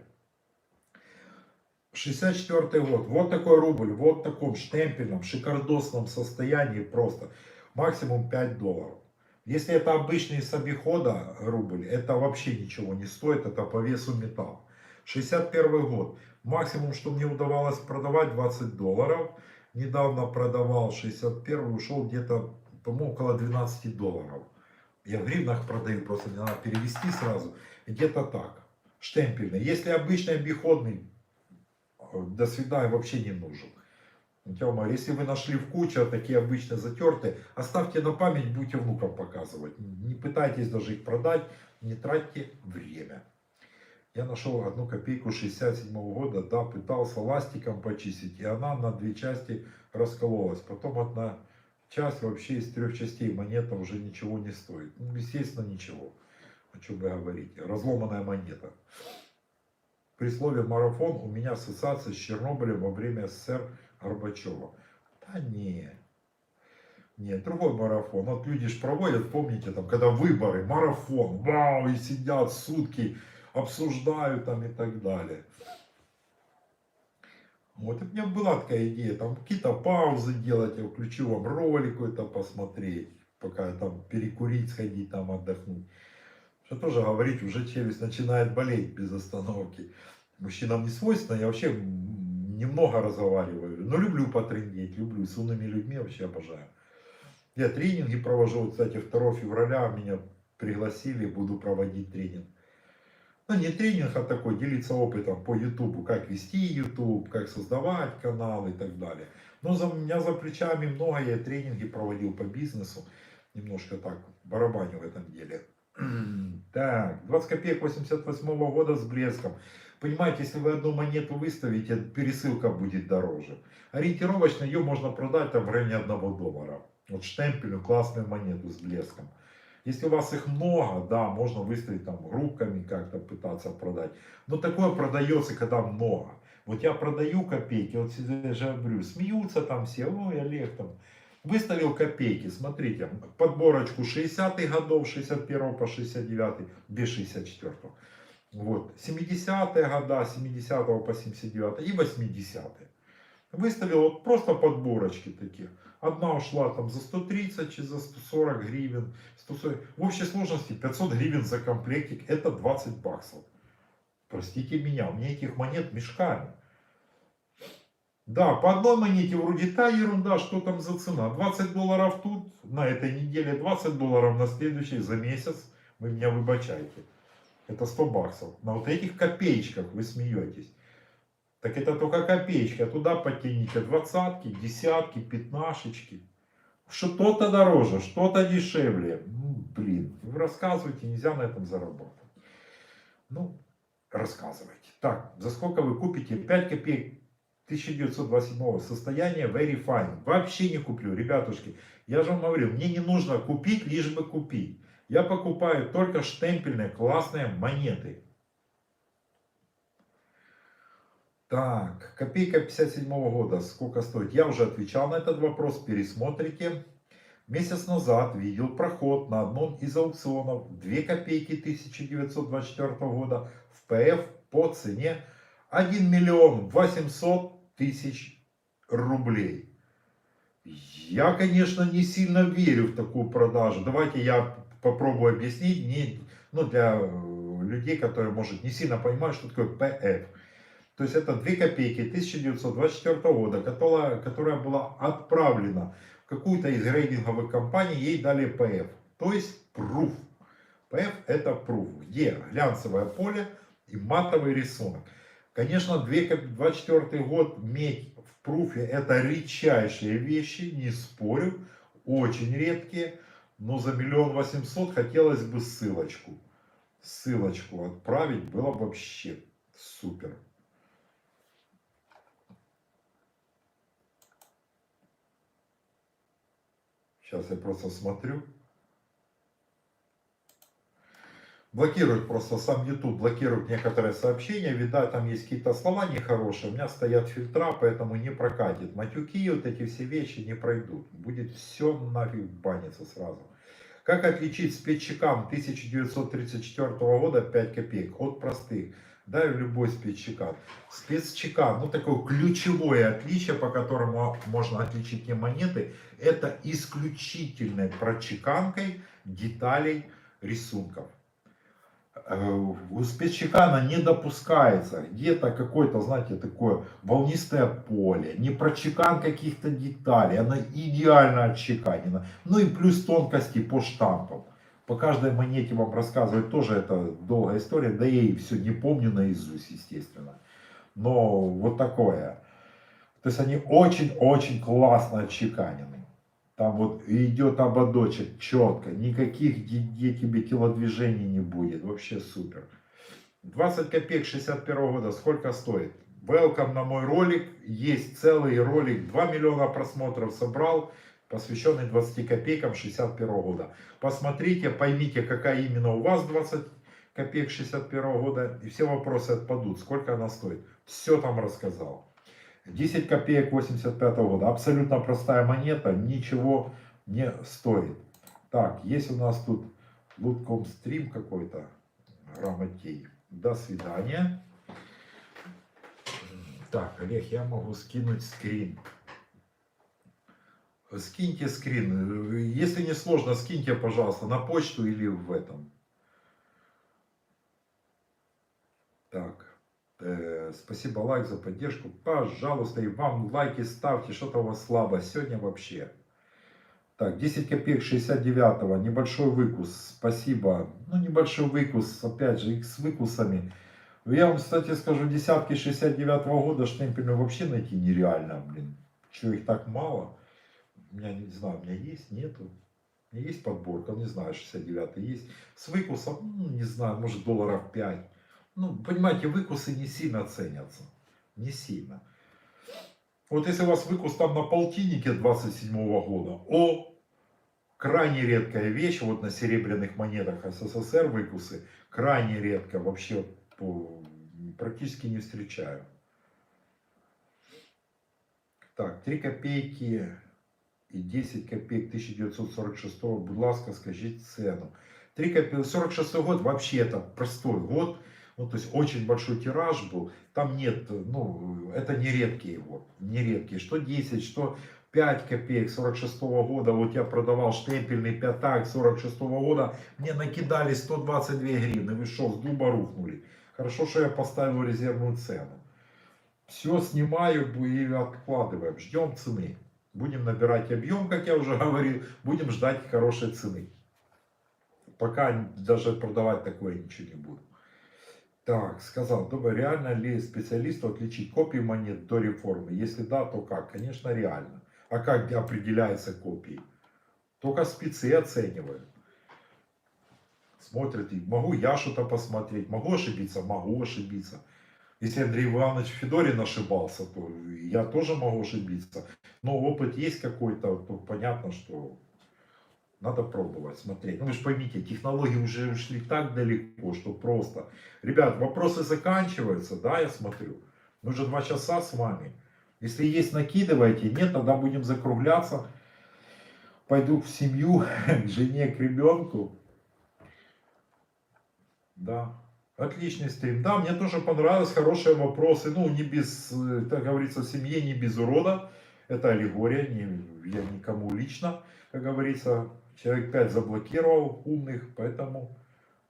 64 год. Вот такой рубль, вот в таком штемпельном, шикардосном состоянии просто. Максимум 5 долларов. Если это обычный с обихода рубль, это вообще ничего не стоит, это по весу металл. 61 год. Максимум, что мне удавалось продавать, 20 долларов. Недавно продавал 61, ушел где-то, по-моему, около 12 долларов. Я в гривнах продаю, просто мне надо перевести сразу. Где-то так. Штемпельный. Если обычный обиходный, до свидания, вообще не нужен. Если вы нашли в куче, такие обычно затертые, оставьте на память, будете внукам показывать. Не пытайтесь даже их продать, не тратьте время. Я нашел 1 копейку 67 года, да, пытался ластиком почистить, и она на 2 части раскололась. Потом одна часть вообще из 3 частей монета уже ничего не стоит. Ну, естественно, ничего. О чем вы говорите? Разломанная монета. При слове марафон у меня ассоциация с Чернобылем во время СССР Горбачева. Да нет. Нет, другой марафон. Вот люди ж проводят, помните, там, когда выборы, марафон, вау, и сидят сутки, обсуждают там и так далее. Вот у меня была такая идея, там какие-то паузы делать, я включу вам ролик какой-то посмотреть, пока там перекурить, сходить, там отдохнуть. Что тоже говорить, уже челюсть начинает болеть без остановки. Мужчинам не свойственно, я вообще немного разговариваю, но люблю потрындеть, люблю, с умными людьми вообще обожаю. Я тренинги провожу, вот, кстати, 2 февраля меня пригласили, буду проводить тренинг. Ну, не тренинг, а такой, делиться опытом по Ютубу, как вести Ютуб, как создавать канал и так далее. Но у меня за плечами много, я тренинги проводил по бизнесу, немножко так барабаню в этом деле. Так, 20 копеек 88 года с блеском. Понимаете, если вы одну монету выставите, пересылка будет дороже. Ориентировочно ее можно продать там в районе $1. Вот штемпелю классную монету с блеском. Если у вас их много, да, можно выставить там группками как-то пытаться продать. Но такое продается, когда много. Вот я продаю копейки, вот я же говорю, смеются там все, ой, Олег там выставил копейки, смотрите, подборочку 60-х годов, 61 по 69, без 64. Вот, 70-е года, 70 по 79 и 80-е. Выставил вот просто подборочки таких. Одна ушла там за 130, за 140 гривен. 140. В общей сложности 500 гривен за комплектик. Это 20 баксов. Простите меня, у меня этих монет мешками. Да, по одной монете вроде та ерунда, что там за цена. $20 тут, на этой неделе, $20 на следующей, за месяц. Вы меня выбачаете. Это 100 баксов. На вот этих копеечках вы смеетесь. Так это только копеечка. Туда подтяните двадцатки, десятки, пятнашечки. Что-то дороже, что-то дешевле. Ну, блин, вы рассказываете, нельзя на этом заработать. Ну, рассказывайте. Так, за сколько вы купите 5 копеек 1927 состояния Very Fine? Вообще не куплю, ребятушки. Я же вам говорил, мне не нужно купить, лишь бы купить. Я покупаю только штемпельные классные монеты. Так, копейка 57 года, сколько стоит? Я уже отвечал на этот вопрос, пересмотрите. Месяц назад видел проход на одном из аукционов 2 копейки 1924 года в ПФ по цене 1 миллион 800 тысяч рублей. Я, конечно, не сильно верю в такую продажу. Давайте я попробую объяснить ну, для людей, которые, может, не сильно понимают, что такое ПФ. То есть это 2 копейки 1924 года, которая была отправлена в какую-то из грейдинговых компаний, ей дали ПФ. То есть пруф. ПФ это пруф, где глянцевое поле и матовый рисунок. Конечно, 24 год медь в пруфе это редчайшие вещи, не спорю, очень редкие. Но за 1 800 000 хотелось бы ссылочку. Ссылочку отправить было бы вообще супер. Сейчас я просто смотрю. Блокирует просто сам YouTube, блокирует некоторые сообщения. Видать, там есть какие-то слова нехорошие. У меня стоят фильтра, поэтому не прокатит. Матюки, вот эти все вещи не пройдут. Будет все нафиг баниться сразу. Как отличить спецчекан 1934 года 5 копеек от простых? Да, и любой спецчекан. Спецчекан, ну такое ключевое отличие, по которому можно отличить не монеты, это исключительной прочеканкой деталей рисунков. У спецчекана не допускается где-то какое-то, знаете, такое волнистое поле, не прочекан каких-то деталей, она идеально отчеканена. Ну и плюс тонкости по штампам. По каждой монете вам рассказывать тоже это долгая история, да я и все не помню наизусть, естественно. Но вот такое. То есть они очень-очень классно отчеканены. Там вот идет ободочек четко, никаких где тебе телодвижений не будет, вообще супер. 20 копеек 61 года сколько стоит? Welcome на мой ролик, есть целый ролик, 2 миллиона просмотров собрал, посвященный 20 копейкам 61 года. Посмотрите, поймите, какая именно у вас 20 копеек 61 года, и все вопросы отпадут, сколько она стоит. Все там рассказал. 10 копеек 85 года. Абсолютно простая монета, ничего не стоит. Так, есть у нас тут лутком стрим какой-то. Грамотей. До свидания. Так, Олег, я могу скинуть скрин. Скиньте скрин. Если не сложно, скиньте, пожалуйста, на почту или в этом. Так. Спасибо, лайк за поддержку. Пожалуйста, и вам лайки ставьте. Что-то у вас слабо сегодня вообще. Так, 10 копеек 69-го, небольшой выкус, спасибо. Ну, небольшой выкус, опять же, их с выкусами. Я вам, кстати, скажу, десятки 69-го года штемпельную вообще найти нереально, блин. Чего их так мало? У меня, не знаю, у меня есть, нету. У меня есть подборка, не знаю, 69-й есть. С выкусом, ну, не знаю, может долларов 5. Ну, понимаете, выкусы не сильно ценятся. Не сильно. Вот если у вас выкус там на полтиннике 27-го года, крайне редкая вещь, вот на серебряных монетах СССР выкусы, крайне редко, вообще практически не встречаю. Так, 3 копейки и 10 копеек 1946, будь ласка, скажите цену. 3 копейки, 46 год вообще это простой год, ну то есть очень большой тираж был, там нет, ну это не редкий год, не редкий, что 10, что 5 копеек 46 года, вот я продавал штемпельный пятак 46 года, мне накидали 122 гривны, вы что, с дуба рухнули. Хорошо, что я поставил резервную цену. Все снимаю и откладываем, ждем цены. Будем набирать объем, как я уже говорил, будем ждать хорошей цены. Пока даже продавать такое ничего не буду. Так, сказал, думаю, реально ли специалисту отличить копии монет до реформы? Если да, то как? Конечно, реально. А как определяются копии? Только спецы оценивают. Смотрят, могу я что-то посмотреть, могу ошибиться, могу ошибиться. Если Андрей Иванович Федорин ошибался, то я тоже могу ошибиться. Но опыт есть какой-то, то понятно, что надо пробовать, смотреть. Ну вы же поймите, технологии уже ушли так далеко, что просто. Ребят, вопросы заканчиваются, да, я смотрю. Мы уже 2 часа с вами. Если есть, накидывайте, нет, тогда будем закругляться. Пойду в семью, к жене, к ребенку. Да. Отличный стрим. Да, мне тоже понравилось, хорошие вопросы. Ну, не без, как говорится, в семье не без урода. Это аллегория, я никому лично, как говорится. Человек 5 заблокировал умных, поэтому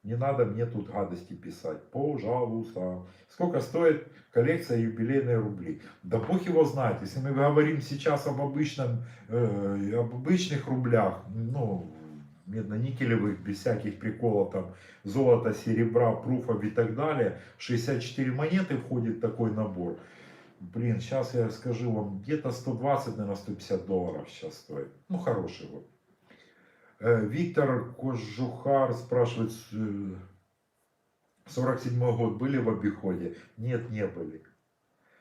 не надо мне тут гадости писать. Пожалуйста. Сколько стоит коллекция юбилейные рубли? Да бог его знает. Если мы говорим сейчас об об обычных рублях, ну, медно-никелевых, без всяких приколов, там, золота, серебра, пруфов и так далее. 64 монеты входит такой набор. Блин, сейчас я скажу вам, где-то 120, наверное, 150 долларов сейчас стоит. Ну, хороший вот. Виктор Кожухар спрашивает, 47-й год были в обиходе? Нет, не были.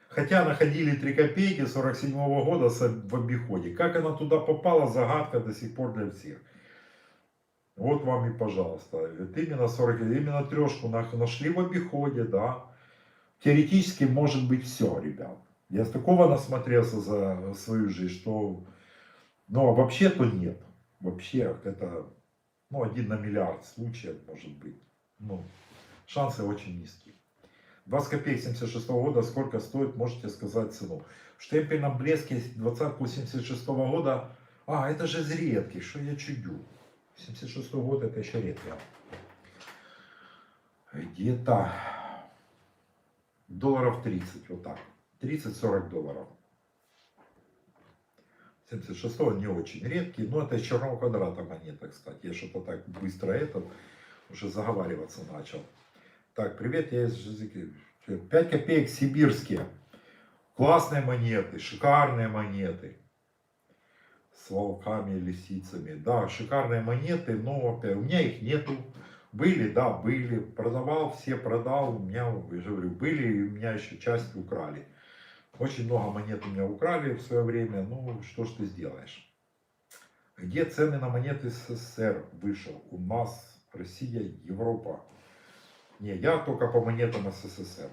Хотя находили 3 копейки 47-го года в обиходе. Как она туда попала, загадка до сих пор для всех. Вот вам и пожалуйста. Вот именно 40, именно трешку нашли в обиходе, да. Теоретически может быть все, ребят. Я с такого насмотрелся за свою жизнь, что, ну, а вообще-то нет. Вообще, это, ну, 1 на миллиард случаев может быть. Ну, шансы очень низкие. 20 копеек 76 года, сколько стоит, можете сказать цену. В штемпельном блеске 20-ку 76 года, это же из редких, что я чудю. 76 год это еще редко. Где-то долларов 30, вот так. 30-40 долларов. 76-го не очень редкий, но это из черного квадрата монета, кстати. Я что-то так быстро уже заговариваться начал. Так, привет, я из Жизыки. 5 копеек сибирские. Классные монеты, шикарные монеты. С волками и лисицами. Да, шикарные монеты, но опять, у меня их нету. Были, да, были. Продавал, все продал. У меня, я же говорю, были, и у меня еще часть украли. Очень много монет у меня украли в свое время. Ну, что ж ты сделаешь? Где цены на монеты СССР вышел? У нас Россия, Европа. Не, я только по монетам СССР.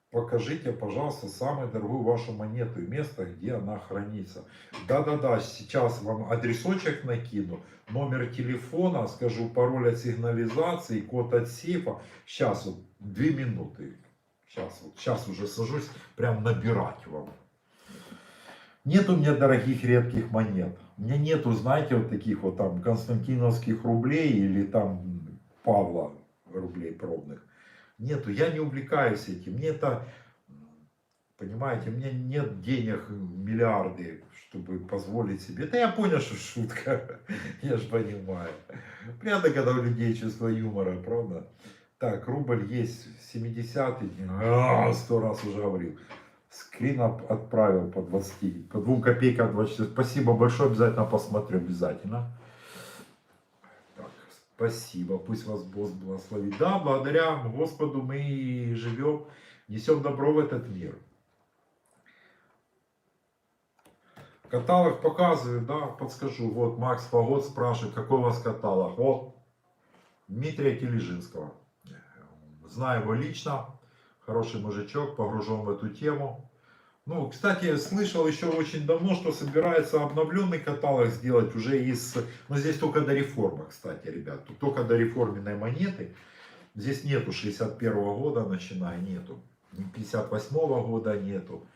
Покажите, пожалуйста, самую дорогую вашу монету и место, где она хранится. Да-да-да, сейчас вам адресочек накину, номер телефона, скажу пароль от сигнализации, код от сейфа. Сейчас вот 2 минуты. Сейчас уже сажусь прям набирать вам. Нет у меня дорогих редких монет. У меня нету, знаете, вот таких вот там константиновских рублей или там Павла рублей пробных. Нету, я не увлекаюсь этим. Мне это Понимаете, у меня нет денег миллиарды, чтобы позволить себе. Да я понял, что шутка. Я же понимаю. Приятно, когда у людей чувство юмора, правда? Так, рубль есть 70-й. 100 раз уже говорил. Скрин отправил по 20, по 2 копейкам 24. Спасибо большое, обязательно посмотрю, обязательно. Так, спасибо, пусть вас Бог благословит. Да, благодаря Господу мы и живем, несем добро в этот мир. Каталог показываю, да, подскажу. Вот Макс Погод спрашивает, какой у вас каталог. Вот Дмитрия Тележинского. Знаю его лично, хороший мужичок, погружен в эту тему. Ну, кстати, я слышал еще очень давно, что собирается обновленный каталог сделать уже из... Но здесь только до реформы, кстати, ребят. Тут только до реформенной монеты. Здесь нету 61-го года, начиная, нету. 58-го года нету.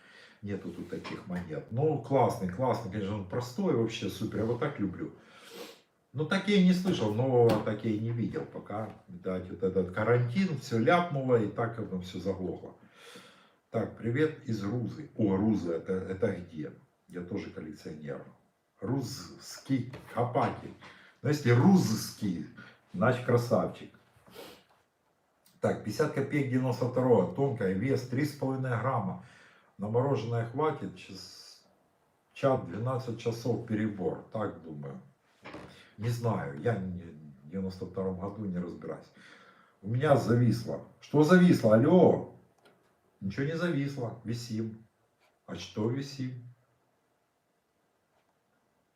Нету тут таких монет. Ну, классный, классный. Конечно, он простой вообще, супер. Я вот так люблю. Ну, так я и не слышал, нового так я и не видел пока. Видать, вот этот карантин, все ляпнуло и так оно все заглохло. Так, привет из Рузы. О, Руза, это где? Я тоже коллекционер. Рузский копатель. Но если рузский, значит красавчик. Так, 50 копеек 92-го, тонкая, вес 3,5 грамма. На мороженое хватит, чат 12 часов перебор, так думаю. Не знаю, я в 92-м году не разбираюсь. У меня зависло. Что зависло? Алло? Ничего не зависло, висим. А что висим?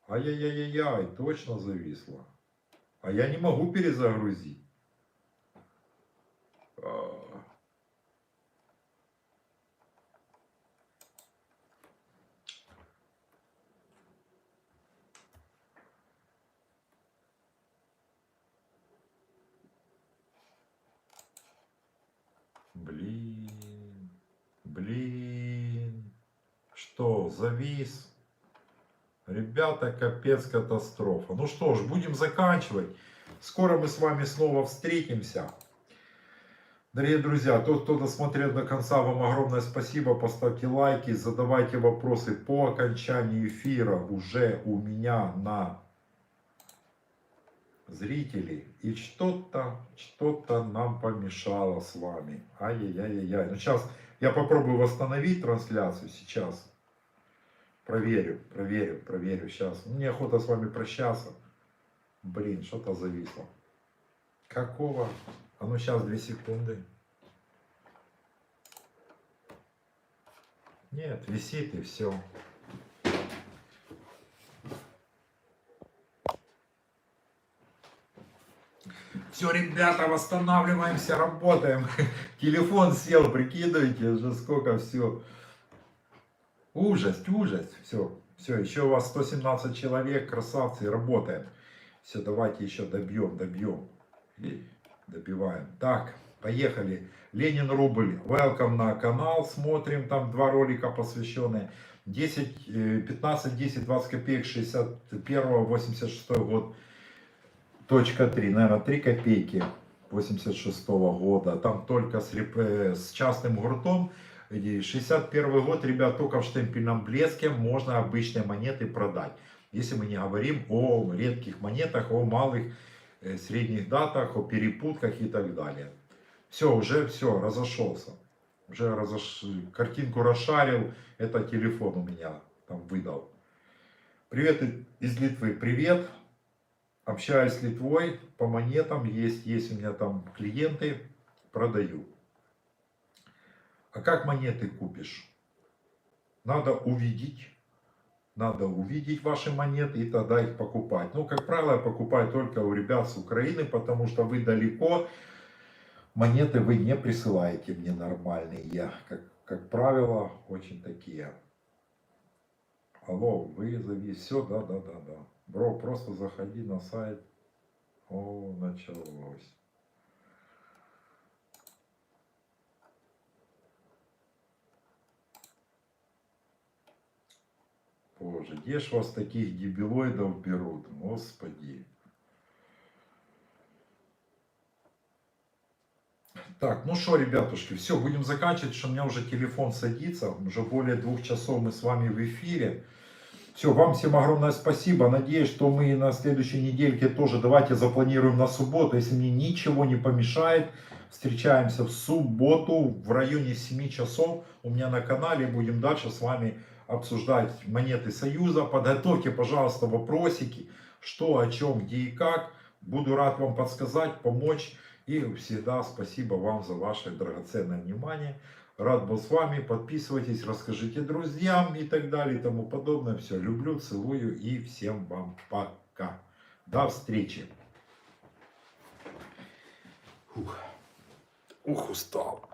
Ай-яй-яй-яй, точно зависло. А я не могу перезагрузить. Блин. Что, завис? Ребята, капец, катастрофа. Ну что ж, будем заканчивать. Скоро мы с вами снова встретимся. Дорогие друзья, тот, кто досмотрел до конца, вам огромное спасибо. Поставьте лайки, задавайте вопросы по окончании эфира уже у меня на зрителей. И что-то нам помешало с вами. Ай-яй-яй-яй. Ну сейчас я попробую восстановить трансляцию. Сейчас. Проверю. Сейчас. Мне охота с вами прощаться. Блин, что-то зависло. Какого? А ну сейчас 2 секунды. Нет, висит и все. Все, ребята, восстанавливаемся, работаем. Телефон сел, прикидывайте, уже сколько все. Ужас. Все, еще у вас 117 человек, красавцы, работаем. Все, давайте еще добьем. И добиваем. Так, поехали. Ленин Рубль, welcome на канал, смотрим, там 2 ролика посвященные. 15, 10, 20 копеек, 61, 86 год. Точка 3, наверное, 3 копейки 86 года. Там только с частным гуртом. 61 год, ребят, только в штемпельном блеске можно обычные монеты продать. Если мы не говорим о редких монетах, о малых, средних датах, о перепутках и так далее. Все, уже все, разошелся. Уже картинку расшарил, это телефон у меня там выдал. Привет из Литвы, привет. Общаюсь с Литвой по монетам, есть у меня там клиенты, продаю. А как монеты купишь? Надо увидеть ваши монеты и тогда их покупать. Ну, как правило, я покупаю только у ребят с Украины, потому что вы далеко, монеты вы не присылаете мне нормальные. Как правило, очень такие. Алло, вызови, все, да. Бро, просто заходи на сайт. О, началось. Боже, где ж вас таких дебилоидов берут, господи. Так, ну что, ребятушки, все, будем заканчивать, что у меня уже телефон садится. Уже более 2 часов мы с вами в эфире. Все, вам всем огромное спасибо. Надеюсь, что мы на следующей недельке тоже давайте запланируем на субботу. Если мне ничего не помешает, встречаемся в субботу в районе 7 часов у меня на канале. Будем дальше с вами обсуждать монеты Союза. Подготовьте, пожалуйста, вопросики, что, о чем, где и как. Буду рад вам подсказать, помочь. И всегда спасибо вам за ваше драгоценное внимание. Рад был с вами. Подписывайтесь, расскажите друзьям и так далее и тому подобное. Все, люблю, целую и всем вам пока. До встречи. Ух, устал.